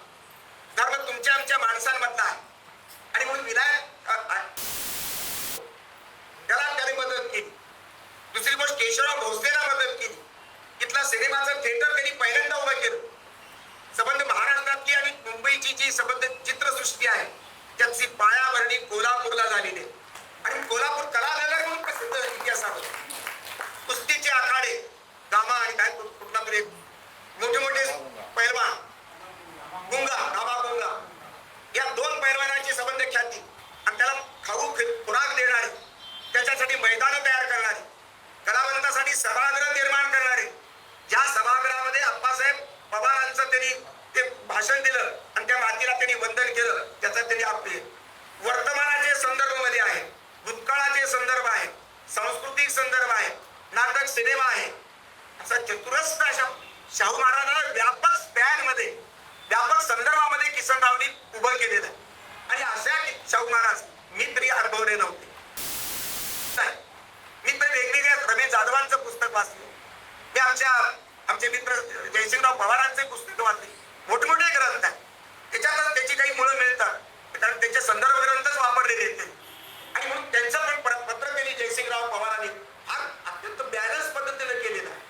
धर्म तुमच्या आमच्या माणसांमधला आहे. आणि म्हणून विलायत त्याने मदत केली. दुसरी गोष्ट, केशवराव भोसलेला मदत केली. इथला सिनेमाचं थिएटर त्यांनी पहिल्यांदा उभं केलं. संबंध महाराष्ट्रातली आणि मुंबईची जी संबंध चित्रसृष्टी आहे त्याची पायाभरणी कोल्हापूरला झालेली आहे. आणि कोल्हापूर कलानगर म्हणून प्रसिद्ध इतिहासामध्ये कुस्तीचे आखाडे, गामा आणि काय आणि सभागृह निर्माण करणारे, ज्या सभागृहामध्ये अप्पासाहेब पवारांचं त्यांनी ते भाषण दिलं आणि त्या मातीला त्यांनी वंदन केलं, त्याचा त्यांनी आपले वर्तमानाचे संदर्भ मध्ये आहे, भूतकाळाचे संदर्भ आहे, सांस्कृतिक संदर्भ आहे, नाटक सिनेमा आहे, असा चतुरस्र अशा शाहू महाराजांना व्यापक स्पॅन मध्ये, व्यापक संदर्भामध्ये किसनरावनी उभं केलेलं आहे. आणि अशा शाहू महाराज मी तरी अनुभवले नव्हते. मी तर वेगवेगळ्या रमेश जाधवांचं पुस्तक वाचलं, मी आमचे मित्र जयसिंगराव पवारांचे पुस्तक वाचले, मोठमोठे ग्रंथ आहेत, त्याच्यातच त्याची काही मुळं मिळतात, कारण त्याचे संदर्भ ग्रंथच वापरलेले आहेत. आणि म्हणून त्यांचं पण पत्र त्यांनी जयसिंगराव पवारांनी फार अत्यंत बॅलन्स पद्धतीने केलेलं आहे.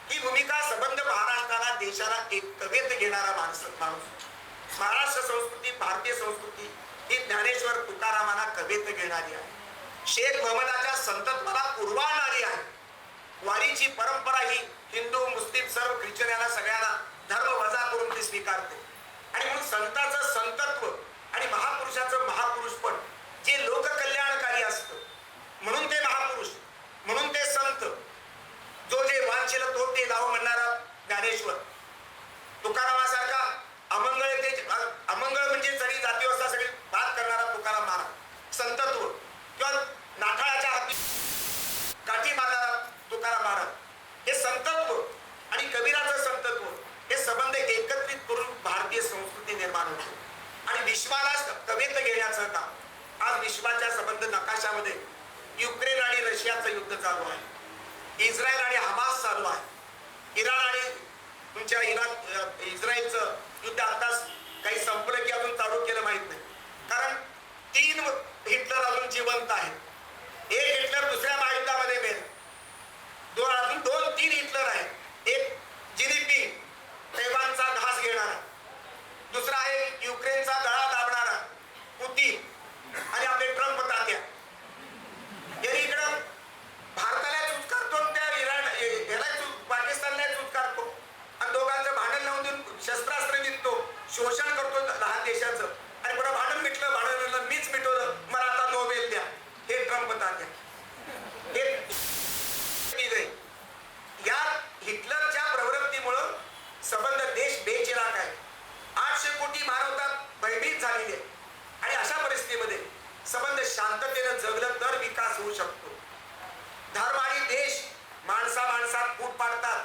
ही भूमिका संबंध महाराष्ट्राला, देशाला एक कवेत घेणारा माणूस, महाराष्ट्र संस्कृती, भारतीय संस्कृती ही ज्ञानेश्वर तुकारामाला कवेत घेणारी आहे. शेख महम्मदाच्या संतत्वाला उर्वाळणारी आहे. वारीची परंपरा ही हिंदू, मुस्लिम, सर्व ख्रिश्चन याला सगळ्यांना धर्म वजा करून ती स्वीकारते. आणि म्हणून संतांचं संतत्व आणि महापुरुषाचं महापुरुषपण जे लोककल्याणकारी असतं, म्हणून ते महापुरुष, म्हणून ते संत, जो जे वांछेल तो ते लाव म्हणणारा ज्ञानेश्वर, तुकारामासारखा अमंगळ म्हणजे सगळी जातीवस्था सगळी बात करणारा तुकाराम महाराज, संतत्व किंवा नाठाळाच्या हाती काठी मारणारा तुकाराम महाराज, हे संतत्व आणि कबीराचं संतत्व हे संबंध एकत्रित करून भारतीय संस्कृती निर्माण होते. आणि विश्वाला कवेत घेण्याचं काम आज विश्वाच्या संबंध नकाशामध्ये युक्रेन आणि रशियाचं युद्ध चालू आहे, इस्रायल आणि हमास चालू आहे, इराण आणि तुमच्या इस्रायलचं युद्ध आताच काही संपलं की अजून चालू केलं माहित नाही, कारण 3 हिटलर अजून जिवंत आहेत. एक हिटलर दुसऱ्या महायुद्धामध्ये मेल, अजून 2-3 हिटलर आहेत. एक जिनिपी तैवानचा घास घेणारा, दुसरा आहे युक्रेनचा गळा दाबणारा पुतीन, आणि आपले ट्रम्प तात्या. यांनी इकडं भारताला चुचकारतो, त्या याला पाकिस्तानला चुचकारतो, आणि दोघांचं भांडण लावून देऊन शस्त्रास्त्र विकतो, शोषण करतो लहान देशाचं, आणि पुन्हा भांडण मिटलं, मीच मिटवलं, मला आता नोबेल द्या. हे ट्रम्प तात्या. या हिटलरच्या प्रवृत्तीमुळं संबंध देश बेचिराग आहे. 800 कोटी मानवता भयभीत झालेली आहे. आणि अशा परिस्थितीमध्ये संबंध शांततेनं जगलं तर विकास होऊ शकतो. धर्म आणि देश माणसात फूट पाडतात,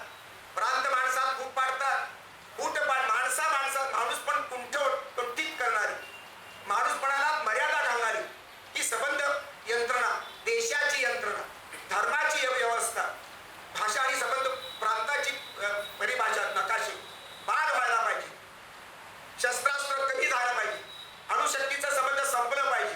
प्रांत माणसात फूट पाडतात, माणूस पण कुंठित करणारी, माणूसपणाला मर्यादा घालणारी ही संबंध यंत्रणा, देशाची यंत्रणा, धर्माची व्यवस्था, भाषा आणि संबंध प्रांताची परिभाषा, नकाशे बाद व्हायला पाहिजे. शस्त्रास्त्र कमी झालं पाहिजे, अणुशक्तीचा संबंध संपलं पाहिजे,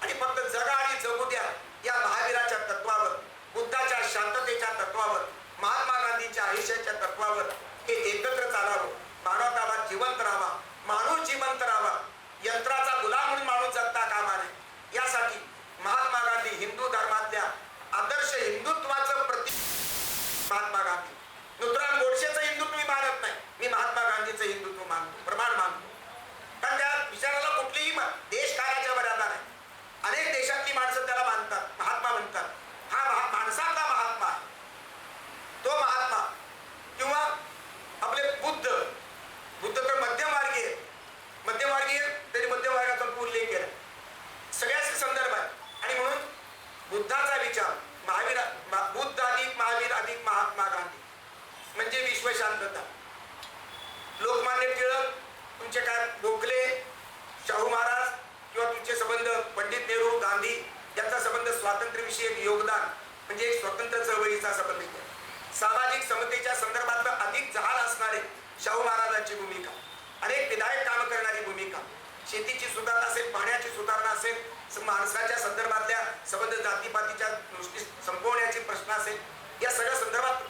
आणि फक्त जगा आणि जगू द्या या महावीराच्या तत्वावर, बुद्धाच्या शांततेच्या तत्वावर, महात्मा गांधीच्या आयुष्याच्या तत्वावर हे एकत्र चालावं. मानवतावाद जिवंत राहावा, माणूस जिवंत राहावा, यंत्राचा गुलाम म्हणून माणूस जगता कामा नये. यासाठी महात्मा गांधी हिंदू धर्मातल्या आदर्श हिंदुत्वाचं प्रतीक महात्मा गांधी. नुतराम गोडसेचं हिंदुत्व मी मानत नाही, मी महात्मा गांधीचं हिंदुत्व मानतो, प्रमाण मानतो. कारण त्या विचाराला कुठलीही देश कार्याच्या मर्यादा नाही. अनेक देशातली माणसं त्याला मानतात, महात्मा म्हणतात. हा माणसातला महात्मा आहे. तो महात्मा किंवा आपले बुद्ध तर मध्यमार्गीय त्यांनी मध्यमार्गाचा उल्लेख केला, सगळ्याच संदर्भ आहे. आणि म्हणून बुद्धाचा विचार बुद्ध अधिक महावीर अधिक महात्मा गांधी म्हणजे विश्वशांतता. लोकमान्य टिळक, तुमचे काय गोखले, शाहू महाराज किंवा तुमचे संबंध पंडित नेहरू, गांधी यांचा संबंध स्वातंत्र्यविषयक योगदान म्हणजे एक स्वतंत्र चळवळीचा संबंध आहे. सामाजिक समतेच्या संदर्भात अधिक जहाल असणारे शाहू महाराजांची भूमिका, अनेक विधायक काम करणारी भूमिका, शेतीची सुधारणा असेल, पाण्याची सुधारणा असेल, माणसाच्या संदर्भातल्या संबंध जातीपातीच्या दृष्टी संपवण्याचे प्रश्न असेल, या सगळ्या संदर्भात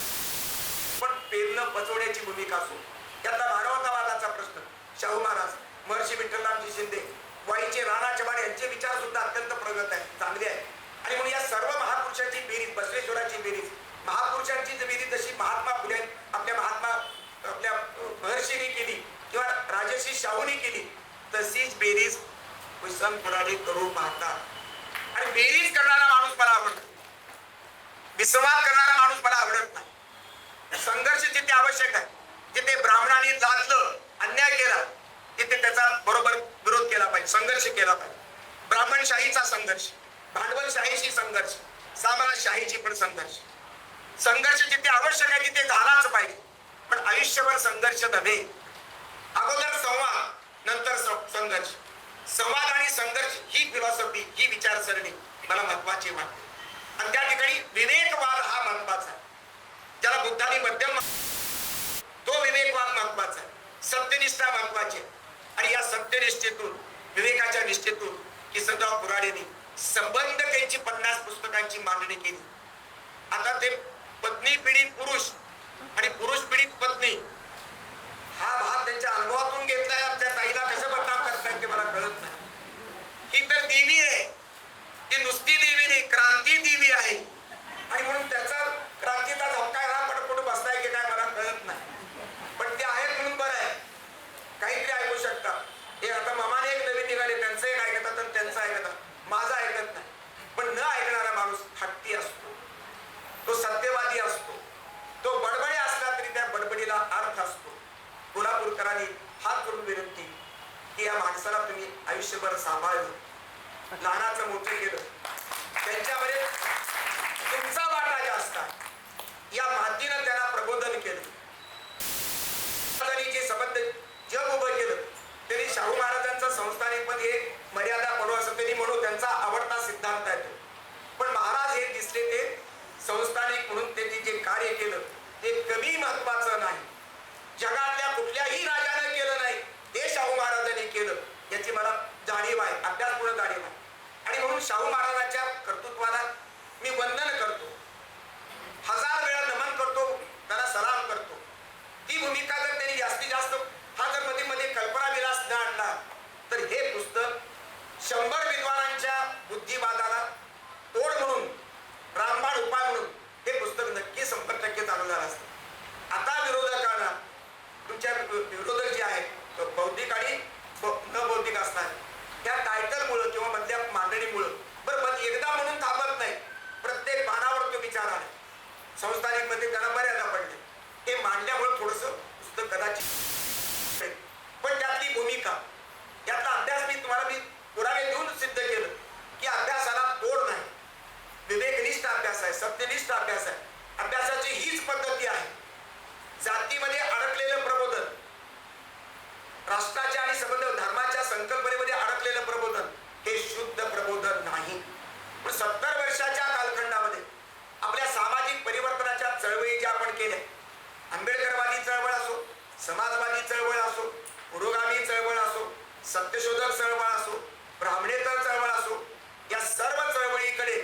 पण पेरणं पचवण्याची भूमिका असो. त्यातला मानवतावादाचा प्रश्न शाहू महाराज, महर्षी विठ्ठलरामजी शिंदे, वाईचे राणा चव्हाण यांचे विचार सुद्धा अत्यंत प्रगत आहेत, चांगले आहेत. आणि म्हणून या सर्व महापुरुषांची बेरीज, बसवेश्वराची बेरीज, महापुरुषांची बेरीज जशी महात्मा फुले आपल्या महर्षींनी केली किंवा राजर्षी शाहूंनी केली, तशीच बेरीज कुसम पुराणे करू पाहतात. आणि बेरीज करणारा माणूस मला आवडतो. विसंवाद करणारा माणूस मला आवडत नाही. संघर्ष जिथे आवश्यक आहे, जिथे ब्राह्मणांनी लादलं, अन्याय केला, तिथे त्याचा बरोबर विरोध केला पाहिजे, संघर्ष केला पाहिजे. ब्राह्मणशाहीचा संघर्ष, भांडवलशाहीशी संघर्ष, साम्राज्यशाहीची पण संघर्ष. संघर्ष जिथे आवश्यक आहे तिथे झालाच पाहिजे, पण आयुष्यभर संघर्ष नव्हे. अगोदर संवाद, नंतर संघर्ष. संवाद आणि संघर्ष ही फिलॉसॉफी, ही विचारसरणी मला महत्वाची वाटते. आणि त्या ठिकाणी विवेकवाद हा महत्वाचा आहे, ज्याला बुद्धाने मध्यम, तो विवेकवाद महत्वाचा आहे. सत्यनिष्ठा महत्वाची आहे. आणि या सत्यनिष्ठेतून, विवेकाच्या निष्ठेतून किसनराव कुऱ्हाडेंनी संबंधतेची 50 पुस्तकांची मांडणी केली. आता ते पत्नी पीडित पुरुष आणि पुरुष पीडित पत्नी हा भाग त्यांच्या अनुभवातून घेतलाय. आमच्या ताईला कसं बदनाम करतायत ते मला कळत नाही. ही तर देवी आहे, ती नुसती देवी नाही, क्रांती देवी आहे. आणि म्हणून त्याचा क्रांतीचा धक्का हा पडपट बसलाय की काय मला कळत नाही. पण ते आहेत म्हणून बरं आहे, काहीतरी ऐकू शकतात. हे आता मामाने एक नवीन निघाले, त्यांचं एक ऐकतात आणि त्यांचं ऐकतात, माझं ऐकत नाही. पण न ऐकणारा माणूस हट्टी असतो, तो सत्यवादी असतो, तो बडबडे असला तरी त्या बडबडीला अर्थ असतो. कोल्हापूरकरांनी हात करून विनंती की या माणसाला तुम्ही आयुष्यभर सांभाळलं, लहानाचं मोठं केलं, त्यांच्यामध्ये तुमचा वाटा जास्त आहे. या मातीनं त्याला प्रबोधन केलं. जे संबंध जग उभं केलं, त्यांनी शाहू महाराजांचं संस्थानिक पद हे मर्यादा पडू असं त्यांनी म्हणू, त्यांचा आवडता सिद्धांत आहे तो. पण महाराज हे दिसले ते संस्थानिक म्हणून त्यांनी जे कार्य केलं ते कमी महत्वाचं नाही. जगातल्या कुठल्याही राजाने केलं नाही, ते शाहू महाराजांनी केलं, याची मला जाणीव आहे, अभ्यासपूर्ण जाणीव आहे. आणि म्हणून शाहू महाराजांच्या कर्तृत्वाला मी वंदन करतो, 1000 वेळा नमन करतो, त्याला सलाम करतो. ती भूमिका जर त्यांनी जास्तीत जास्त हा जर मध्ये मध्ये कल्पना विलास न आणला तर हे पुस्तक 100 विद्वानांच्या बुद्धिवादाला तोड म्हणून, रामबाण उपाय म्हणून हे पुस्तक नक्की 100% चालू झालं असतं. आता विरोधकांना, तुमच्या विरोधक जे आहेत बौद्धिक आणि न बौद्धिक असतात, त्या टायटलमुळं किंवा मधल्या मांडणीमुळं बरं एकदा म्हणून थांबत नाही, प्रत्येक पानावर तो विचार आहे. संस्थानिक मध्ये त्यांना मर्यादा पडली, हे मांडल्यामुळे थोडंसं पुस्तक कदाचित, पण त्यातली भूमिका, यातला अभ्यास मी पुरावे देऊन सिद्ध केलं की अभ्यासाला तोड नाही, विवेकनिष्ठ अभ्यास आहे, सत्यनिष्ठ अभ्यास आहे. अभ्यासाची हीच पद्धती आहे. जातीमध्ये अडकलेलं प्रबोधन, राष्ट्राच्या आणि संबंध धर्माच्या संकल्पनेमध्ये अडकलेलं प्रबोधन हे शुद्ध प्रबोधन नाही. पण 70 वर्षाच्या कालखंडामध्ये आपल्या सामाजिक परिवर्तनाच्या चळवळी ज्या आपण केल्या, आंबेडकरवादी चळवळ असो, समाजवादी चळवळ असो, पुरोगामी चळवळ असो, सत्यशोधक चळवळ असो, ब्राह्मणेतर चळवळ असो, या सर्व चळवळीकडे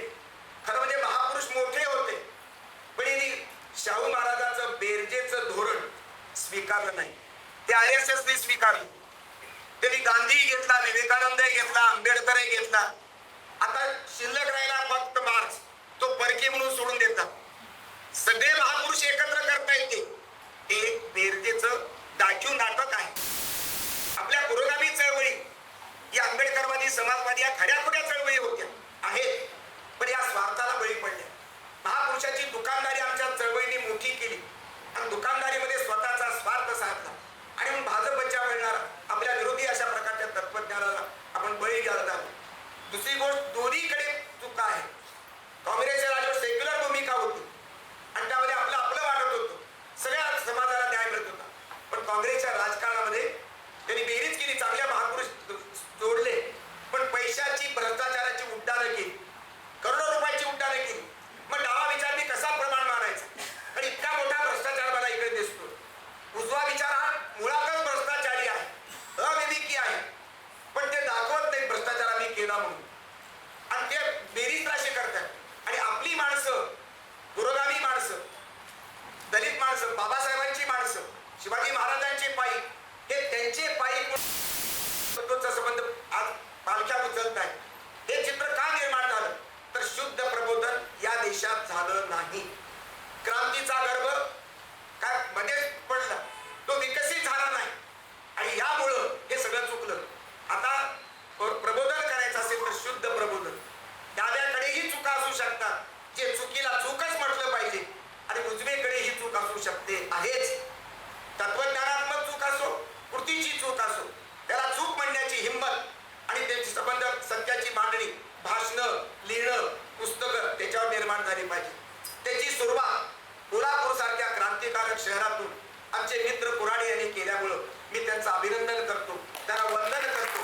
खरं म्हणजे महापुरुष मोठे होते, पण शाहू महाराजांचं बेरजेचं धोरण स्वीकारलं नाही. ते RSSने स्वीकारलं. त्यांनी गांधी घेतला, विवेकानंद घेतला, आंबेडकर घेतला. आता शिल्लक राहिला फक्त मार्क्स, तो परकी म्हणून सोडून देतात. सगळे महापुरुष एकत्र करता येते, हे बेरजेचं दाखीव नाटक आहे. आपल्या पुरोगामी चळवळी या आंबेडकरवादी, समाजवादी या खऱ्याखुऱ्या चळवळी होत्या आहेत, पण या स्वार्थाला बळी पडल्या. महापुरुषाची दुकानदारी आमच्या चळवळीने मोठी केली आणि दुकानदारीमध्ये स्वतःचा स्वार्थ साधला आणि म्हणून भाजपच्या मिळणार आपल्या विरोधी अशा प्रकारच्या तत्वज्ञानाला आपण बळी घ्यायला झालो. दुसरी गोष्ट, दोन्हीकडे चुका आहे. काँग्रेसच्या राज्यावर सेक्युलर भूमिका होती आणि त्यामध्ये आपलं वाटत होतं, सगळ्या समाजाला न्याय मिळत होता. पण काँग्रेसच्या राजकारणामध्ये त्यांनी बेरीज केली, चांगल्या महापुरुष जोडले, पण पैशाची, भ्रष्टाचाराची उड्डाणं केली, करोडो रुपयाची उड्डाणं केली. मग डावा विचार मी कसा प्रमाण मानायचा? आणि इतका मोठा भ्रष्टाचार मला इकडे दिसतो. उजवा विचार हा मुळातच भ्रष्टाचारी आहे, अविवेकी आहे, पण ते दाखवत नाही भ्रष्टाचार आम्ही केला म्हणून, आणि ते बेरीज राशी करतात. आणि आपली माणसं, पुरोगामी माणसं, दलित माणसं, बाबासाहेबांची माणसं, शिवाजी महाराजांचे पायी, हे त्यांचे पायी संबंध आज पालख्या उचलत आहे. हे चित्र का निर्माण झालं? तर शुद्ध प्रबोधन या देशात झालं नाही. क्रांतीचा गर्भ काय मध्येच पडला, तो विकसित झाला नाही आणि यामुळं हे सगळं चुकलं. आता प्रबोधन करायचं असेल तर शुद्ध प्रबोधन. डाव्याकडेही चुका असू शकतात, जे चुकीला चूकच म्हणतात. शहरातून आमचे मित्र कुराडे यांनी केल्यामुळं मी त्यांचं अभिनंदन करतो, त्यांना वंदन करतो.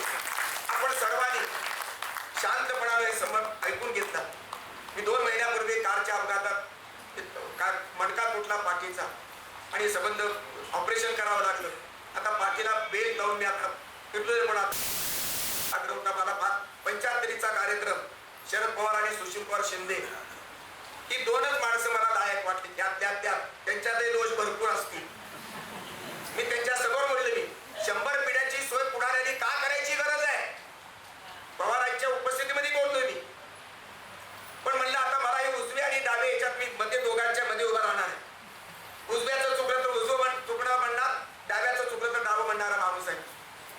आपण सर्वांनी शांतपणाने समज ऐकून घेतला. मी 2 महिन्यापूर्वी कारच्या अपघातात मणका तुटला पाठीचा आणि संबंध ऑपरेशन करावं लागलं. आता पाठीला बेल लावून मी आता फिरलोय. पण आग्रह होता मला 75चा कार्यक्रम शरद पवार आणि सुशील कुमार शिंदे ही 2च माणसं मला लायक वाटली. त्यांच्यातही दोष भरपूर असतील. मी त्यांच्या समोर बोलले, मी 100 पिढ्याची सोय पुढाऱ्यांनी का करायची गरज आहे? पवारांच्या उपस्थितीमध्ये बोलतोय मी. पण म्हणलं आता मला हे उजवे आणि डावे याच्यात मी मध्ये दोघांच्या मध्ये उभा राहणार आहे. उजव्याचं चुकलं तर उजवं चुकणं म्हणणार, डाव्याचं चुकलं तर डावं म्हणणारा माणूस आहे.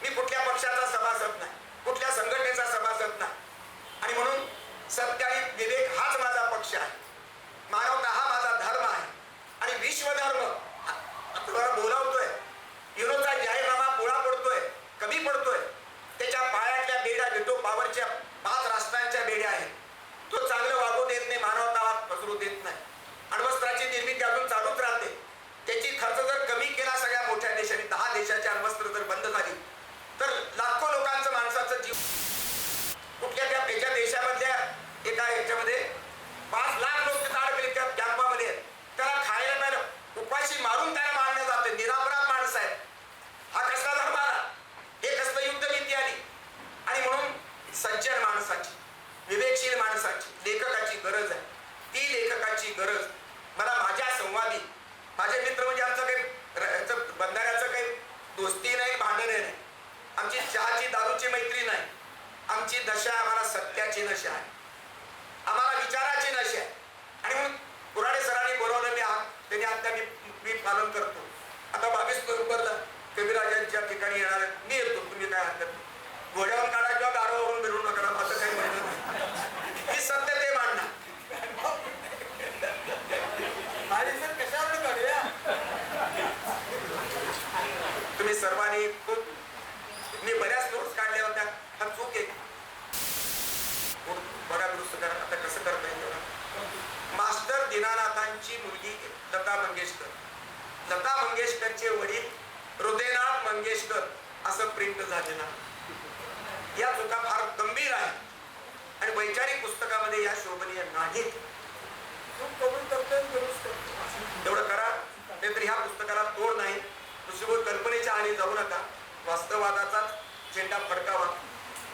मी कुठल्या पक्षाचा सभासद नाही, कुठल्या संघटनेचा सभासद नाही. आणि म्हणून सत्य आणि विवेक हाच माझा पक्ष आहे. मानवता हा माझा धर्म आहे. आणि विश्वधर्म आता बोलावतोय, युरोचा जाहीरनामा पोळा पडतोय, कमी पडतोय. त्याच्या पायातल्या बेड्या व्हिटो पॉवरच्या 5 राष्ट्रांच्या बेड्या आहेत. तो चांगलं वागू देत नाही, मानवतावाद पसरू देत नाही. अण्वस्त्राची निर्मिती अजून चालूच राहते. त्याची खर्च जर कमी केला सगळ्या मोठ्या देशांनी, 10 देशाची अण्वस्त्र जर बंद झाली तर लाखो लोकांचं माणसाचं जीव कुठल्या त्या देशामधल्या एका ह्याच्यामध्ये 5 लाख लोक तिथं अडकले त्या कॅम्पामध्ये. त्याला खायला प्यायला उपाशी मारून त्याला मारण्यात जाते. निरापराध माणसं आहेत. हा कसला धर्म आला? हे कसलं युद्ध नीती आली? आणि म्हणून सज्जन माणसाची, विवेकशील माणसाची, लेखकाची गरज आहे. ती लेखकाची गरज मला माझ्या संवादी, माझे मित्र म्हणजे आमचं काही बंधाऱ्याचं काही दोस्ती नाही, भांडण नाही. आमची चहाची दारूची मैत्री नाही. आमची दशा आम्हाला सत्याची नशा आहे, आम्हाला विचाराची नशा आहे. आणि म्हणून कुराडे सरांनी बोलवलं, त्यांनी आता मी पालन करतो. आता 22 नोव्हेंबरला कविराजांच्या ठिकाणी येणार आहे. मी येतो, तुम्ही काय हरकत नाही. घोड्यावर काढा किंवा गाडवावरून मिळून नका, असं काही म्हणणं नाही. मी सत्य ते मांडणार. आणि सर कशावर काढूया? तुम्ही सर्वांनी मी बऱ्याच नोट्स काढल्या होत्या. हा चूक आहे, बघा दुरुस्त करा. आता कसं करता येईल? मास्टर दीनानाथांची मुलगी लता मंगेशकर, लता मंगेशकरचे वडील हृदयनाथ मंगेशकर असं प्रिंट झालेलं. या चुका फार गंभीर आहेत आणि वैचारिक पुस्तकामध्ये या शोभनीय नाहीत. कबूल करतो, दुरुस्त करतो. एवढं करा, नाहीतर ह्या पुस्तकाला तोड नाही. दुसरीवर कल्पनेच्या आधी जाऊ नका. वास्तववादाचाच झेंडा फडकावा.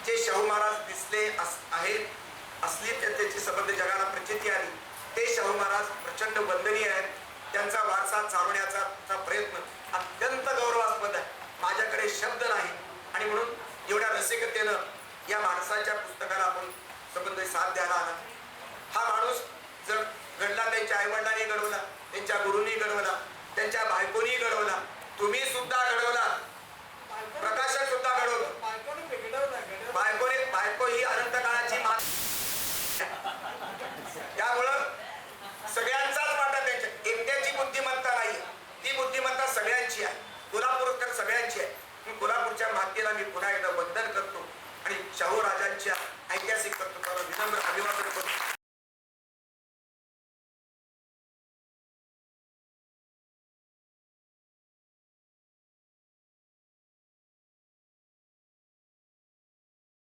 जे शाहू महाराज दिसले आहेत, असली त्याची संबंध जगाला प्रचिती आली, ते शाहू महाराज प्रचंड वंदनीय आहेत. त्यांचा वारसा चालवण्याचा प्रयत्न अत्यंत गौरवास्पद आहे. माझ्याकडे शब्द नाही. आणि म्हणून एवढ्या रसिकतेनं या माणसाच्या पुस्तकाला आपण संबंध साथ द्यायला आला. हा माणूस जर घडला, त्यांच्या आईवडिलांनी घडवला, त्यांच्या गुरूंनी घडवला, त्यांच्या बायकोनी घडवला, तुम्ही सुद्धा घडवला, प्रकाशक सुद्धा घडवलं. बायको ही अनंत काळाची मान. त्यामुळं सगळ्यांचाच वाटा त्यांच्या, एकट्याची बुद्धिमत्ता नाही, ती बुद्धिमत्ता सगळ्यांची आहे. कोल्हापूरकर सगळ्यांची आहे. कोल्हापूरच्या मातेला मी पुन्हा एकदा वंदन करतो आणि शाहू राजांच्या